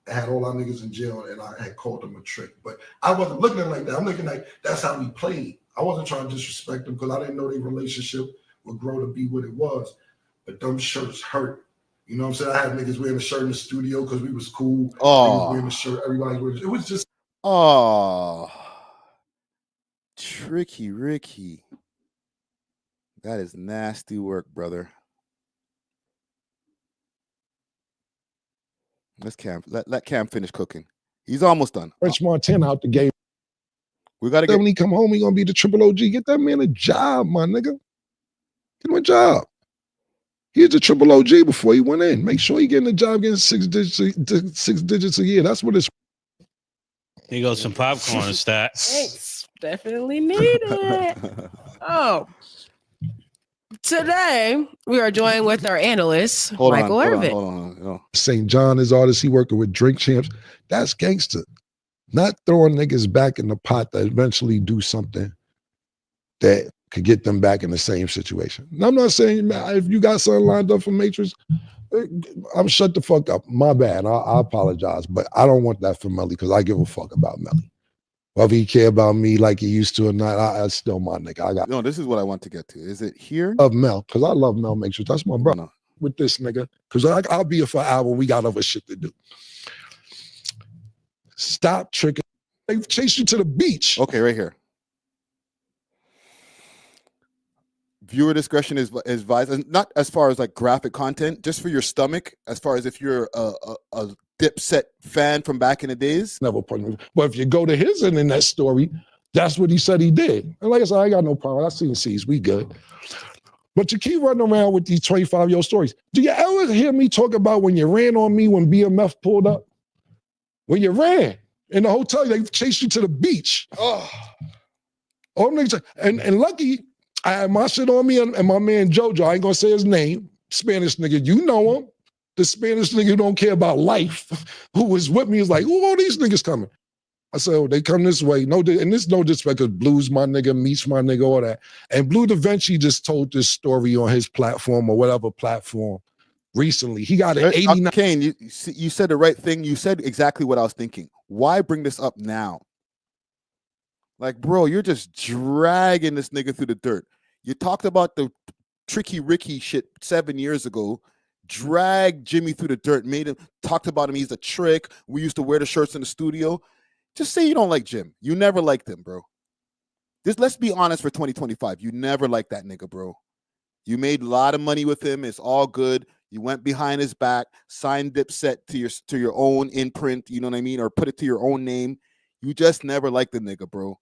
and had all our niggas in jail, and I had called them a trick. But I wasn't looking at it like that. I'm looking like that's how we played. I wasn't trying to disrespect them because I didn't know their relationship would grow to be what it was. But them shirts hurt. You know what I'm saying? I had niggas wearing a shirt in the studio because we was cool. Niggas wearing a shirt. Everybody wearing it. It was just. Oh, Tricky Ricky. That is nasty work, brother. Let's let Cam finish cooking. He's almost done. French Montana out the game. We gotta get. When he come home, he gonna be the triple OG. Get that man a job, my nigga. Get him a job. He's the triple OG before he went in. Make sure he getting a job, getting 6 digits a year. That's what it's. Here goes some popcorn stack. Thanks. Definitely need it. Oh. Today, we are joined with our analyst, Michael Irvin. Hold on. St. John is artist. He working with Drink Champs. That's gangster. Not throwing niggas back in the pot that eventually do something that could get them back in the same situation. Now, I'm not saying if you got something lined up for Matrix, I'm shut the fuck up. My bad. I apologize, but I don't want that for Melly because I give a fuck about Melly. Whether he care about me like he used to or not, I still my nigga. No, this is what I want to get to. Is it here? Of Mel, because I love Mel Matrix. That's my brother. With this nigga, because I'll be here for an hour. We got other shit to do. Stop tricking. They chase you to the beach. Okay, right here. Viewer discretion is advised, and not as far as like graphic content, just for your stomach. As far as if you're a Dipset fan from back in the days. Never put me. But if you go to his internet story, that's what he said he did. And like I said, I ain't got no problem. I seen C's. We good. But you keep running around with these 25-year-old stories. Do you ever hear me talk about when you ran on me when BMF pulled up? When you ran in the hotel, they chased you to the beach. Oh, and lucky, I had my shit on me and my man JoJo. I ain't gonna say his name. Spanish nigga, you know him. The Spanish nigga who don't care about life, who was with me, is like, who all these niggas coming? I said, oh, they come this way. No, and this no disrespect because Blue's my nigga, Meat's my nigga, all that. And Blue Da Vinci just told this story on his platform or whatever platform recently. He got an 89. Kane, you said the right thing. You said exactly what I was thinking. Why bring this up now? Like, bro, you're just dragging this nigga through the dirt. You talked about the Tricky Ricky shit 7 years ago. Dragged Jimmy through the dirt, talked about him. He's a trick. We used to wear the shirts in the studio. Just say you don't like Jim. You never liked him, bro. Let's be honest for 2025. You never liked that nigga, bro. You made a lot of money with him. It's all good. You went behind his back, signed Dipset to your own imprint, you know what I mean? Or put it to your own name. You just never liked the nigga, bro.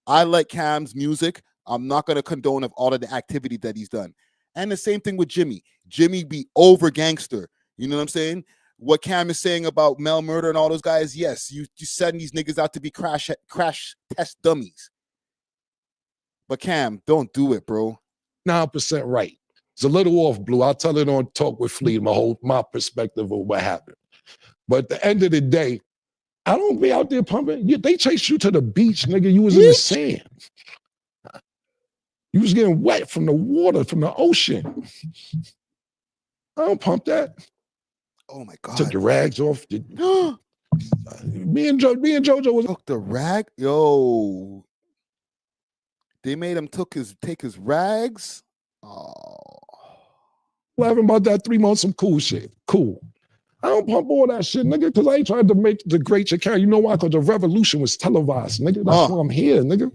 I like Cam's music. I'm not going to condone of all of the activity that he's done. And the same thing with Jimmy. Jimmy be over gangster. You know what I'm saying? What Cam is saying about Mel Murder and all those guys, yes, you send these niggas out to be crash test dummies. But Cam, don't do it, bro. 9% right. It's a little off, Blue. I'll tell it on Talk with Flea, my perspective of what happened. But at the end of the day, I don't be out there pumping. They chased you to the beach, nigga. You was in the sand. You was getting wet from the water, from the ocean. I don't pump that. Oh my God. Took the rags off. Me and JoJo was took the rag. Yo. They made him take his rags. Oh. Laughing about that 3 months, some cool shit. Cool. I don't pump all that shit, nigga, because I ain't trying to make the great Choclair. You know why? Because the revolution was televised, nigga. That's why I'm here, nigga.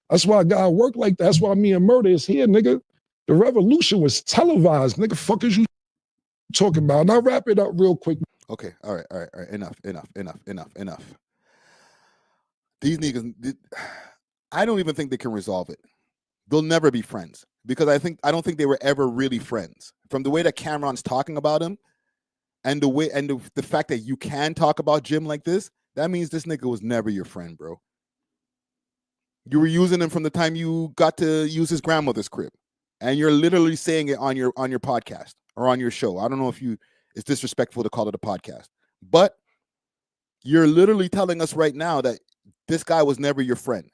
That's why God work like that. That's why me and Murder is here, nigga. The revolution was televised, nigga. Fuck is you talking about? Now wrap it up real quick. Okay, all right. Enough. These niggas, I don't even think they can resolve it. They'll never be friends because I don't think they were ever really friends. From the way that Cameron's talking about him, and the fact that you can talk about Jim like this, that means this nigga was never your friend, bro. You were using him from the time you got to use his grandmother's crib, and you're literally saying it on your podcast or on your show. I don't know if it's disrespectful to call it a podcast, but you're literally telling us right now that this guy was never your friend.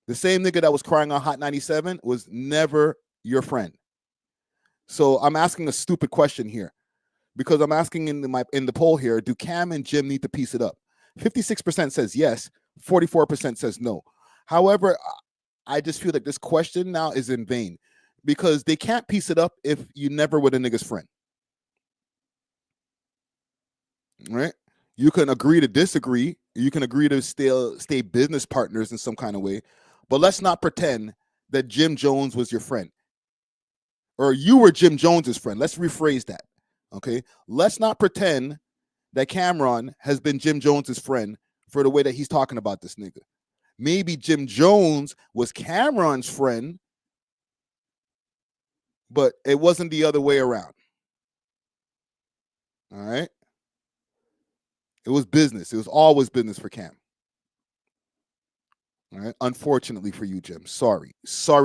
The same nigga that was crying on Hot 97 was never your friend. So I'm asking a stupid question here. because I'm asking in the poll here, do Cam and Jim need to piece it up? 56% says yes, 44% says no. However, I just feel like this question now is in vain because they can't piece it up if you never were a nigga's friend. Right? You can agree to disagree. You can agree to stay business partners in some kind of way, but let's not pretend that Jim Jones was your friend or you were Jim Jones's friend. Let's rephrase that. Okay. Let's not pretend that Cameron has been Jim Jones's friend for the way that he's talking about this nigga. Maybe Jim Jones was Cameron's friend, but it wasn't the other way around. All right. It was business. It was always business for Cam. All right. Unfortunately for you, Jim. Sorry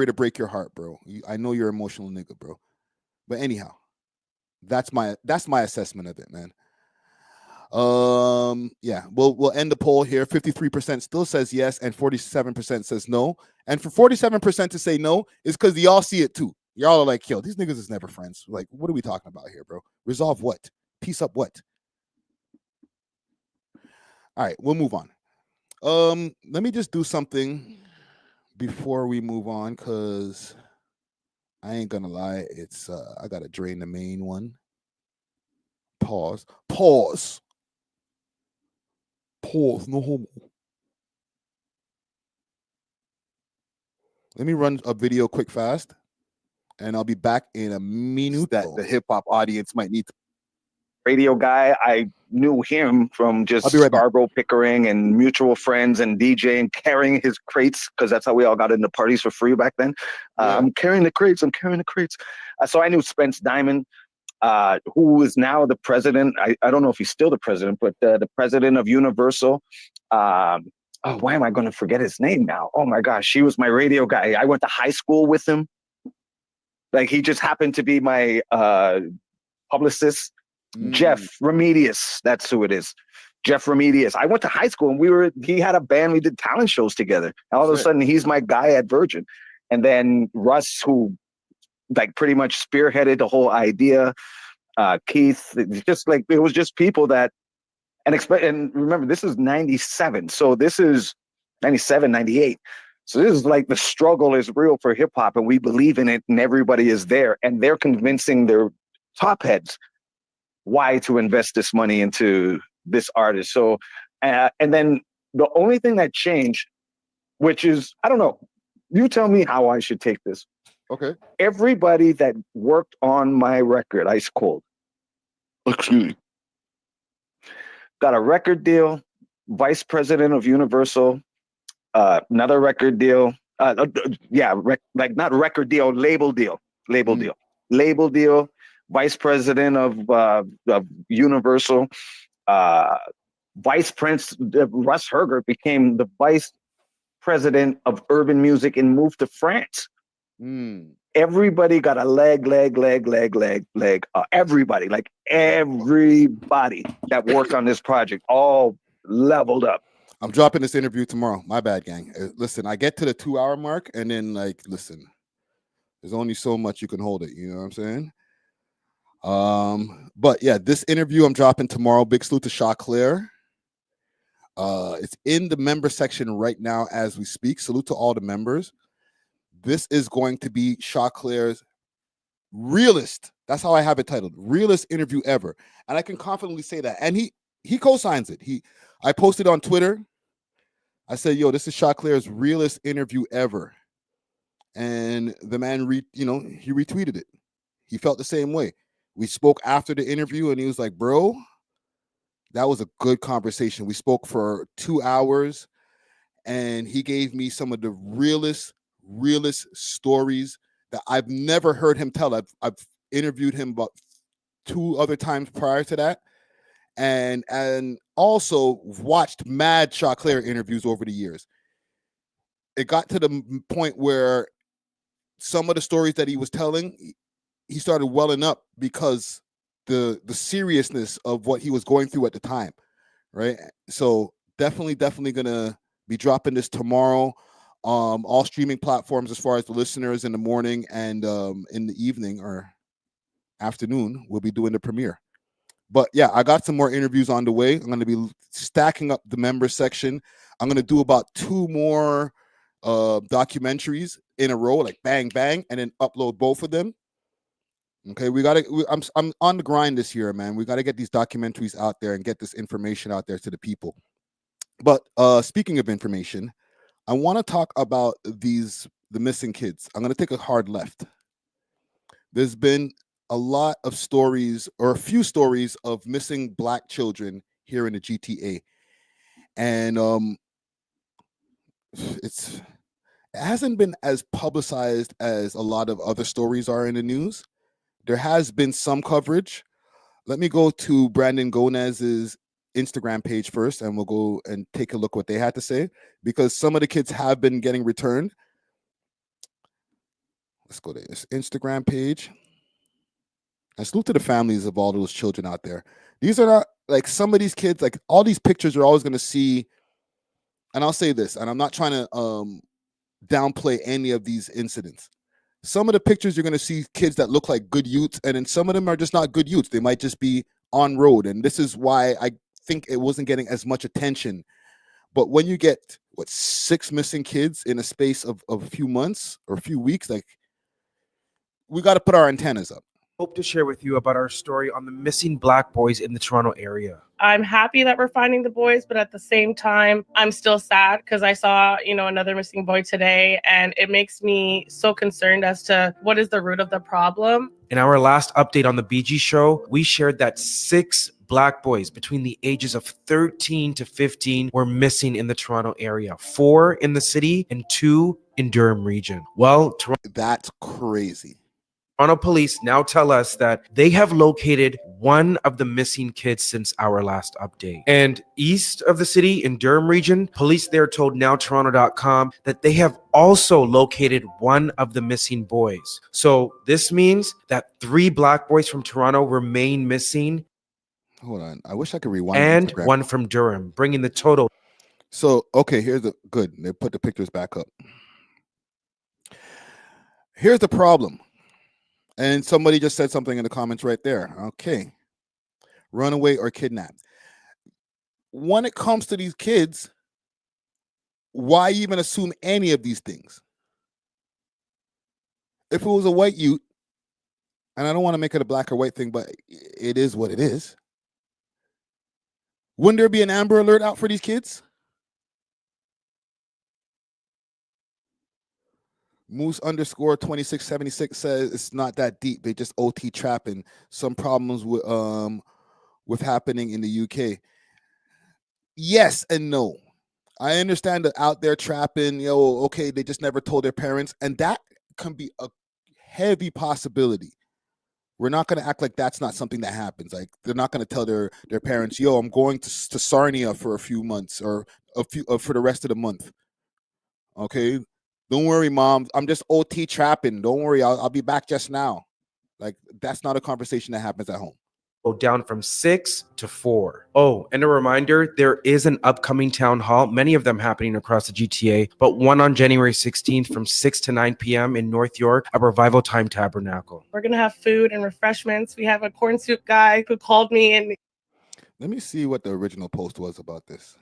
to break your heart, bro. I know you're an emotional nigga, bro. But anyhow, that's my assessment of it, man. Yeah, we'll end the poll here. 53% still says yes, and 47% says no. And for 47% to say no is because y'all see it too. Y'all are like, yo, these niggas is never friends. Like, what are we talking about here, bro? Resolve what? Peace up what? All right, we'll move on. Let me just do something before we move on, because I ain't gonna lie, it's I gotta drain the main one. Pause. No homo. Let me run a video quick fast, and I'll be back in a minute. That the hip hop audience might need to. Radio guy, I knew him from just Scarborough, Pickering, and mutual friends and DJing, carrying his crates, because that's how we all got into parties for free back then. I'm carrying the crates. So I knew Spence Diamond, who is now the president. I don't know if he's still the president, but the president of Universal. Why am I going to forget his name now? Oh my gosh, he was my radio guy. I went to high school with him. Like, he just happened to be my publicist. Jeff Remedius, that's who it is. Jeff Remedius. I went to high school and he had a band, we did talent shows together. And all of a sudden he's my guy at Virgin. And then Russ, who like pretty much spearheaded the whole idea. Keith, just like, it was just people that, and remember, this is 97. So this is 97, 98. So this is like, the struggle is real for hip hop and we believe in it and everybody is there and they're convincing their top heads why to invest this money into this artist. So, and then the only thing that changed, which is, I don't know, you tell me how I should take this. Okay. Everybody that worked on my record, Ice Cold, got a record deal, vice president of Universal, another record deal. Not record deal, label deal. Vice president of Universal, vice prince. Russ Herger became the vice president of urban music and moved to France. Everybody got a leg. Everybody that worked on this project all leveled up. I'm dropping this interview tomorrow. My bad, gang. Listen, I get to the 2-hour mark, and then listen, there's only so much you can hold it. You know what I'm saying? But yeah, this interview I'm dropping tomorrow. Big salute to Choclair. It's in the member section right now as we speak. Salute to all the members. This is going to be Choclair's realest. That's how I have it titled, realest interview ever. And I can confidently say that. And he co-signs it. I posted on Twitter. I said, yo, this is Choclair's realest interview ever. And the man he retweeted it. He felt the same way. We spoke after the interview and he was like, bro, that was a good conversation. We spoke for 2 hours and he gave me some of the realest stories that I've never heard him tell. I've interviewed him about 2 other times prior to that, and also watched mad Choclair interviews over the years. It got to the point where some of the stories that he was telling, he started welling up because the seriousness of what he was going through at the time, right? So definitely gonna be dropping this tomorrow. All streaming platforms as far as the listeners in the morning and in the evening or afternoon, we'll be doing the premiere. But yeah, I got some more interviews on the way. I'm going to be stacking up the member section. I'm going to do about 2 more documentaries in a row, like bang, bang, and then upload both of them. Okay, I'm on the grind this year, man. We got to get these documentaries out there and get this information out there to the people. But speaking of information, I want to talk about the missing kids. I'm going to take a hard left. There's been a lot of stories, or a few stories, of missing Black children here in the GTA, and it hasn't been as publicized as a lot of other stories are in the news. There has been some coverage. Let me go to Brandon Gonez's Instagram page first, and we'll go and take a look what they had to say, because some of the kids have been getting returned. Let's go to his Instagram page. And salute to the families of all those children out there. These are not, like, some of these kids, like, all these pictures you're always going to see. And I'll say this, and I'm not trying to downplay any of these incidents. Some of the pictures you're going to see kids that look like good youths, and then some of them are just not good youths. They might just be on road. And this is why I think it wasn't getting as much attention. But when you get, 6 missing kids in a space of a few months or a few weeks, like, we got to put our antennas up. Hope to share with you about our story on the missing Black boys in the Toronto area. I'm happy that we're finding the boys, but at the same time, I'm still sad because I saw, another missing boy today, and it makes me so concerned as to what is the root of the problem. In our last update on the BG show, we shared that 6 Black boys between the ages of 13 to 15 were missing in the Toronto area, 4 in the city and 2 in Durham region. Well, that's crazy. Toronto police now tell us that they have located one of the missing kids since our last update. And east of the city in Durham region, police there told NowToronto.com that they have also located one of the missing boys. So this means that 3 Black boys from Toronto remain missing. Hold on. I wish I could rewind. And one from Durham, bringing the total. So, okay, good. They put the pictures back up. Here's the problem. And somebody just said something in the comments right there. Okay. Runaway or kidnapped. When it comes to these kids, why even assume any of these things? If it was a white youth, and I don't want to make it a black or white thing, but it is what it is. Wouldn't there be an Amber Alert out for these kids? Moose_2676 says it's not that deep. They just OT trapping. Some problems with happening in the UK. Yes and no. I understand that out there trapping, okay, they just never told their parents, and that can be a heavy possibility. We're not going to act like that's not something that happens. Like, they're not going to tell their parents, I'm going to Sarnia for a few months or for the rest of the month. Okay. Don't worry, Mom. I'm just OT trapping. Don't worry. I'll be back just now. Like, that's not a conversation that happens at home. Go down from 6 to 4. Oh, and a reminder, there is an upcoming town hall, many of them happening across the GTA, but one on January 16th from 6 to 9 p.m. in North York at Revival Time Tabernacle. We're going to have food and refreshments. We have a corn soup guy who called me and... Let me see what the original post was about this.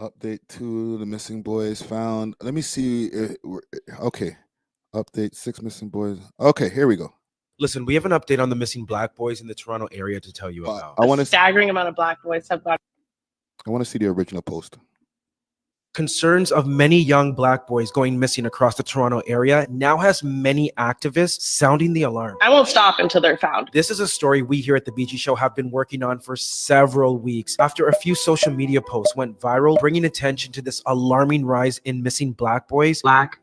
Update to the missing boys found. Let me see. Okay. Update 6 missing boys. Okay, here we go. Listen, we have an update on the missing Black boys in the Toronto area to tell you about. A staggering amount of Black boys have got... I want to see the original post. Concerns of many young Black boys going missing across the Toronto area now has many activists sounding the alarm. I won't stop until they're found. This is a story we here at the BG Show have been working on for several weeks after a few social media posts went viral, bringing attention to this alarming rise in missing Black boys. Black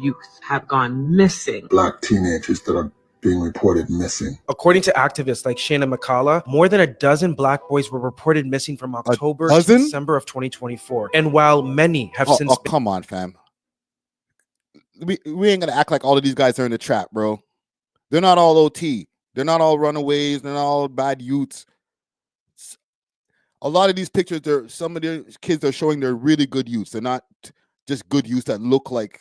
youth have gone missing. Black teenagers that are being reported missing. According to activists like Shana McCullough, more than a dozen Black boys were reported missing from October to December of 2024. And while many have since... come on, fam. We ain't gonna act like all of these guys are in the trap, bro. They're not all OT. They're not all runaways. They're not all bad youths. A lot of these pictures, some of the kids are showing they're really good youths. They're not just good youths that look like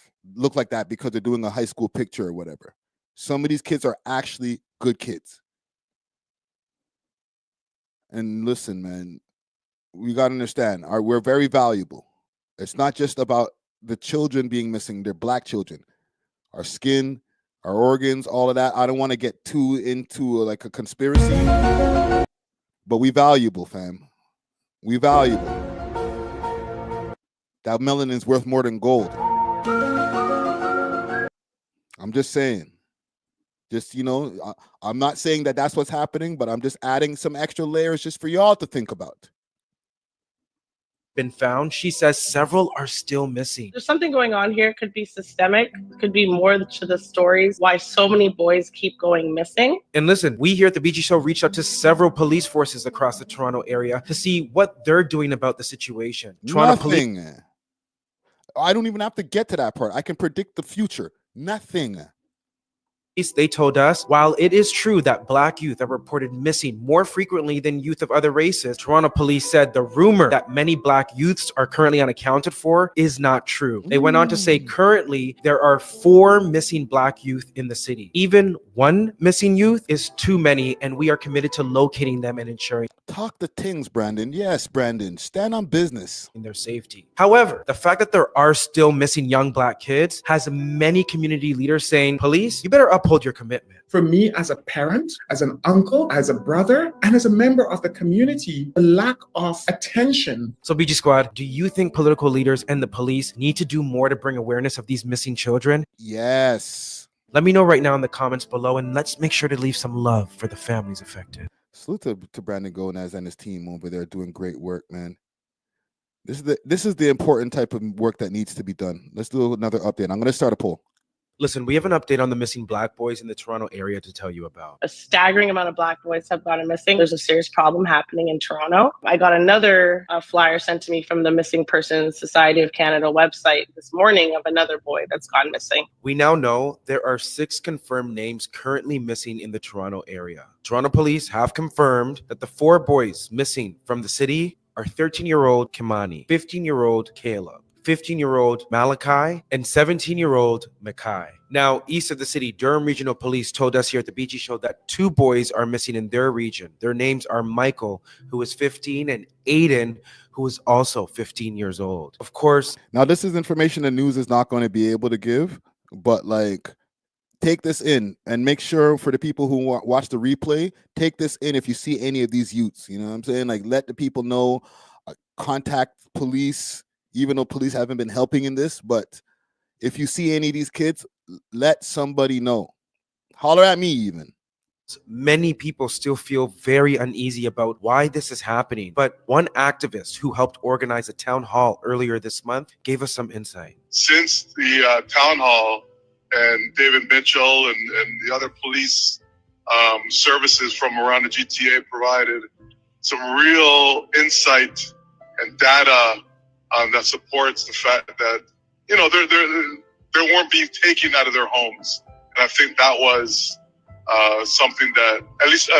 that because they're doing a high school picture or whatever. Some of these kids are actually good kids. And listen, man, we got to understand, we're very valuable. It's not just about the children being missing, they're black children. Our skin, our organs, all of that. I don't want to get too into like a conspiracy, but we valuable, fam. We valuable. That melanin's worth more than gold. I'm just saying. Just, I'm not saying that that's what's happening, but I'm just adding some extra layers just for y'all to think about. Been found. She says several are still missing. There's something going on here. It could be systemic. It could be more to the stories why so many boys keep going missing. And listen, we here at the BG Show reached out to several police forces across the Toronto area to see what they're doing about the situation. Nothing. I don't even have to get to that part. I can predict the future. Nothing. They told us, while it is true that black youth are reported missing more frequently than youth of other races, Toronto police said the rumor that many black youths are currently unaccounted for is not true. They went on to say currently there are 4 missing black youth in the city. Even 1 missing youth is too many, and we are committed to locating them and ensuring Talk the things, Brandon. Yes, Brandon. Stand on business. in their safety. However, the fact that there are still missing young black kids has many community leaders saying, police, you better uphold your commitment. For me as a parent, as an uncle, as a brother, and as a member of the community, the lack of attention. So BG Squad, do you think political leaders and the police need to do more to bring awareness of these missing children? Yes. Let me know right now in the comments below, and let's make sure to leave some love for the families affected. Salute to Brandon Gomez and his team over there doing great work, man. This is the important type of work that needs to be done. Let's do another update. I'm going to start a poll. Listen, we have an update on the missing black boys in the Toronto area to tell you about. A staggering amount of black boys have gone missing. There's a serious problem happening in Toronto. I got another flyer sent to me from the Missing Persons Society of Canada website this morning of another boy that's gone missing. We now know there are 6 confirmed names currently missing in the Toronto area. Toronto police have confirmed that the 4 boys missing from the city are 13-year-old Kimani, 15-year-old Caleb, 15-year-old Malachi, and 17-year-old Mackay. Now, east of the city, Durham Regional Police told us here at the BG Show that 2 boys are missing in their region. Their names are Michael, who is 15, and Aiden, who is also 15 years old. Of course. Now, this is information the news is not going to be able to give, but take this in and make sure for the people who watch the replay, take this in if you see any of these youths. You know what I'm saying? Let the people know, contact police, even though police haven't been helping in this, but if you see any of these kids, let somebody know. Holler at me even. Many people still feel very uneasy about why this is happening, but one activist who helped organize a town hall earlier this month gave us some insight. Since the town hall and David Mitchell and the other police services from around the GTA provided some real insight and data that supports the fact that, they weren't being taken out of their homes. And I think that was something that at least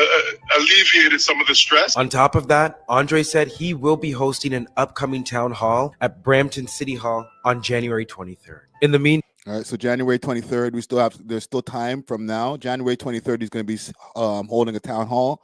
alleviated some of the stress. On top of that, Andre said he will be hosting an upcoming town hall at Brampton City Hall on January 23rd. In the meantime, all right, so January 23rd, there's still time from now. January 23rd, he's going to be holding a town hall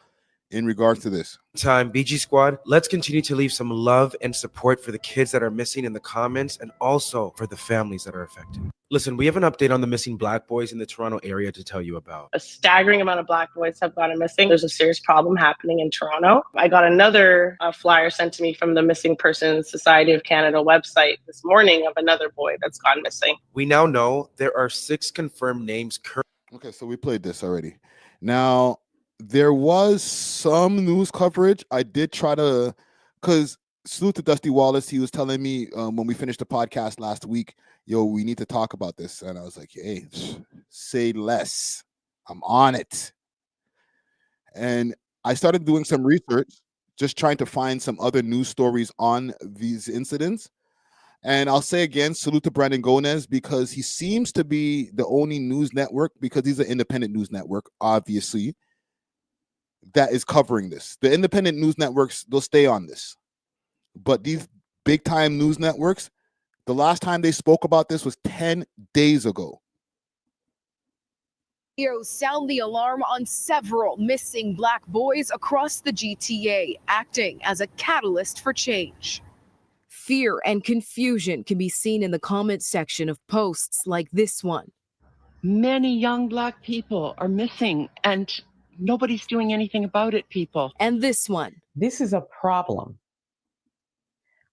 in regards to this. BG Squad, let's continue to leave some love and support for the kids that are missing in the comments and also for the families that are affected. Listen, we have an update on the missing black boys in the Toronto area to tell you about. A staggering amount of black boys have gone missing. There's a serious problem happening in Toronto. I got another flyer sent to me from the Missing Persons Society of Canada website this morning of another boy that's gone missing. We now know there are 6 confirmed names currently. Okay, so we played this already. Now, there was some news coverage. I did try to, because salute to Dusty Wallace, he was telling me when we finished the podcast last week, yo, we need to talk about this. And I was like, hey, say less. I'm on it. And I started doing some research, just trying to find some other news stories on these incidents. And I'll say again, salute to Brandon Gomez, because he seems to be the only news network, because he's an independent news network, obviously, that is covering this. The independent news networks, they'll stay on this. But these big time news networks, the last time they spoke about this was 10 days ago. Videos sound the alarm on several missing Black boys across the GTA, acting as a catalyst for change. Fear and confusion can be seen in the comment section of posts like this one. Many young Black people are missing and nobody's doing anything about it, people. And this one. This is a problem.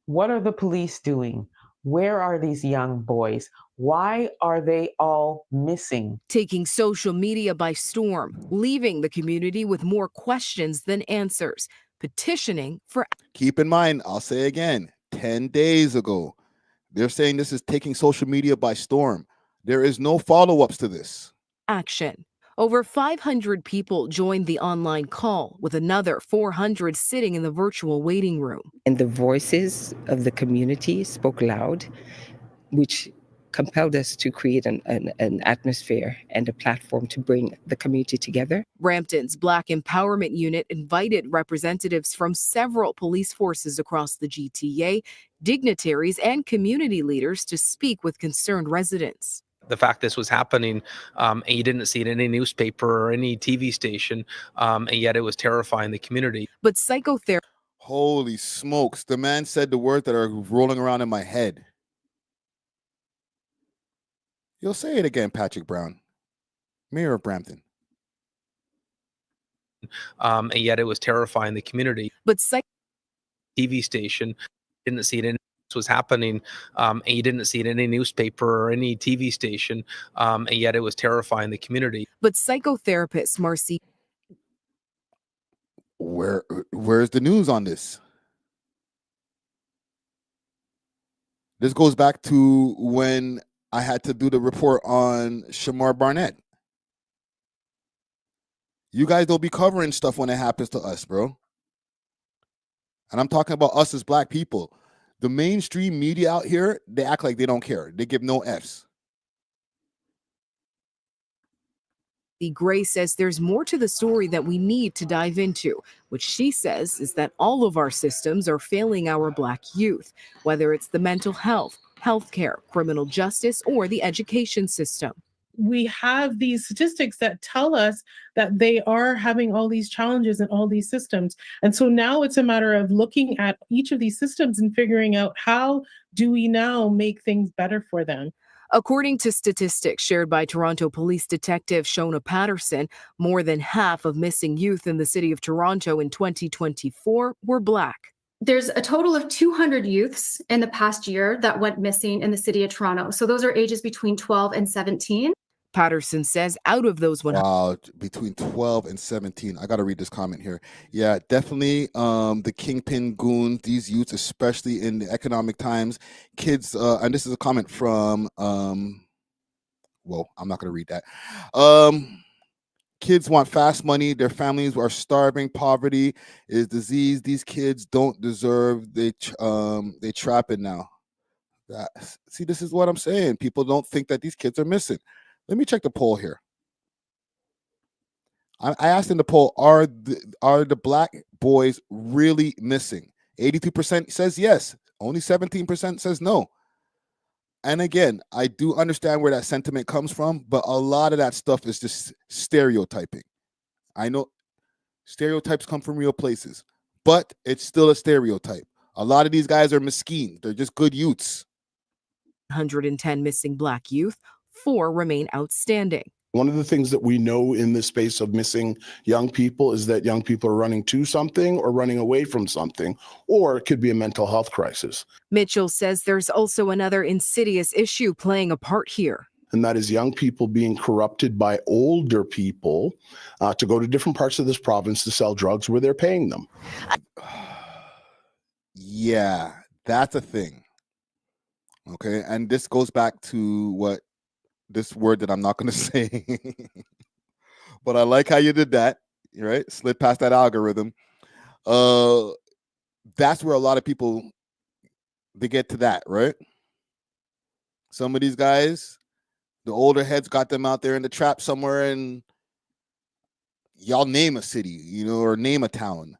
What are the police doing? Where are these young boys? Why are they all missing? Taking social media by storm, leaving the community with more questions than answers, petitioning for. Keep in mind, I'll say again, 10 days ago, they're saying this is taking social media by storm. There is no follow-ups to this. Action. Over 500 people joined the online call, with another 400 sitting in the virtual waiting room. And the voices of the community spoke loud, which compelled us to create an atmosphere and a platform to bring the community together. Brampton's Black Empowerment Unit invited representatives from several police forces across the GTA, dignitaries, and community leaders to speak with concerned residents. The fact this was happening, and you didn't see it in any newspaper or any TV station, and yet it was terrifying the community. But psychotherapy. Holy smokes. The man said the words that are rolling around in my head. You'll say it again, Patrick Brown, Mayor of Brampton. And yet it was terrifying the community. But TV station, didn't see it in was happening, and you didn't see it in any newspaper or any TV station, and yet it was terrifying the community. But psychotherapist Marcy. Where's the news on this? This goes back to when I had to do the report on Shamar Barnett. You guys don't be covering stuff when it happens to us, bro. And I'm talking about us as Black people. The mainstream media out here, they act like they don't care. They give no Fs. Gray says there's more to the story that we need to dive into, which she says is that all of our systems are failing our Black youth, whether it's the mental health, healthcare, criminal justice, or the education system. We have these statistics that tell us that they are having all these challenges in all these systems. And so now it's a matter of looking at each of these systems and figuring out how do we now make things better for them. According to statistics shared by Toronto Police Detective Shona Patterson, more than half of missing youth in the city of Toronto in 2024 were Black. There's a total of 200 youths in the past year that went missing in the city of Toronto. So those are ages between 12 and 17. Patterson says out of those 100. Wow, between 12 and 17. I got to read this comment here. Yeah, definitely the kingpin goons, these youths, especially in the economic times, kids, and this is a comment from, well, I'm not going to read that. Kids want fast money. Their families are starving. Poverty is disease. These kids don't deserve. They trap it now. See, this is what I'm saying. People don't think that these kids are missing. Let me check the poll here. I asked in the poll, are the Black boys really missing? 82% says yes. Only 17% says no. And again, I do understand where that sentiment comes from, but a lot of that stuff is just stereotyping. I know stereotypes come from real places, but it's still a stereotype. A lot of these guys are mesquite. They're just good youths. 110 missing Black youth, 4 remain outstanding. One of the things that we know in the space of missing young people is that young people are running to something or running away from something, or it could be a mental health crisis. Mitchell says there's also another insidious issue playing a part here. And that is young people being corrupted by older people to go to different parts of this province to sell drugs where they're paying them. Yeah, that's a thing. Okay, and this goes back to what this word that I'm not going to say, but I like how you did that, right? Slid past that algorithm. That's where a lot of people, they get to that, right? Some of these guys, the older heads got them out there in the trap somewhere, and y'all name a city, or name a town,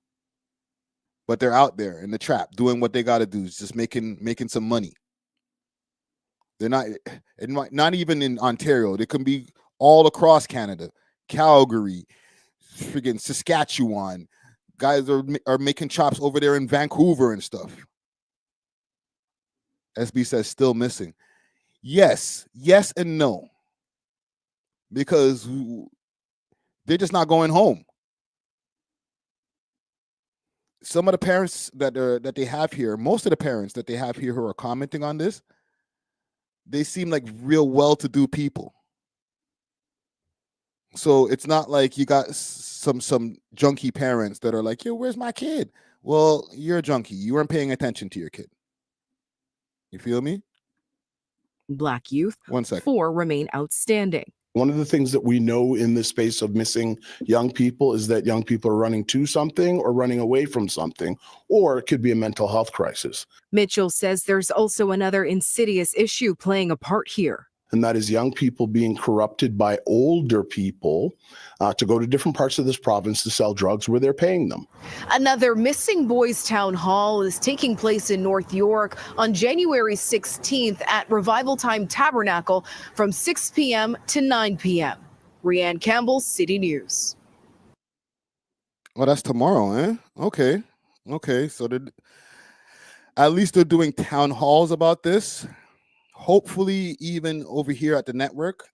but they're out there in the trap doing what they got to do, just making some money. They're not even in Ontario. They can be all across Canada, Calgary, friggin' Saskatchewan. Guys are making chops over there in Vancouver and stuff. SB says still missing. Yes and no. Because they're just not going home. Some of the parents that they have here, most of the parents that they have here who are commenting on this, they seem like real well-to-do people. So it's not like you got some junkie parents that are like, yo, where's my kid? Well, you're a junkie. You weren't paying attention to your kid. You feel me? Black youth. 1 second. 4 remain outstanding. One of the things that we know in the space of missing young people is that young people are running to something or running away from something, or it could be a mental health crisis. Mitchell says there's also another insidious issue playing a part here. And that is young people being corrupted by older people to go to different parts of this province to sell drugs where they're paying them. Another missing boys town hall is taking place in North York on January 16th at Revival Time Tabernacle from 6 p.m. to 9 p.m. Rianne Campbell, City News. Well, that's tomorrow, eh? Okay. So at least they're doing town halls about this. Hopefully, even over here at the network,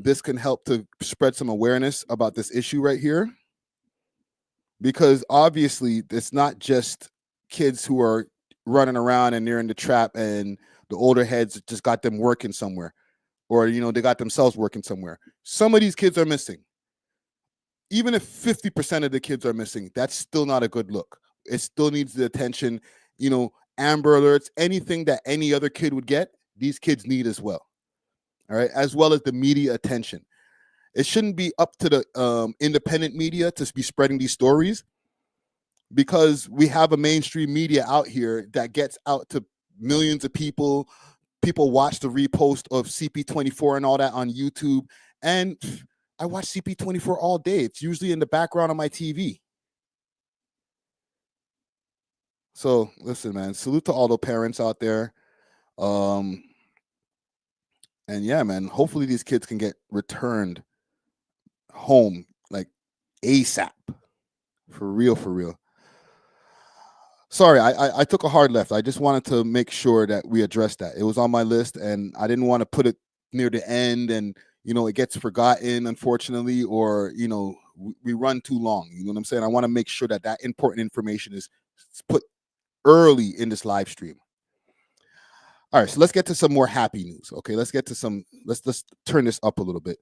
this can help to spread some awareness about this issue right here. Because obviously, it's not just kids who are running around and they're in the trap and the older heads just got them working somewhere. Or, they got themselves working somewhere. Some of these kids are missing. Even if 50% of the kids are missing, that's still not a good look. It still needs the attention, Amber Alerts, anything that any other kid would get, these kids need as well. All right, as well as the media attention. It shouldn't be up to the independent media to be spreading these stories, because we have a mainstream media out here that gets out to millions of people. People watch the repost of CP24 and all that on YouTube. And I watch CP24 all day. It's usually in the background of my TV. So listen, man, salute to all the parents out there. And yeah, man, hopefully these kids can get returned home like ASAP. For real. Sorry, I took a hard left. I just wanted to make sure that we addressed that. It was on my list and I didn't want to put it near the end and, it gets forgotten, unfortunately, or, we run too long. You know what I'm saying? I want to make sure that important information is put early in this live stream. All right, so let's get to some more happy news. Okay, let's turn this up a little bit.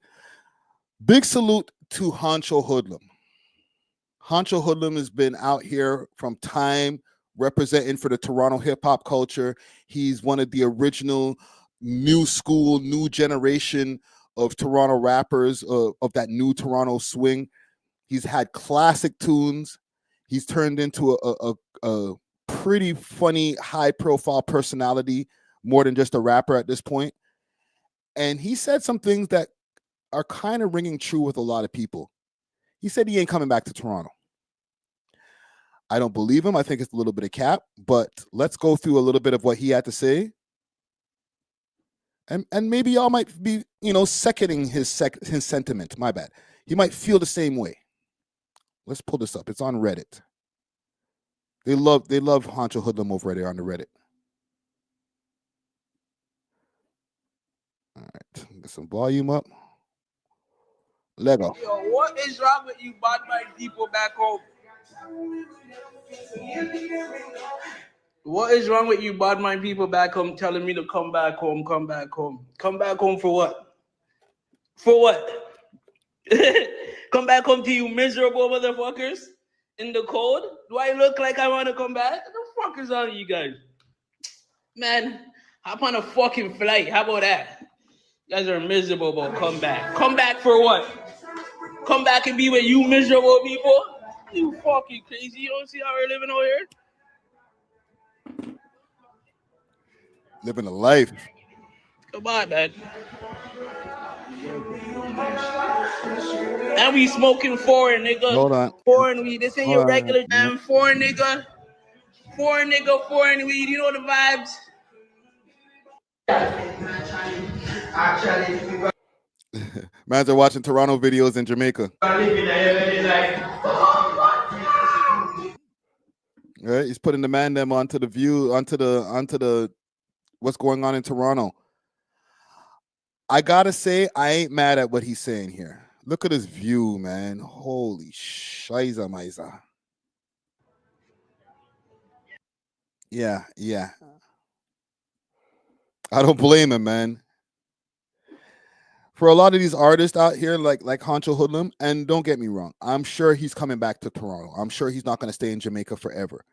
Big salute to Honcho Hoodlum. Honcho Hoodlum has been out here from time representing for the Toronto hip hop culture. He's one of the original new school, new generation of Toronto rappers of that new Toronto swing. He's had classic tunes. He's turned into a pretty funny, high-profile personality, more than just a rapper at this point. And he said some things that are kind of ringing true with a lot of people. He said he ain't coming back to Toronto. I don't believe him. I think it's a little bit of cap, but let's go through a little bit of what he had to say. And maybe y'all might be, seconding his sentiment. My bad. He might feel the same way. Let's pull this up. It's on Reddit. They love Honcho Hoodlum over there on the Reddit. All right, get some volume up. Lego. Yo, what is wrong with you bad mind people back home? What is wrong with you bad mind people back home telling me to come back home? Come back home for what? For what? Come back home to you miserable motherfuckers in the cold? Do I look like I want to come back? What the fuck is on you guys? Man, hop on a fucking flight. How about that? You guys are miserable, but come back. Come back for what? Come back and be with you miserable people? You fucking crazy. You don't see how we're living out here? Living a life. Come on, man. And we smoking foreign, nigga. Hold on. Foreign weed. This ain't Hold your on. regular damn foreign nigga. Foreign nigga, foreign weed. You know the vibes. Mans are watching Toronto videos in Jamaica. Right, he's putting the man them onto the view, onto the what's going on in Toronto. I gotta say, I ain't mad at what he's saying here. Look at his view, man. Holy shiza miza. Yeah. I don't blame him, man. For a lot of these artists out here, like Honcho Hoodlum, and don't get me wrong, I'm sure he's coming back to Toronto. I'm sure he's not going to stay in Jamaica forever.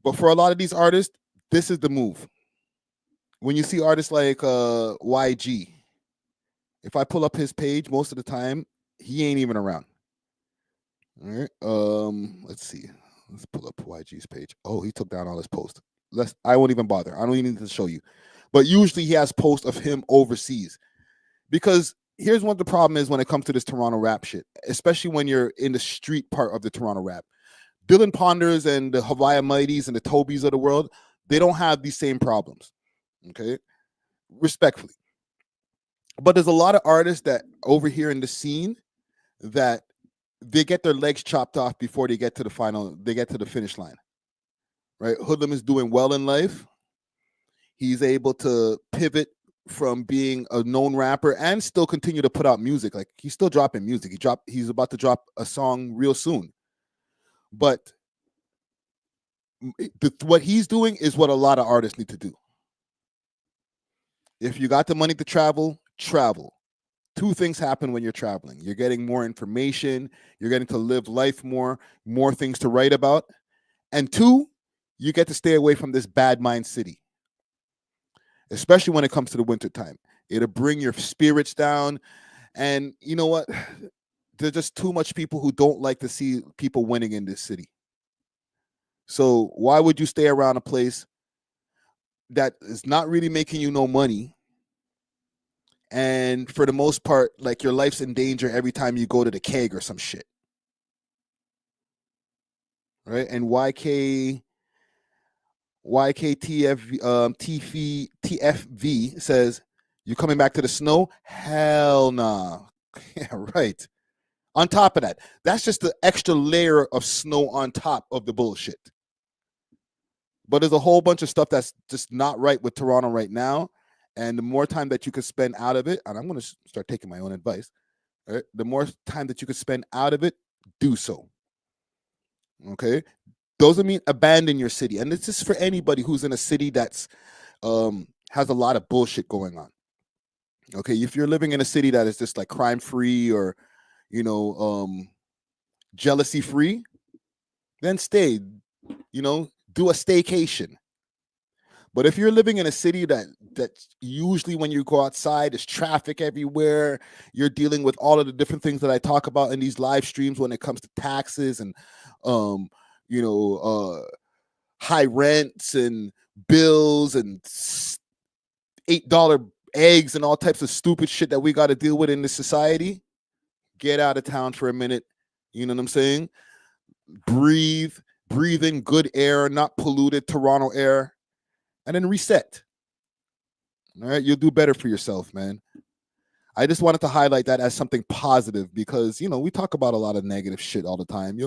But for a lot of these artists, this is the move. When you see artists like YG, if I pull up his page, most of the time, he ain't even around. All right. Let's see. Let's pull up YG's page. Oh, he took down all his posts. I won't even bother. I don't even need to show you. But usually he has posts of him overseas. Because here's what the problem is when it comes to this Toronto rap shit, especially when you're in the street part of the Toronto rap. Dylan Ponders and the Hawaii Mighties and the Tobys of the world, they don't have these same problems. Okay? Respectfully. But there's a lot of artists that over here in the scene that they get their legs chopped off before they get to the finish line. Right? Hoodlum is doing well in life. He's able to pivot from being a known rapper and still continue to put out music. Like he's still dropping music. He's about to drop a song real soon. But what he's doing is what a lot of artists need to do. If you got the money to travel. Two things happen when you're traveling. You're getting more information. You're getting to live life more things to write about. And two, you get to stay away from this bad mind city. Especially when it comes to the winter time. It'll bring your spirits down. And you know what? There's just too much people who don't like to see people winning in this city. So why would you stay around a place that is not really making you no money? And for the most part, like your life's in danger every time you go to the keg or some shit. Right? And TFV says, you coming back to the snow? Hell nah. Yeah, right. On top of that, that's just the extra layer of snow on top of the bullshit. But there's a whole bunch of stuff that's just not right with Toronto right now. And the more time that you could spend out of it, and I'm going to start taking my own advice, right? The more time that you could spend out of it, do so. Okay? Doesn't mean abandon your city. And this is for anybody who's in a city that's has a lot of bullshit going on. Okay, if you're living in a city that is just like crime free or, jealousy free, then stay, do a staycation. But if you're living in a city that usually when you go outside, there's traffic everywhere, you're dealing with all of the different things that I talk about in these live streams when it comes to taxes and, high rents and bills and $8 eggs and all types of stupid shit that we got to deal with in this society, get out of town for a minute. You know what I'm saying? Breathe in good air, not polluted Toronto air, and then reset. All right, you'll do better for yourself, man. I just wanted to highlight that as something positive because, we talk about a lot of negative shit all the time.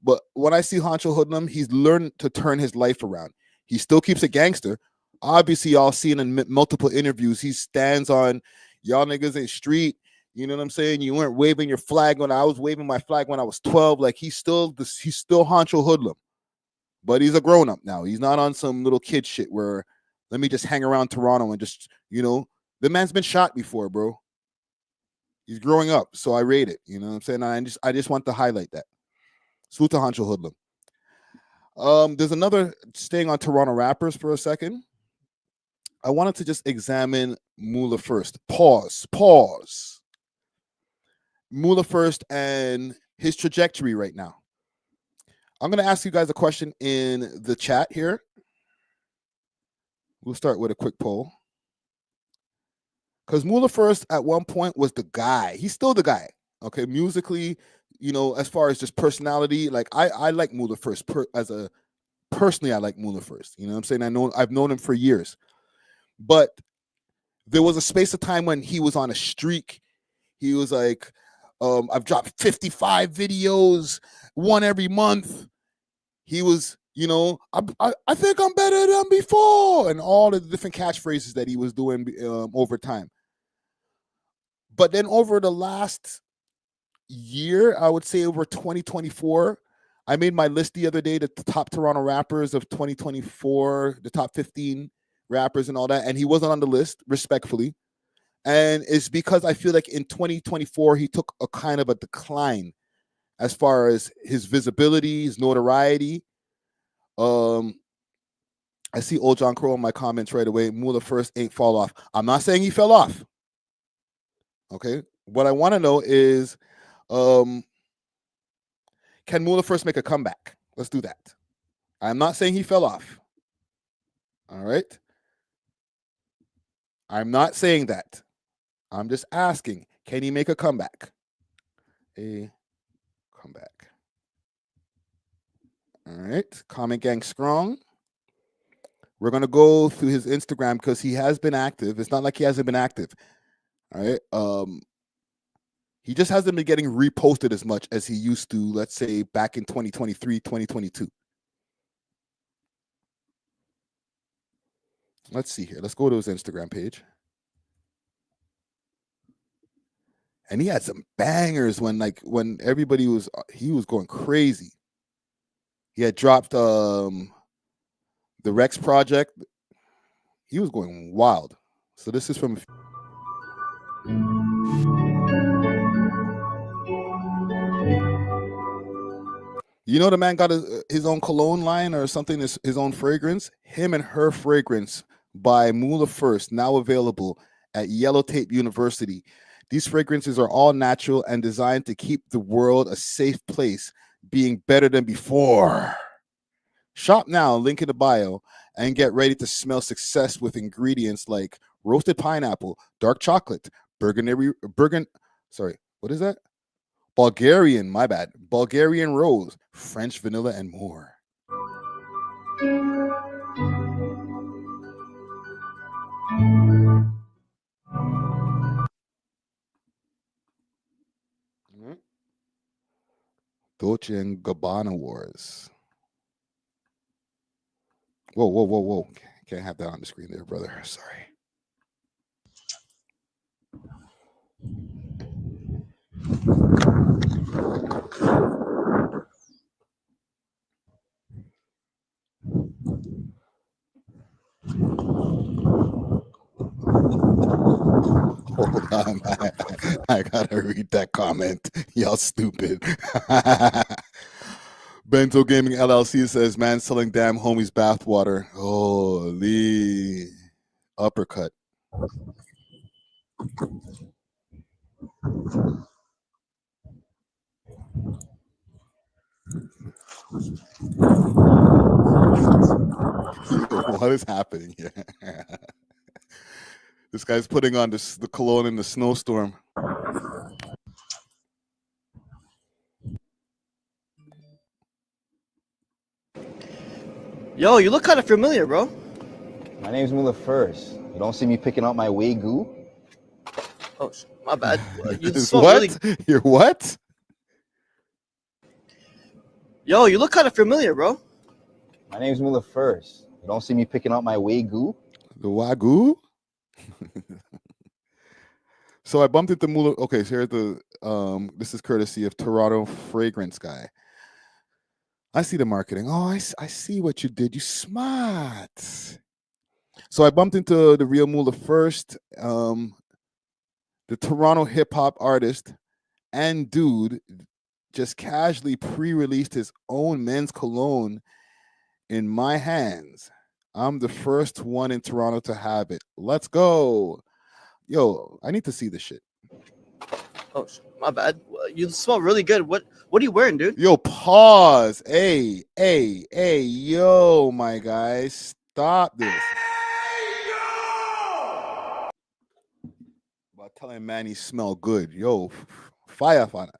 But when I see Honcho Hoodlum, he's learned to turn his life around. He still keeps it gangster. Obviously, y'all seen in multiple interviews, he stands on y'all niggas in street. You know what I'm saying? You weren't waving your flag when I was waving my flag when I was 12. Like he's still Honcho Hoodlum, but he's a grown up now. He's not on some little kid shit where let me just hang around Toronto and just, the man's been shot before, bro. He's growing up, so I rate it. You know what I'm saying? I just want to highlight that. Salute to Honcho Hoodlum. There's another, staying on Toronto rappers for a second. I wanted to just examine Moula first. Pause. Moula first and his trajectory right now. I'm going to ask you guys a question in the chat here. We'll start with a quick poll. Because Moula first at one point was the guy. He's still the guy. Okay, musically, as far as just personality, like I like Moula first personally, I like Moula first. You know what I'm saying? I've known him for years. But There was a space of time when he was on a streak. He was like, I've dropped 55 videos, one every month. He was, you know, I think I'm better than before, and all the different catchphrases that he was doing over time. But then over the last year, I would say over 2024, I made my list the other day, the top Toronto rappers of 2024, the top 15 rappers and all that, and he wasn't on the list, respectfully. And it's because I feel like in 2024 he took a kind of a decline as far as his visibility, his notoriety. I see old John Crow in my comments right away. Moula first ain't fall off. I'm not saying he fell off. Okay, what I want to know is, can Moula first make a comeback? Let's do that. I'm not saying he fell off. All right. I'm not saying that. I'm just asking, can he make a comeback? A comeback. All right. Comment Gang Strong. We're going to go through his Instagram because he has been active. It's not like he hasn't been active. All right. He just hasn't been getting reposted as much as he used to, let's say, back in 2023, 2022. Let's see here. Let's go to his Instagram page. And he had some bangers when everybody was, he was going crazy. He had dropped the Rex project. He was going wild. So this is from... You know, the man got his own cologne line or something, his own fragrance. Him and Her Fragrance by Moula First, now available at Yellow Tape University. These fragrances are all natural and designed to keep the world a safe place, being better than before. Shop now, link in the bio, and get ready to smell success with ingredients like roasted pineapple, dark chocolate, Bulgarian rose, French vanilla, and more. Dolce and Gabbana Wars. Whoa. Can't have that on the screen there, brother. Sorry. Hold on, I gotta read that comment. Y'all stupid. Bento Gaming LLC says, man selling damn homies bathwater. Holy uppercut. What is happening here? This guy's putting on the cologne in the snowstorm. Yo, you look kind of familiar, bro. My name's Moula First. You don't see me picking out my Wagyu? Oh, my bad. You smell What? really... You're what? Yo, you look kind of familiar, bro. My name's Moula First. You don't see me picking out my Wagyu? The Wagyu? So I bumped into Moula. Okay, so here's the this is courtesy of Toronto Fragrance Guy. I see the marketing. Oh, I see what you did. You smart. So I bumped into the real Moula First, the Toronto hip hop artist and dude just casually pre-released his own men's cologne in my hands. I'm the first one in Toronto to have it. Let's go. Yo, I need to see this shit. Oh, my bad. You smell really good. What are you wearing, dude? Yo, pause. Hey, yo, my guys. Stop this. About telling man he smell good. Yo, fire upon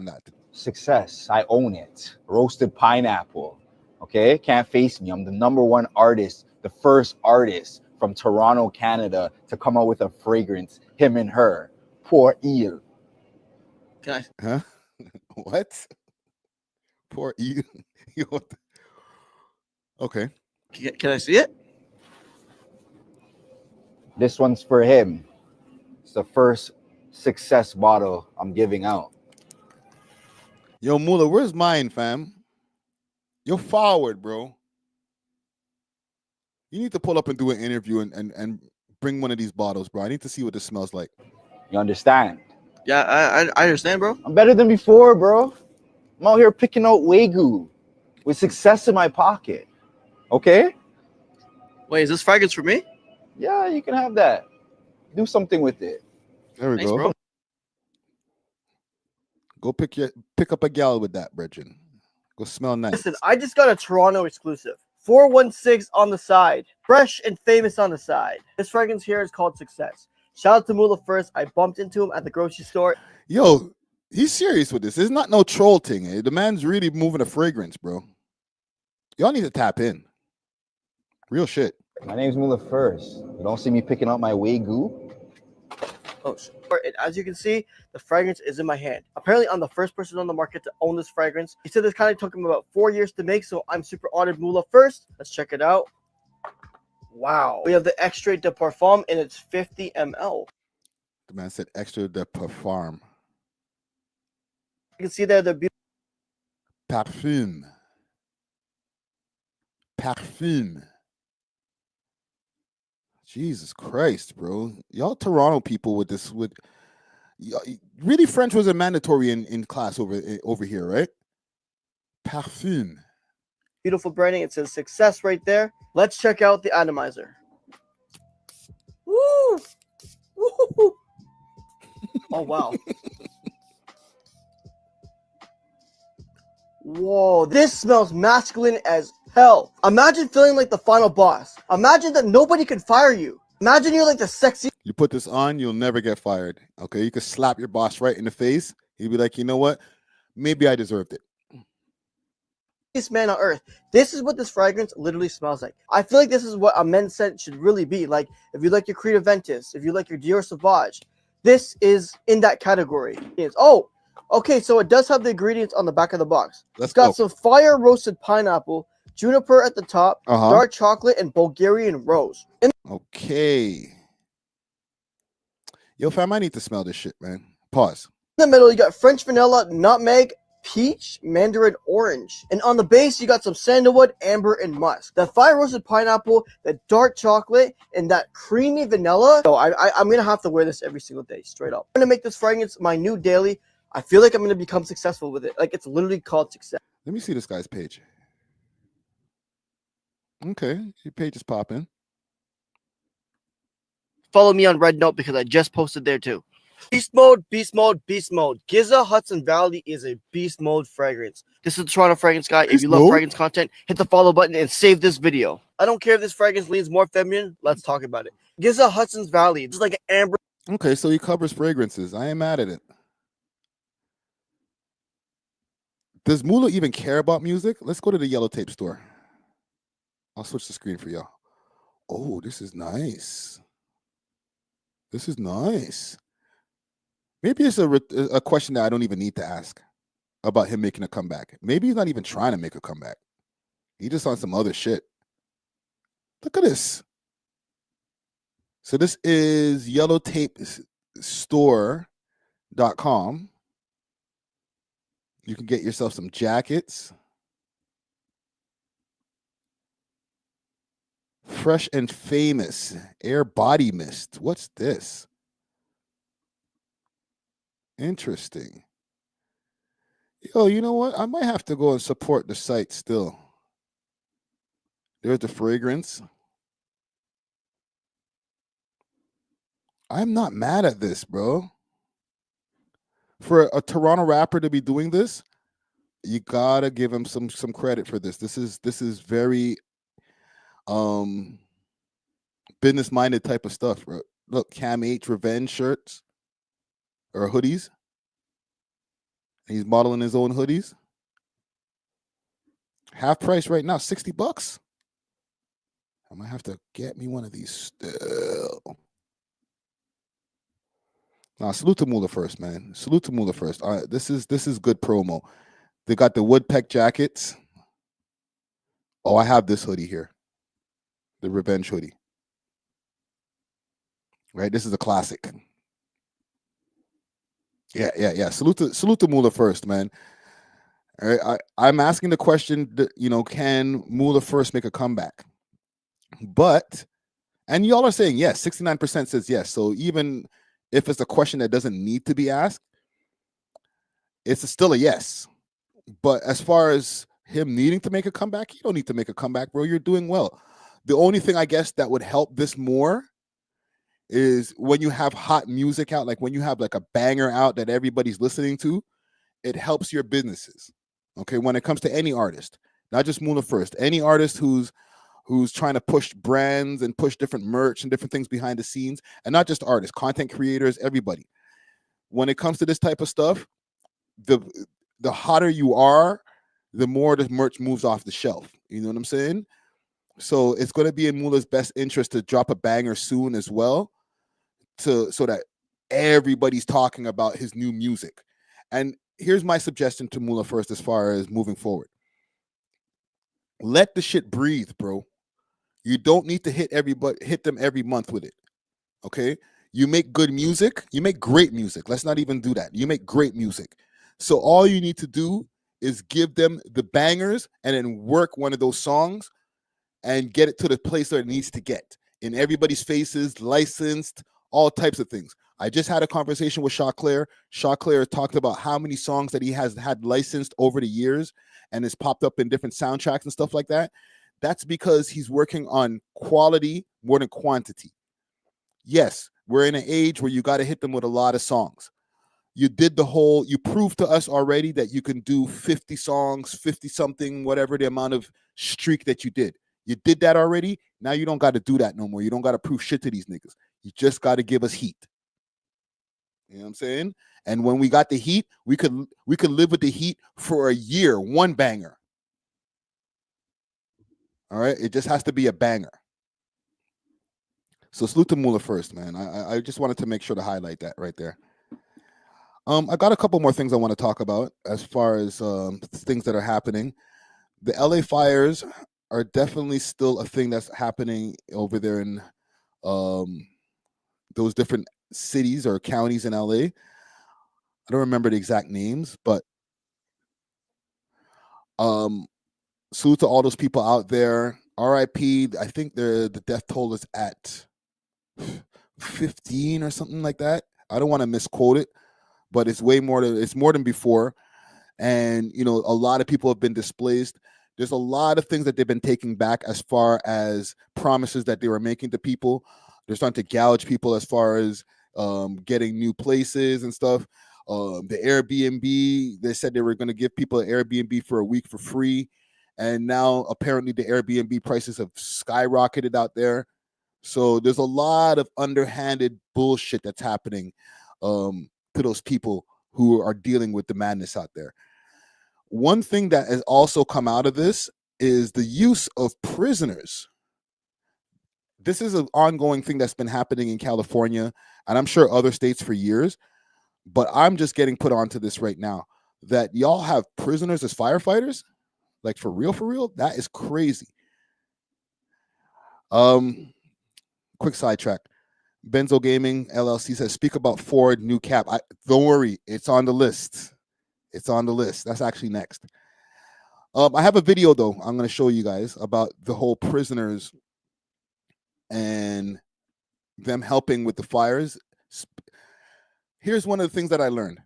that. Success. I own it. Roasted pineapple. Okay? Can't face me. I'm the #1 artist, the first artist from Toronto, Canada, to come out with a fragrance, him and her. Poor eel. Can I? Huh? What? Poor eel. Okay. Can I see it? This one's for him. It's the first success bottle I'm giving out. Yo, Moula, where's mine, fam? You're forward, bro. You need to pull up and do an interview and bring one of these bottles, bro. I need to see what this smells like. You understand? Yeah, I understand, bro. I'm better than before, bro. I'm out here picking out Wagyu with success in my pocket. Okay? Wait, is this fragrance for me? Yeah, you can have that. Do something with it. There we Thanks, go. bro. Go pick up a gal with that, Bridget. Go smell nice. Listen, I just got a Toronto exclusive. 416 on the side. Fresh and famous on the side. This fragrance here is called Success. Shout out to Moula first. I bumped into him at the grocery store. Yo, he's serious with this. It's not no troll thing. Eh? The man's really moving a fragrance, bro. Y'all need to tap in. Real shit. My name's Moula First. You don't see me picking up my Wagyu? Oh, sure. And as you can see, the fragrance is in my hand. Apparently, I'm the first person on the market to own this fragrance. He said this kind of took him about 4 years to make, so I'm super honored. Moula First. Let's check it out. Wow. We have the Extrait de Parfum, and it's 50 ml. The man said extra de parfum. You can see there the beautiful. Parfum. Parfum. Jesus Christ, bro. Y'all Toronto people with this, really French was a mandatory in class over here, right? Parfum. Beautiful branding. It says Success right there. Let's check out the atomizer. Woo! Woo! Oh, wow. Whoa, this smells masculine as hell. Imagine feeling like the final boss. Imagine that nobody could fire you. Imagine you're like the sexy. You put this on, you'll never get fired. Okay, you could slap your boss right in the face. He'd be like, you know what? Maybe I deserved it. Man on earth. This is what this fragrance literally smells like. I feel like this is what a men's scent should really be. Like, if you like your Creed Aventus, if you like your Dior Sauvage, this is in that category. Oh, okay, so it does have the ingredients on the back of the box. Let's It's got go. some fire roasted pineapple, juniper at the top, dark chocolate, and Bulgarian rose. In Okay. Yo, fam, I need to smell this shit, man. Pause. the middle, you got French vanilla, nutmeg, peach, mandarin orange. And on the base, you got some sandalwood, amber, and musk. The fire roasted pineapple, the dark chocolate, and that creamy vanilla. So I'm going to have to wear this every single day, straight up. I'm going to make this fragrance my new daily. I feel like I'm going to become successful with it. Like, it's literally called Success. Let me see this guy's page. Okay, your page is popping. Follow me on Red Note because I just posted there too. Beast mode, beast mode, beast mode. Giza Hudson Valley is a beast mode fragrance. This is the Toronto Fragrance Guy. If you love fragrance content, hit the follow button and save this video. I don't care if this fragrance leans more feminine. Let's talk about it. Giza Hudson's Valley. It's like an amber. Okay, so he covers fragrances. I ain't mad at it. Does Moula even care about music? Let's go to the yellow tape store. I'll switch the screen for y'all. Oh, this is nice. This is nice. Maybe it's a question that I don't even need to ask about him making a comeback. Maybe he's not even trying to make a comeback. He just on some other shit. Look at this. So this is yellowtapestore.com. You can get yourself some jackets. Fresh and Famous Air Body Mist. What's this? Interesting. Yo, you know what? I might have to go and support the site still. There's the fragrance. I'm not mad at this, bro. For a Toronto rapper to be doing this, you gotta give him some credit for this. This is very business-minded type of stuff, bro. Look, Cam H Revenge shirts or hoodies. He's modeling his own hoodies. Half price right now, $60. I might have to get me one of these still. Nah, salute to Moula first, man. Salute to Moula first. This is good promo. They got the woodpeck jackets. Oh, I have this hoodie here. The Revenge hoodie. Right? This is a classic. Yeah. Salute to Moula first, man. All right, I'm asking the question, can Moula first make a comeback? And y'all are saying yes. 69% says yes. So even if it's a question that doesn't need to be asked, it's still a yes. But as far as him needing to make a comeback, you don't need to make a comeback, bro. You're doing well. The only thing I guess that would help this more is when you have hot music out, like when you have like a banger out that everybody's listening to, it helps your businesses. Okay, when it comes to any artist, not just Moula first, any artist who's trying to push brands and push different merch and different things behind the scenes, and not just artists, content creators, everybody. When it comes to this type of stuff, the hotter you are, the more the merch moves off the shelf. You know what I'm saying? So it's going to be in Moula's best interest to drop a banger soon as well, so that everybody's talking about his new music. And here's my suggestion to Moula first as far as moving forward. Let the shit breathe, bro. You don't need to hit them every month with it. Okay? You make good music. You make great music. Let's not even do that. You make great music. So all you need to do is give them the bangers and then work one of those songs and get it to the place where it needs to get. In everybody's faces, licensed, all types of things. I just had a conversation with Choclair. Choclair talked about how many songs that he has had licensed over the years and it's popped up in different soundtracks and stuff like that. That's because he's working on quality more than quantity. Yes, we're in an age where you got to hit them with a lot of songs. You proved to us already that you can do 50 songs, 50 something, whatever the amount of streak that you did. You did that already. Now you don't got to do that no more. You don't got to prove shit to these niggas. You just got to give us heat. You know what I'm saying? And when we got the heat, we could live with the heat for a year, one banger. All right, it just has to be a banger. So salute to Moula first, man. I just wanted to make sure to highlight that right there. I got a couple more things I want to talk about as far as things that are happening. The LA fires are definitely still a thing that's happening over there in those different cities or counties in LA. I don't remember the exact names, but salute to all those people out there. RIP. I think the death toll is at 15 or something like that. I don't want to misquote it, but it's more than before. And a lot of people have been displaced. There's a lot of things that they've been taking back as far as promises that they were making to people. They're starting to gouge people as far as getting new places and stuff. The Airbnb, they said they were going to give people an Airbnb for a week for free. And now apparently the Airbnb prices have skyrocketed out there. So there's a lot of underhanded bullshit that's happening to those people who are dealing with the madness out there. One thing that has also come out of this is the use of prisoners. This is an ongoing thing that's been happening in California, and I'm sure other states for years, but I'm just getting put onto this right now, that y'all have prisoners as firefighters? Like for real? That is crazy. Quick sidetrack. Benzo Gaming LLC says, speak about Ford new cap. Don't worry, it's on the list. It's on the list. That's actually next. I have a video though I'm going to show you guys about the whole prisoners and them helping with the fires. Here's one of the things that I learned.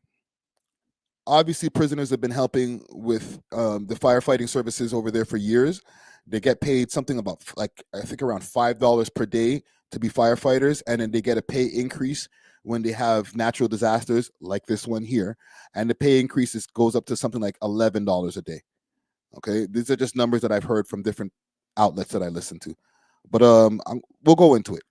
Obviously, prisoners have been helping with the firefighting services over there for years. They get paid something about, I think around $5 per day to be firefighters, and then they get a pay increase when they have natural disasters like this one here, and the pay increases goes up to something like $11 a day. Okay, these are just numbers that I've heard from different outlets that I listen to, but we'll go into it.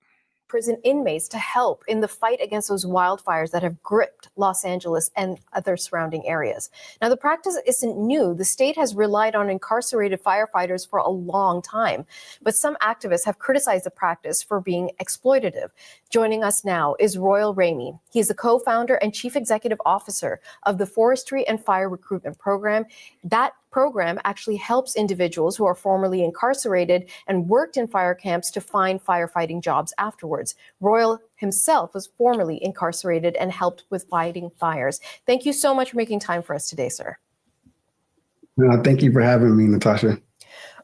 prison inmates to help in the fight against those wildfires that have gripped Los Angeles and other surrounding areas. Now, the practice isn't new. The state has relied on incarcerated firefighters for a long time, but some activists have criticized the practice for being exploitative. Joining us now is Royal Ramey. He is the co-founder and chief executive officer of the Forestry and Fire Recruitment Program. That program actually helps individuals who are formerly incarcerated and worked in fire camps to find firefighting jobs afterwards. Royal himself was formerly incarcerated and helped with fighting fires. Thank you so much for making time for us today, sir. Thank you for having me, Natasha.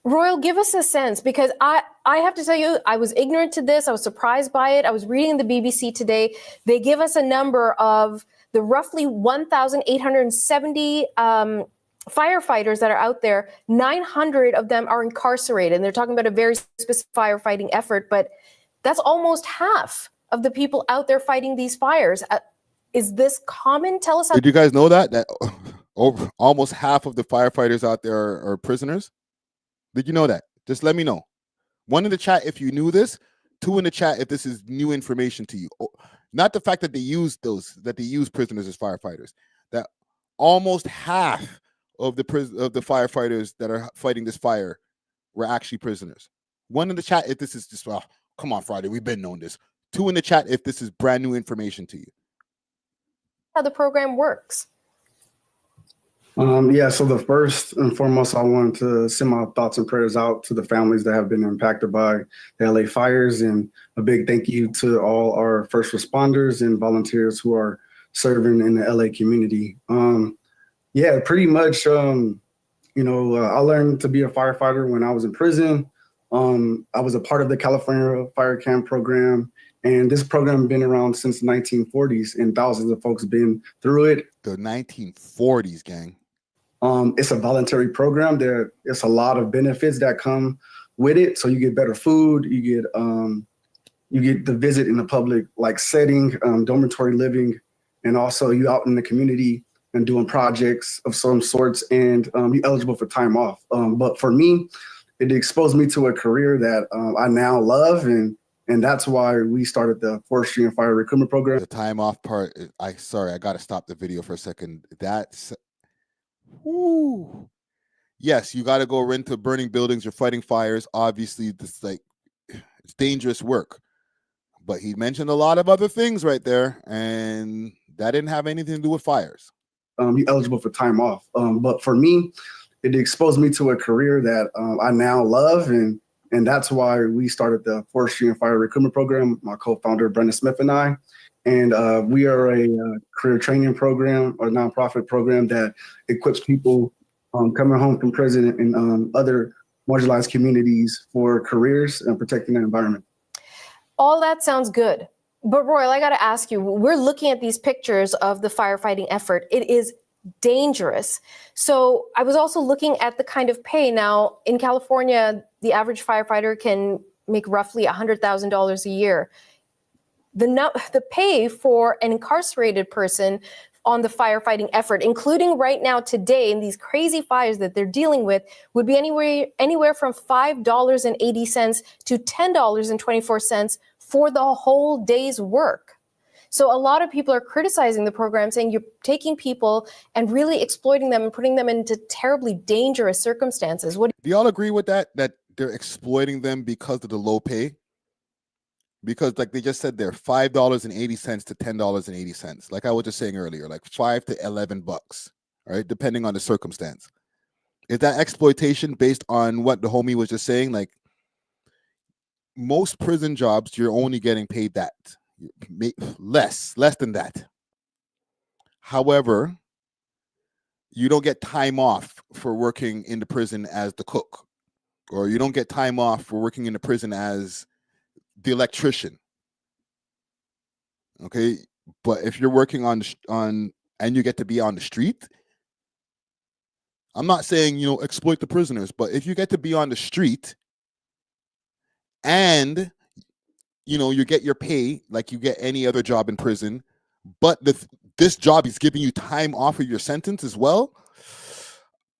Royal, give us a sense, because I have to tell you, I was ignorant to this. I was surprised by it. I was reading the BBC today. They give us a number of the roughly 1,870 firefighters that are out there. 900 of them are incarcerated, and they're talking about a very specific firefighting effort, but that's almost half of the people out there fighting these fires. Is this common? Tell us how. Did you guys know that over almost half of the firefighters out there are prisoners? Did you know that? Just let me know. 1 in the chat if you knew this. 2 in the chat if this is new information to you. Not the fact that they use prisoners as firefighters. That almost half of the firefighters that are fighting this fire were actually prisoners. 1 in the chat if this is just, well, come on, Friday, we've been knowing this. 2 in the chat if this is brand new information to you. How the program works. So the first and foremost, I wanted to send my thoughts and prayers out to the families that have been impacted by the LA fires, and a big thank you to all our first responders and volunteers who are serving in the LA community. Pretty much, I learned to be a firefighter when I was in prison. I was a part of the California Fire Camp program, and this program has been around since the 1940s, and thousands of folks been through it. The 1940s, gang. It's a voluntary program. It's a lot of benefits that come with it. So you get better food, you get the visit in a public setting, dormitory living, and also you out in the community and doing projects of some sorts, and you're eligible for time off. But for me, it exposed me to a career that I now love, and that's why we started the Forestry and Fire Recruitment Program. The time off part, I got to stop the video for a second. That's, whoo. Yes, you got to go into burning buildings. You're fighting fires. Obviously, it's dangerous work. But he mentioned a lot of other things right there, and that didn't have anything to do with fires. You're eligible for time off. But for me, it exposed me to a career that I now love, and that's why we started the Forestry and Fire Recruitment Program, my co-founder, Brendan Smith, and I. And we are a career training program or nonprofit program that equips people coming home from prison and other marginalized communities for careers and protecting the environment. All that sounds good. But Royal, I got to ask you, we're looking at these pictures of the firefighting effort. It is dangerous. So I was also looking at the kind of pay. Now, in California, the average firefighter can make roughly $100,000 a year. The pay for an incarcerated person on the firefighting effort, including right now today in these crazy fires that they're dealing with, would be anywhere from $5.80 to $10.24 for the whole day's work. So a lot of people are criticizing the program, saying you're taking people and really exploiting them and putting them into terribly dangerous circumstances. Do y'all agree with that they're exploiting them because of the low pay? Because like they just said there, $5.80 to $10.80. Like I was just saying earlier, like $5 to $11, right? Depending on the circumstance. Is that exploitation based on what the homie was just saying? Like most prison jobs, you're only getting paid that. Less than that. However, you don't get time off for working in the prison as the cook, or you don't get time off for working in the prison as the electrician. Okay, but if you're working on and you get to be on the street, I'm not saying exploit the prisoners, but if you get to be on the street and you get your pay like you get any other job in prison, but this job is giving you time off of your sentence as well,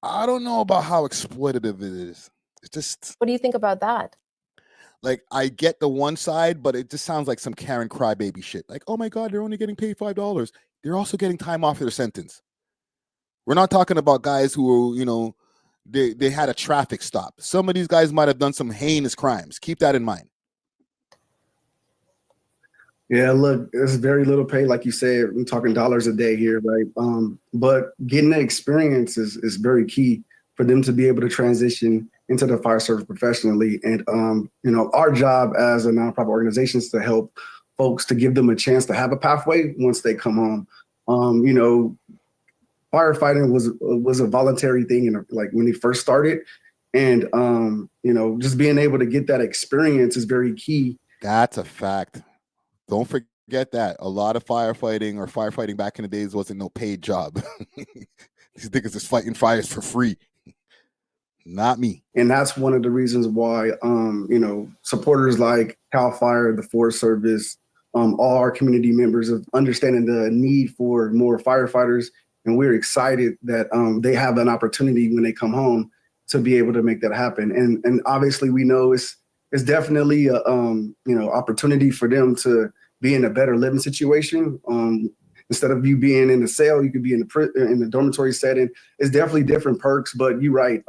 I don't know about how exploitative it is. It's just. What do you think about that? like I get the one side, but it just sounds like some Karen crybaby shit. Like, oh my God, they're only getting paid $5. They're also getting time off their sentence. We're not talking about guys who, you know, they had a traffic stop. Some of these guys might have done some heinous crimes. Keep that in mind. Yeah, look, it's very little pay, like you said. We're talking dollars a day here, right? But getting the experience is very key for them to be able to transition into the fire service professionally. And you know, our job as a nonprofit organization is to help folks, to give them a chance to have a pathway once they come home. You know, firefighting was a voluntary thing, like when it first started, and you know, just being able to get that experience is very key. That's a fact. Don't forget that a lot of firefighting back in the days wasn't no paid job. These niggas just fighting fires for free. Not me. And that's one of the reasons why, you know, supporters like CAL FIRE, the Forest Service, all our community members of understanding the need for more firefighters. And we're excited that they have an opportunity when they come home to be able to make that happen. And obviously we know it's definitely a you know, opportunity for them to be in a better living situation. Instead of you being in the cell, you could be in the dormitory setting. It's definitely different perks, but you're right.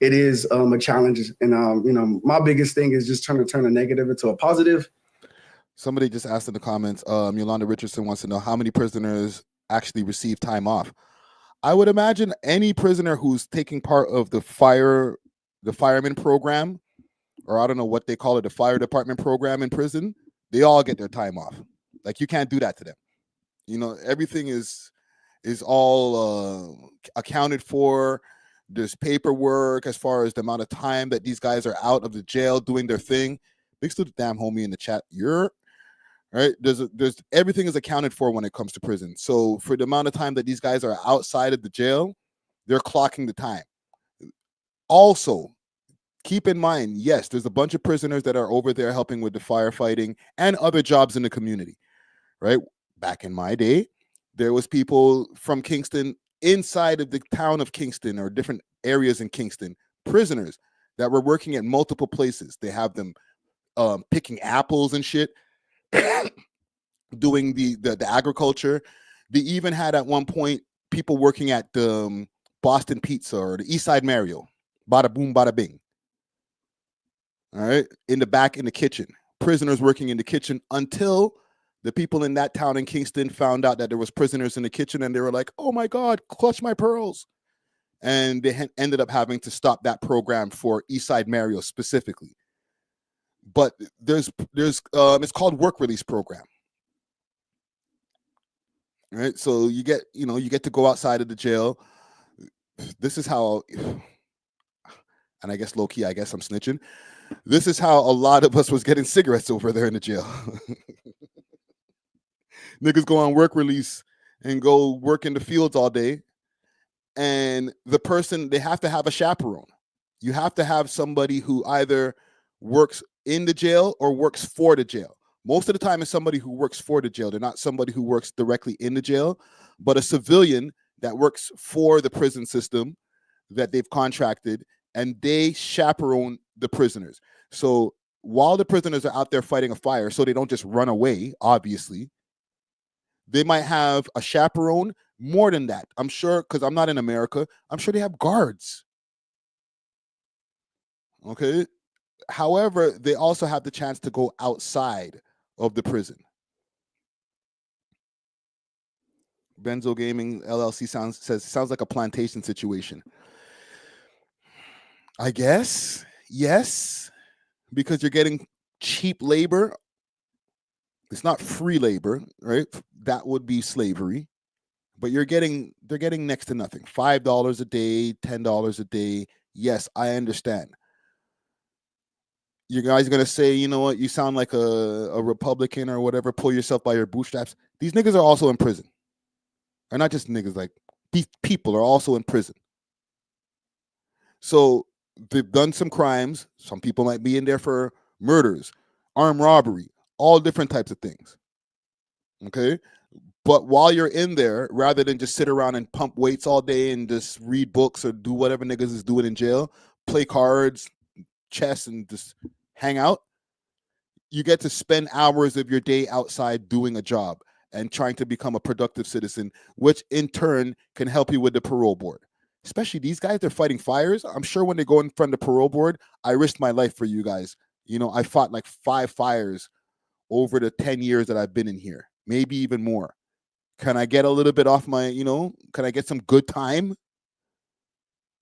It is a challenge. And you know, my biggest thing is just trying to turn a negative into a positive. Somebody just asked in the comments, Yolanda Richardson wants to know how many prisoners actually receive time off. I would imagine any prisoner who's taking part of the fireman program, or I don't know what they call it, the fire department program in prison, they all get their time off. Like, you can't do that to them. You know, everything is all accounted for. There's paperwork as far as the amount of time that these guys are out of the jail doing their thing. Thanks to the damn homie in the chat. You're right. There's everything is accounted for when it comes to prison. So for the amount of time that these guys are outside of the jail, they're clocking the time. Also, keep in mind, yes, there's a bunch of prisoners that are over there helping with the firefighting and other jobs in the community, right? Back in my day, there was people from Kingston, inside of the town of Kingston or different areas in Kingston, prisoners that were working at multiple places. They have them picking apples and shit, doing the agriculture. They even had at one point people working at the Boston Pizza or the East Side Mario. Bada boom, bada bing. All right, in the back in the kitchen, prisoners working in the kitchen until the people in that town in Kingston found out that there was prisoners in the kitchen, and they were like, "Oh my God, clutch my pearls!" And they ended up having to stop that program for Eastside Mario specifically. But there's it's called work release program, right? So you get to go outside of the jail. This is how, and I guess low key, I guess I'm snitching. This is how a lot of us was getting cigarettes over there in the jail. Niggas go on work release and go work in the fields all day. And the person, they have to have a chaperone. You have to have somebody who either works in the jail or works for the jail. Most of the time it's somebody who works for the jail. They're not somebody who works directly in the jail, but a civilian that works for the prison system that they've contracted, and they chaperone the prisoners. So while the prisoners are out there fighting a fire, so they don't just run away, obviously, they might have a chaperone. More than that, I'm sure, because I'm not in America, I'm sure they have guards. Okay. However, they also have the chance to go outside of the prison. Benzo Gaming LLC sounds like a plantation situation. I guess, yes, because you're getting cheap labor. It's not free labor, right? That would be slavery. But they're getting next to nothing. $5 a day, $10 a day. Yes, I understand. You guys are gonna say, you know what, you sound like a Republican or whatever, pull yourself by your bootstraps. These niggas are also in prison. Or not just niggas, like these people are also in prison. So they've done some crimes. Some people might be in there for murders, armed robbery, all different types of things. Okay? But while you're in there, rather than just sit around and pump weights all day and just read books or do whatever niggas is doing in jail, play cards, chess, and just hang out, you get to spend hours of your day outside doing a job and trying to become a productive citizen, which in turn can help you with the parole board. Especially these guys, they're fighting fires. I'm sure when they go in front of the parole board, I risked my life for you guys. You know, I fought like 5 fires over the 10 years that I've been in here, maybe even more. Can I get a little bit off my, can I get some good time?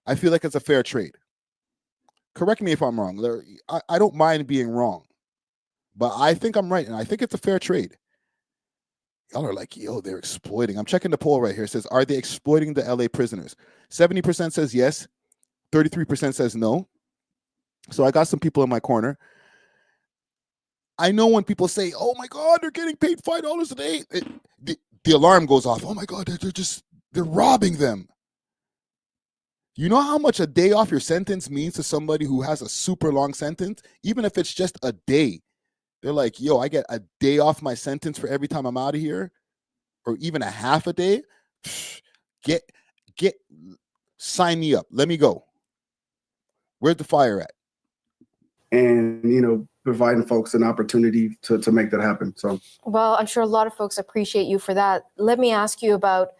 I feel like it's a fair trade. Correct me if I'm wrong. I don't mind being wrong, but I think I'm right, and I think it's a fair trade. Y'all are like, yo, they're exploiting. I'm checking the poll right here. It says, are they exploiting the LA prisoners? 70% says yes. 33% says no. So I got some people in my corner. I know when people say, oh my God, they're getting paid $5 a day. The alarm goes off. Oh my God, they're robbing them. You know how much a day off your sentence means to somebody who has a super long sentence? Even if it's just a day. They're like, yo, I get a day off my sentence for every time I'm out of here, or even a half a day. Sign me up. Let me go. Where's the fire at? And, providing folks an opportunity to make that happen. So, well, I'm sure a lot of folks appreciate you for that. Let me ask you about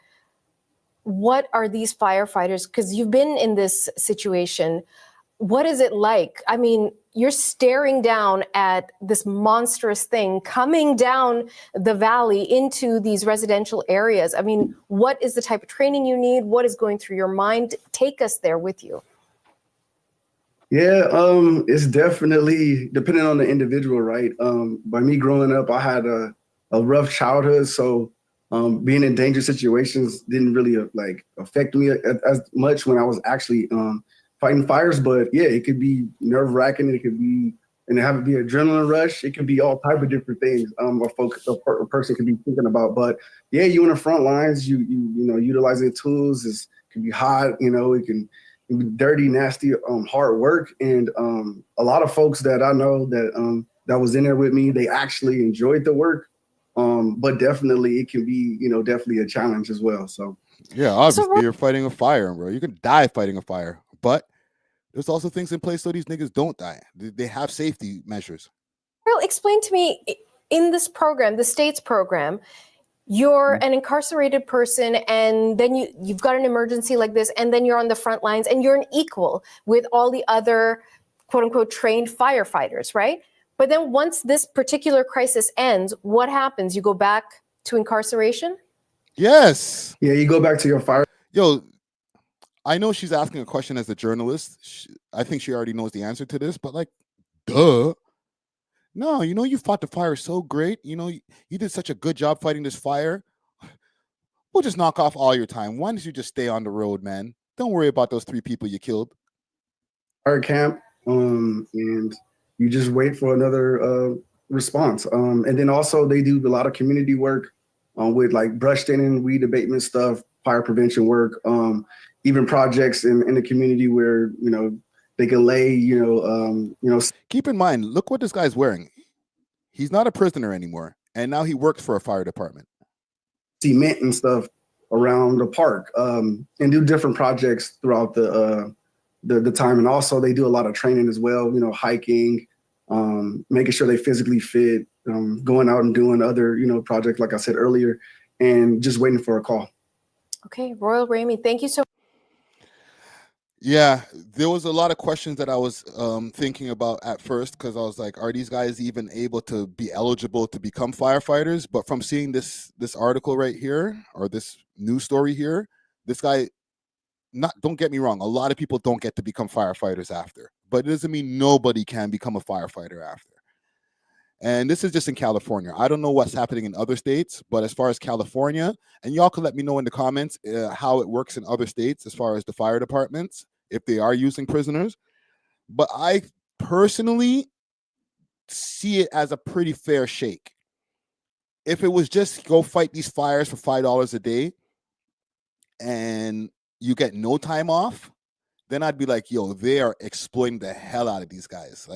what are these firefighters, because you've been in this situation. What is it like? I mean, you're staring down at this monstrous thing coming down the valley into these residential areas. I mean, what is the type of training you need? What is going through your mind? Take us there with you. Yeah, it's definitely depending on the individual, right? By me growing up, I had a rough childhood, so being in dangerous situations didn't really affect me as much when I was actually fighting fires. But yeah, it could be nerve wracking. It could be, and have it be adrenaline rush. It could be all type of different things. A person could be thinking about. But yeah, you in the front lines. You utilizing tools. It can be hot. It can be dirty, nasty, hard work. And a lot of folks that I know that was in there with me, they actually enjoyed the work. But definitely it can be, definitely a challenge as well. So yeah, obviously you're fighting a fire, bro. You can die fighting a fire, but there's also things in place so these niggas don't die. They have safety measures. Well, explain to me, in this program, the state's program, you're an incarcerated person, and then you've got an emergency like this, and then you're on the front lines, and you're an equal with all the other quote unquote trained firefighters, right? But then once this particular crisis ends, what happens? You go back to incarceration? Yes. Yeah, you go back to your fire. Yo, I know she's asking a question as a journalist. I think she already knows the answer to this, but duh. No, you fought the fire so great. You did such a good job fighting this fire. We'll just knock off all your time. Why don't you just stay on the road, man? Don't worry about those 3 people you killed. Fire camp, and you just wait for another response. And then also they do a lot of community work with brush thinning, weed abatement stuff, fire prevention work, even projects in the community where, they can lay, Keep in mind, look what this guy's wearing. He's not a prisoner anymore. And now he works for a fire department. Cement and stuff around the park, and do different projects throughout the time. And also they do a lot of training as well, hiking, making sure they physically fit, going out and doing other, projects, like I said earlier, and just waiting for a call. Okay, Royal Ramey, thank you so much. Yeah, there was a lot of questions that I was thinking about at first, because I was like, are these guys even able to be eligible to become firefighters? But from seeing this article right here, or this news story here, this guy, don't get me wrong, a lot of people don't get to become firefighters after, but it doesn't mean nobody can become a firefighter after. And this is just in California. I don't know what's happening in other states, but as far as California, and y'all can let me know in the comments how it works in other states as far as the fire departments, if they are using prisoners. But I personally see it as a pretty fair shake. If it was just go fight these fires for $5 a day and you get no time off, then I'd be like, yo, they are exploiting the hell out of these guys.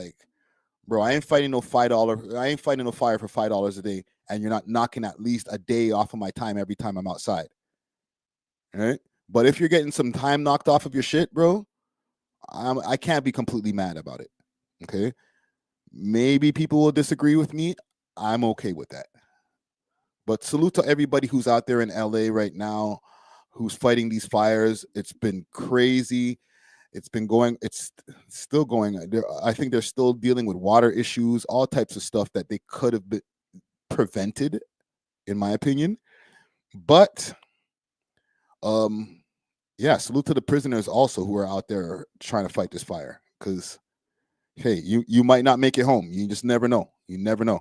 Bro, I ain't fighting no $5. I ain't fighting no fire for $5 a day, and you're not knocking at least a day off of my time every time I'm outside. All right? But if you're getting some time knocked off of your shit, bro, I can't be completely mad about it. Okay? Maybe people will disagree with me. I'm okay with that. But salute to everybody who's out there in LA right now, who's fighting these fires. It's been crazy. It's been going, it's still going. I think they're still dealing with water issues, all types of stuff that they could have been prevented, in my opinion. But yeah, salute to the prisoners also who are out there trying to fight this fire. Because hey, you might not make it home. You just never know. You never know.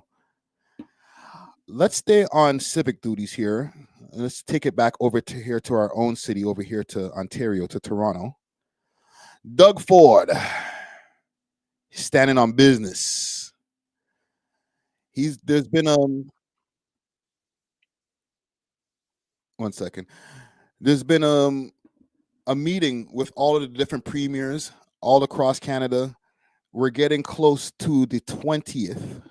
Let's stay on civic duties here. Let's take it back over to here to our own city, over here to Ontario, to Toronto. Doug Ford, standing on business. There's been one second. There's been a meeting with all of the different premiers all across Canada. We're getting close to the 20th.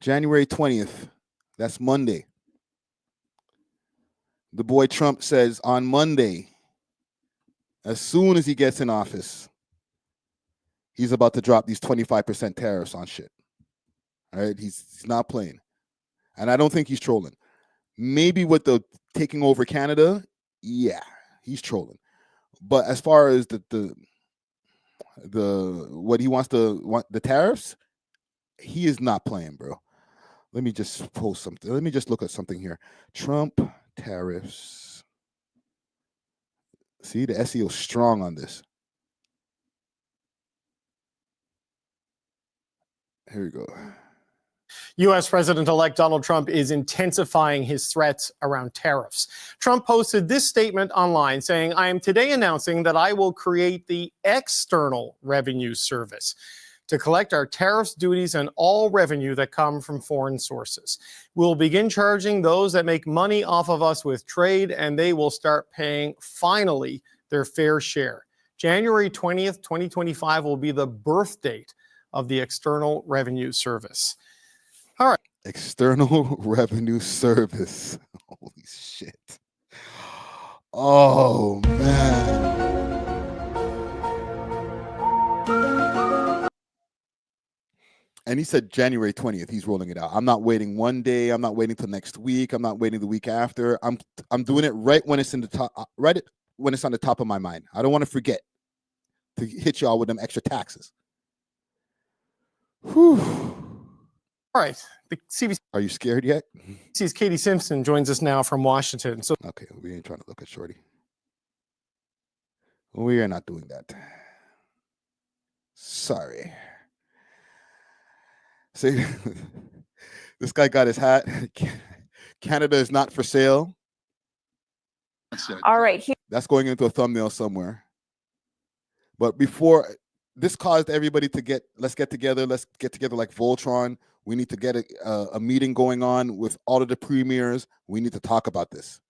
January 20th. That's Monday. The boy Trump says on Monday, as soon as he gets in office, he's about to drop these 25% tariffs on shit. All right, he's not playing. And I don't think he's trolling. Maybe with the taking over Canada, yeah, he's trolling. But as far as the what he wants the tariffs, he is not playing, bro. Let me just post something. Let me just look at something here. Trump tariffs. See, the SEO is strong on this. Here we go. U.S. President-elect Donald Trump is intensifying his threats around tariffs. Trump posted this statement online saying, "I am today announcing that I will create the External Revenue Service to collect our tariffs, duties, and all revenue that come from foreign sources. We'll begin charging those that make money off of us with trade, and they will start paying, finally, their fair share." January 20th, 2025 will be the birth date of the External Revenue Service. All right. External Revenue Service. Holy shit. Oh, man. And he said January 20th, he's rolling it out. I'm not waiting one day. I'm not waiting till next week. I'm not waiting the week after. I'm doing it right when it's in the top, right when it's on the top of my mind. I don't want to forget to hit y'all with them extra taxes. Whew. All right. The CBC. Are you scared yet? CBC's Katie Simpson joins us now from Washington. So okay, we ain't trying to look at Shorty. We are not doing that. Sorry. See, this guy got his hat. Canada is not for sale. All right. That's going into a thumbnail somewhere. But before, this caused everybody to let's get together. Let's get together like Voltron. We need to get a meeting going on with all of the premiers. We need to talk about this.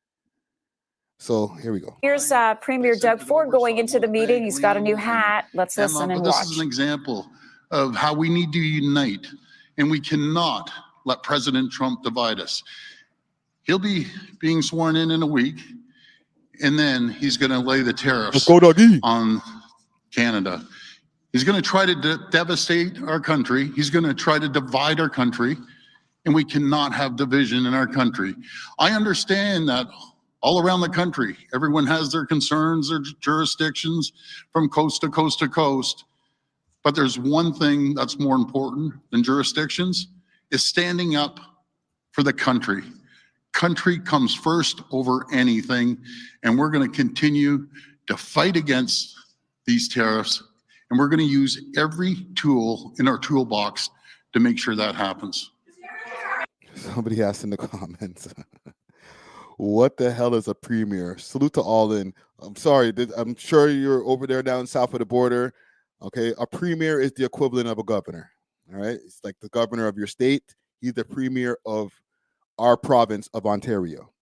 So here we go. Here's Premier Doug Ford going into the meeting. He's got a new hat. Let's listen and watch. This is an example of how we need to unite. And we cannot let President Trump divide us. He'll be being sworn in a week, and then he's going to lay the tariffs on Canada. He's going to try to devastate our country. He's going to try to divide our country, and we cannot have division in our country. I understand that all around the country, everyone has their concerns, their jurisdictions from coast to coast to coast. But there's one thing that's more important than jurisdictions, is standing up for the country. Country comes first over anything, and we're going to continue to fight against these tariffs, and we're going to use every tool in our toolbox to make sure that happens. Somebody asked in the comments, what the hell is a premier? Salute to all in. I'm sorry, I'm sure you're over there down south of the border. Okay, a premier is the equivalent of a governor. All right, it's like the governor of your state. He's the premier of our province of Ontario.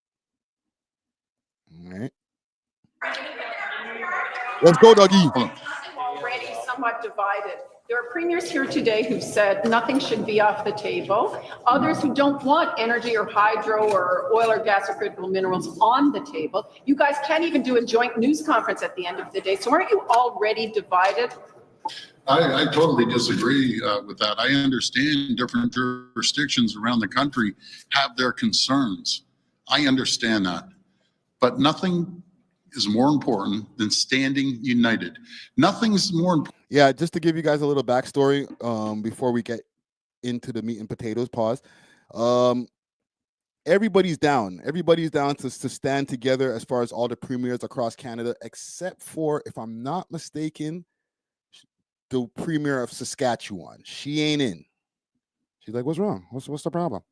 All right, let's go, Dougie. Already somewhat divided. There are premiers here today who said nothing should be off the table. Others who don't want energy or hydro or oil or gas or critical minerals on the table. You guys can't even do a joint news conference at the end of the day. So aren't you already divided? I totally disagree with that. I understand different jurisdictions around the country have their concerns. I understand that. But nothing is more important than standing united. Nothing's more important. Yeah, just to give you guys a little backstory before we get into the meat and potatoes, pause. Everybody's down. Everybody's down to stand together as far as all the premiers across Canada, except for, if I'm not mistaken, the premier of Saskatchewan. She ain't in. She's like, what's wrong? What's the problem?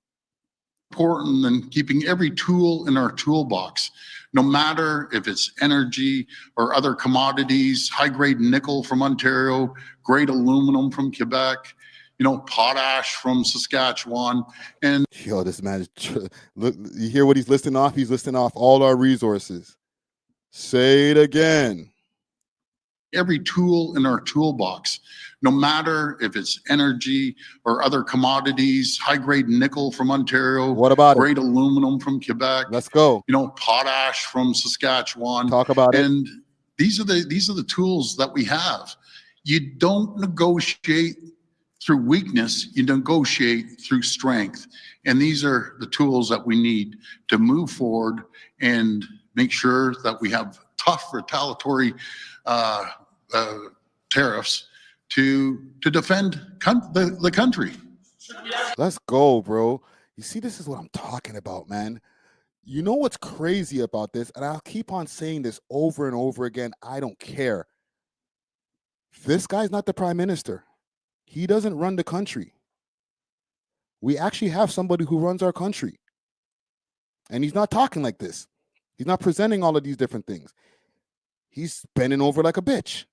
Important than keeping every tool in our toolbox, no matter if it's energy or other commodities, high-grade nickel from Ontario, grade aluminum from Quebec, potash from Saskatchewan. And yo, this man is look, you hear what he's listing off? He's listing off all our resources. Say it again. Every tool in our toolbox, no matter if it's energy or other commodities, high-grade nickel from Ontario, what about grade aluminum from Quebec, let's go, potash from Saskatchewan. Talk about it. And these are the tools that we have. You don't negotiate through weakness, you negotiate through strength. And these are the tools that we need to move forward and make sure that we have tough retaliatory tariffs to defend the country. Let's go, bro. You see, this is what I'm talking about, man. You know what's crazy about this? And I'll keep on saying this over and over again. I don't care. This guy's not the prime minister. He doesn't run the country. We actually have somebody who runs our country. And he's not talking like this. He's not presenting all of these different things. He's bending over like a bitch.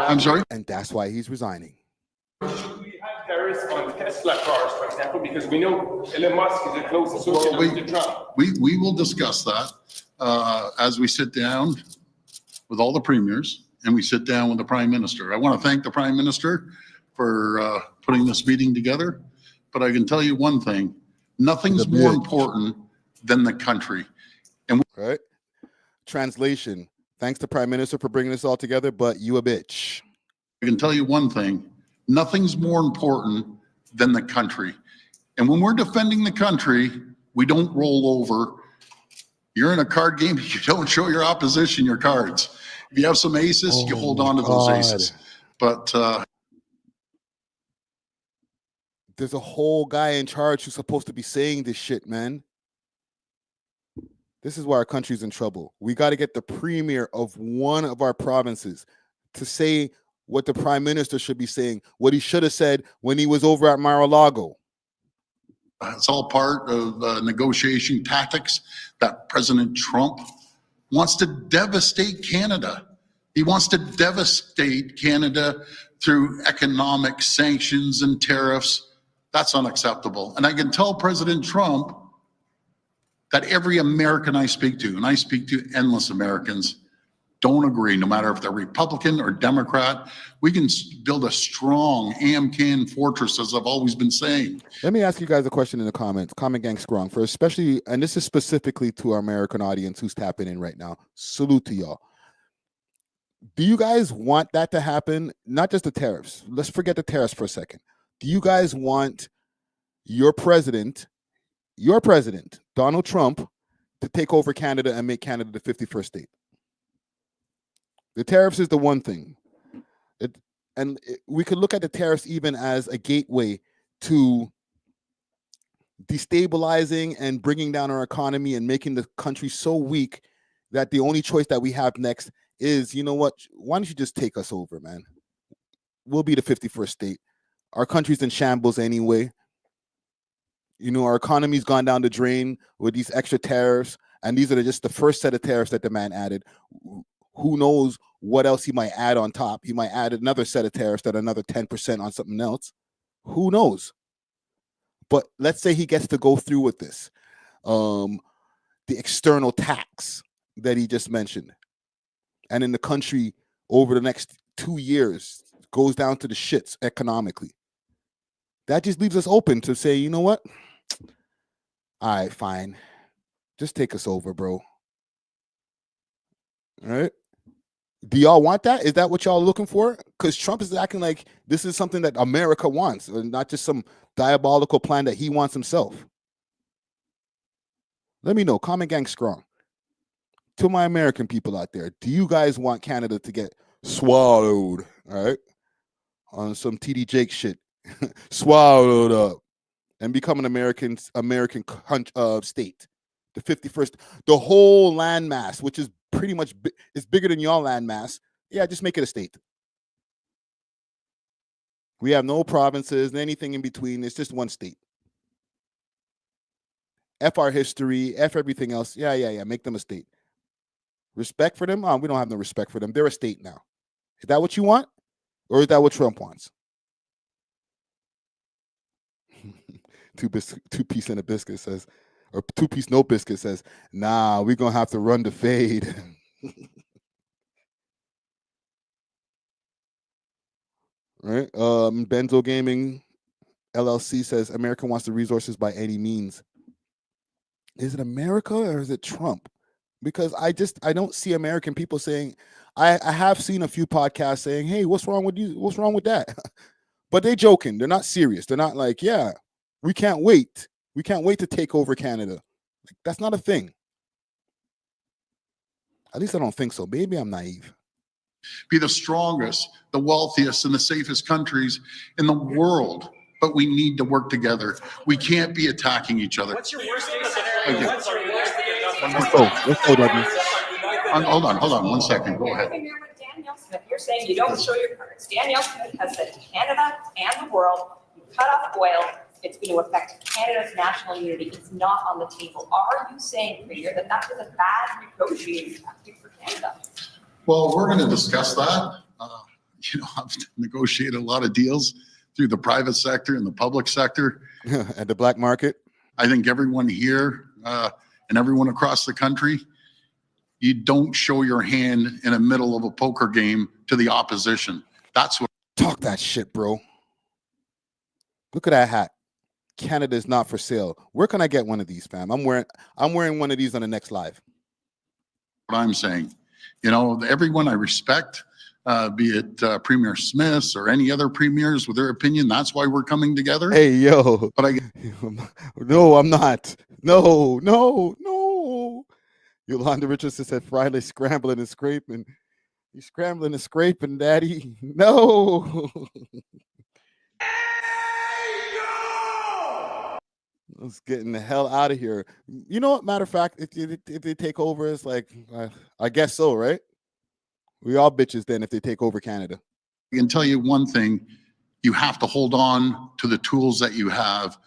I'm sorry? And that's why he's resigning. Should we have tariffs on Tesla cars, for example? Because we know Elon Musk is a close associate with Trump. We will discuss that as we sit down with all the premiers and we sit down with the prime minister. I want to thank the prime minister for putting this meeting together. But I can tell you one thing, nothing's more important than the country. And right. Translation. Thanks to Prime Minister for bringing this all together, but you a bitch. I can tell you one thing, nothing's more important than the country. And when we're defending the country, we don't roll over. You're in a card game, you don't show your opposition your cards. If you have some aces, you hold on to those aces. But there's a whole guy in charge who's supposed to be saying this shit, man. This is why our country's in trouble. We got to get the premier of one of our provinces to say what the prime minister should be saying, what he should have said when he was over at Mar-a-Lago. It's all part of negotiation tactics that President Trump wants to devastate Canada. He wants to devastate Canada through economic sanctions and tariffs. That's unacceptable. And I can tell President Trump that every American I speak to, and I speak to endless Americans, don't agree, no matter if they're Republican or Democrat. We can build a strong AMCAN fortress, as I've always been saying. Let me ask you guys a question in the comments. Comment gang strong for especially, and this is specifically to our American audience who's tapping in right now. Salute to y'all. Do you guys want that to happen? Not just the tariffs. Let's forget the tariffs for a second. Do you guys want your president, Donald Trump, to take over Canada and make Canada the 51st state? The tariffs is the one thing. We could look at the tariffs even as a gateway to destabilizing and bringing down our economy and making the country so weak that the only choice that we have next is, you know what, why don't you just take us over, man? We'll be the 51st state. Our country's in shambles anyway. You know, our economy's gone down the drain with these extra tariffs, and these are just the first set of tariffs that the man added. Who knows what else he might add on top? He might add another set of tariffs that another 10% on something else. Who knows? But let's say he gets to go through with this. The external tax that he just mentioned. And in the country over the next 2 years goes down to the shits economically. That just leaves us open to say, you know what? All right, fine. Just take us over, bro. All right? Do y'all want that? Is that what y'all looking for? Because Trump is acting like this is something that America wants, and not just some diabolical plan that he wants himself. Let me know. Comment gang strong. To my American people out there, do you guys want Canada to get swallowed? All right, on some TD Jake shit, swallowed up, and become an American state, the 51st, the whole landmass, which is pretty much is bigger than your landmass. Yeah, just make it a state. We have no provinces, anything in between. It's just one state. F our history, F everything else. Yeah. Make them a state. Respect for them? We don't have no respect for them. They're a state now. Is that what you want? Or is that what Trump wants? Two piece and a biscuit says, or 2 piece no biscuit says, nah, we're going to have to run the fade. Right? Benzo Gaming LLC says, America wants the resources by any means. Is it America or is it Trump? Because I don't see American people saying, I have seen a few podcasts saying, hey, what's wrong with you? What's wrong with that? But they're joking. They're not serious. They're not like, yeah, we can't wait. We can't wait to take over Canada. Like, that's not a thing. At least I don't think so. Maybe I'm naive. Be the strongest, the wealthiest, and the safest countries in the world. But we need to work together. We can't be attacking each other. What's your worst case scenario? What's your worst Let's go, Dougie. Hold on 1 second. Go ahead. Danielle Smith, you're saying you don't show your cards. Danielle Smith has said to Canada and the world, you cut off oil, it's going to affect Canada's national unity. It's not on the table. Are you saying, Premier, that that was a bad negotiating tactic for Canada? Well, we're going to discuss that. I've negotiated a lot of deals through the private sector and the public sector. At the black market. I think everyone here and everyone across the country, you don't show your hand in the middle of a poker game to the opposition. That's what. Talk that shit, bro. Look at that hat. Canada is not for sale. Where can I get one of these, fam? I'm wearing one of these on the next live. What I'm saying, everyone I respect, be it Premier Smith or any other premiers with their opinion. That's why we're coming together. Hey, yo. But no, I'm not. No. Yolanda Richardson said Friday scrambling and scraping. You scrambling and scraping, daddy. No. Let's getting the hell out of here. You know what? Matter of fact, if they take over, it's like, I guess so, right? We all bitches then if they take over Canada. I can tell you one thing, you have to hold on to the tools that you have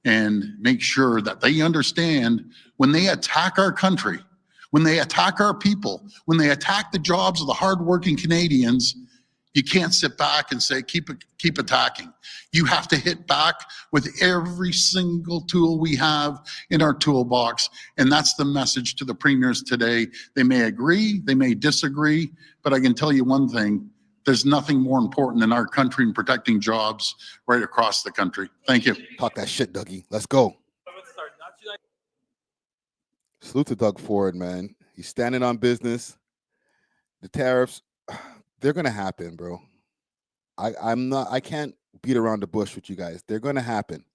and make sure that they understand when they attack our country, when they attack our people, when they attack the jobs of the hardworking Canadians, you can't sit back and say, keep attacking. You have to hit back with every single tool we have in our toolbox. And that's the message to the premiers today. They may agree, they may disagree, but I can tell you one thing, there's nothing more important than our country and protecting jobs right across the country. Thank you. Talk that shit, Dougie. Let's go. Salute to Doug Ford, man. He's standing on business. The tariffs, they're gonna happen, bro. I can't beat around the bush with you guys. They're gonna happen.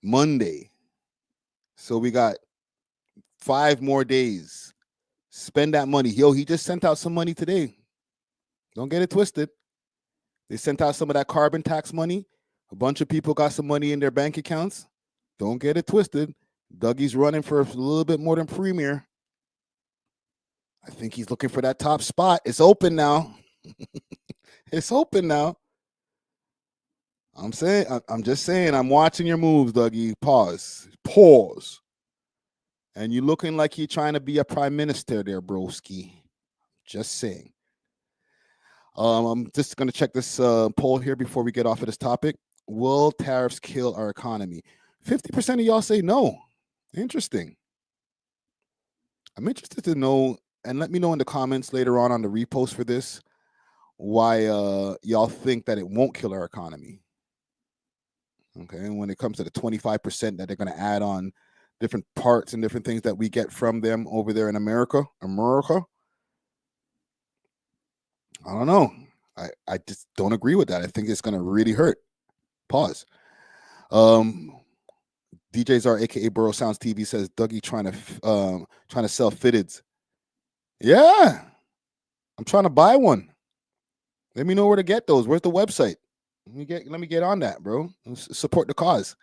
Monday. So we got 5 more days. Spend that money. Yo, he just sent out some money today. Don't get it twisted. They sent out some of that carbon tax money. A bunch of people got some money in their bank accounts. Don't get it twisted. Dougie's running for a little bit more than premier. I think he's looking for that top spot. It's open now. It's open now. I'm just saying, I'm watching your moves, Dougie. Pause. And you're looking like you're trying to be a prime minister there, broski. Just saying. I'm just going to check this poll here before we get off of this topic. Will tariffs kill our economy? 50% of y'all say no. Interesting. I'm interested to know, and let me know in the comments later on the repost for this, why y'all think that it won't kill our economy. Okay, and when it comes to the 25% that they're going to add on different parts and different things that we get from them over there in America. I don't know. I just don't agree with that. I think it's gonna really hurt. Pause. DJs are aka Burrow Sounds TV says Dougie trying to sell fitteds. Yeah, I'm trying to buy one. Let me know where to get those. Where's the website? Let me get on that, bro. Support the cause.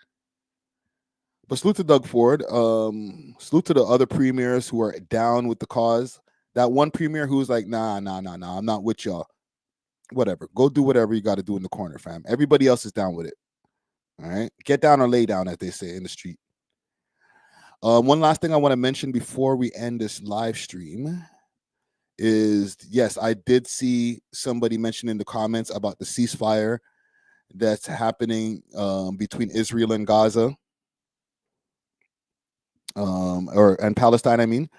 But salute to Doug Ford. Salute to the other premiers who are down with the cause. That one premier who was like, nah, I'm not with y'all. Whatever. Go do whatever you got to do in the corner, fam. Everybody else is down with it. All right. Get down or lay down, as they say in the street. One last thing I want to mention before we end this live stream is, yes, I did see somebody mention in the comments about the ceasefire that's happening between Israel and Gaza, and Palestine, I mean.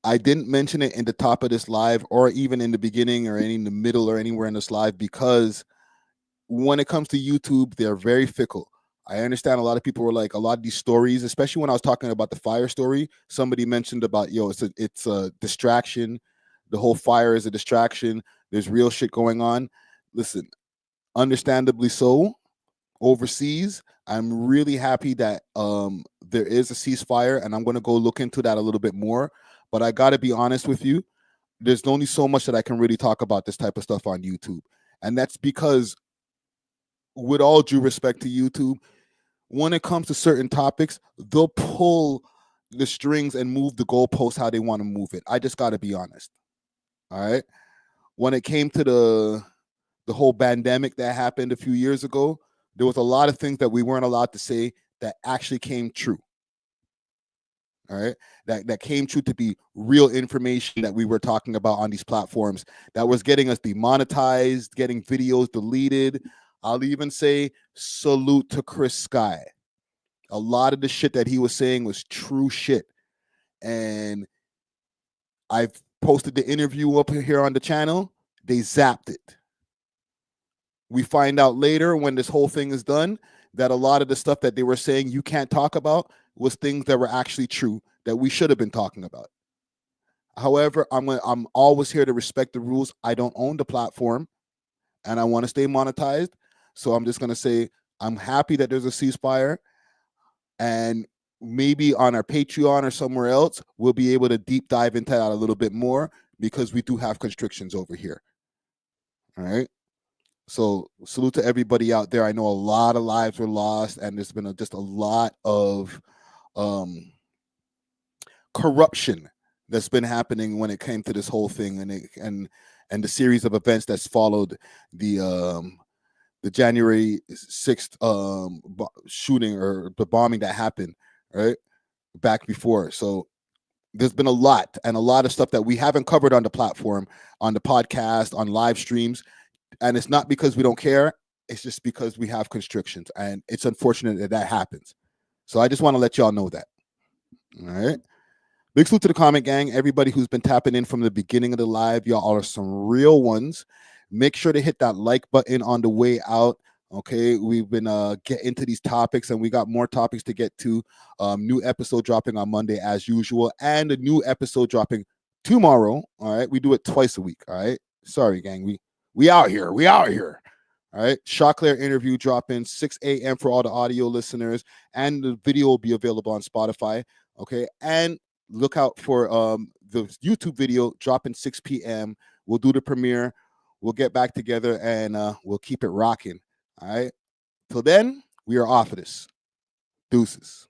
I didn't mention it in the top of this live or even in the beginning or in the middle or anywhere in this live because when it comes to YouTube, they're very fickle. I understand a lot of people were like, a lot of these stories, especially when I was talking about the fire story, somebody mentioned about, it's a distraction. The whole fire is a distraction. There's real shit going on. Listen, understandably so, overseas, I'm really happy that there is a ceasefire, and I'm going to go look into that a little bit more. But I got to be honest with you, there's only so much that I can really talk about this type of stuff on YouTube. And that's because, with all due respect to YouTube, when it comes to certain topics, they'll pull the strings and move the goalposts how they want to move it. I just got to be honest. All right. When it came to the whole pandemic that happened a few years ago, there was a lot of things that we weren't allowed to say that actually came true. All right, that came true to be real information that we were talking about on these platforms that was getting us demonetized, getting videos deleted. I'll even say salute to Chris Sky. A lot of the shit that he was saying was true shit. And I've posted the interview up here on the channel. They zapped it. We find out later when this whole thing is done that a lot of the stuff that they were saying you can't talk about was things that were actually true that we should have been talking about. However, I'm always here to respect the rules. I don't own the platform and I want to stay monetized. So I'm just going to say I'm happy that there's a ceasefire, and maybe on our Patreon or somewhere else, we'll be able to deep dive into that a little bit more because we do have constrictions over here. All right. So salute to everybody out there. I know a lot of lives were lost, and there's been just a lot of corruption that's been happening when it came to this whole thing, and the series of events that's followed the January 6th shooting or the bombing that happened right back before. So there's been a lot of stuff that we haven't covered on the platform, on the podcast, on live streams. And it's not because we don't care. It's just because we have constrictions. And it's unfortunate that happens. So I just want to let y'all know that. All right. Big salute to the comment gang. Everybody who's been tapping in from the beginning of the live. Y'all are some real ones. Make sure to hit that like button on the way out. Okay. We've been getting into these topics, and we got more topics to get to. New episode dropping on Monday as usual, and a new episode dropping tomorrow. All right. We do it twice a week. All right. Sorry, gang. We out here. We out here. All right. Choclair interview dropping 6 a.m. for all the audio listeners, and the video will be available on Spotify. Okay. And look out for the YouTube video dropping 6 p.m. We'll do the premiere. We'll get back together and we'll keep it rocking. All right. Till then, we are off of this. Deuces.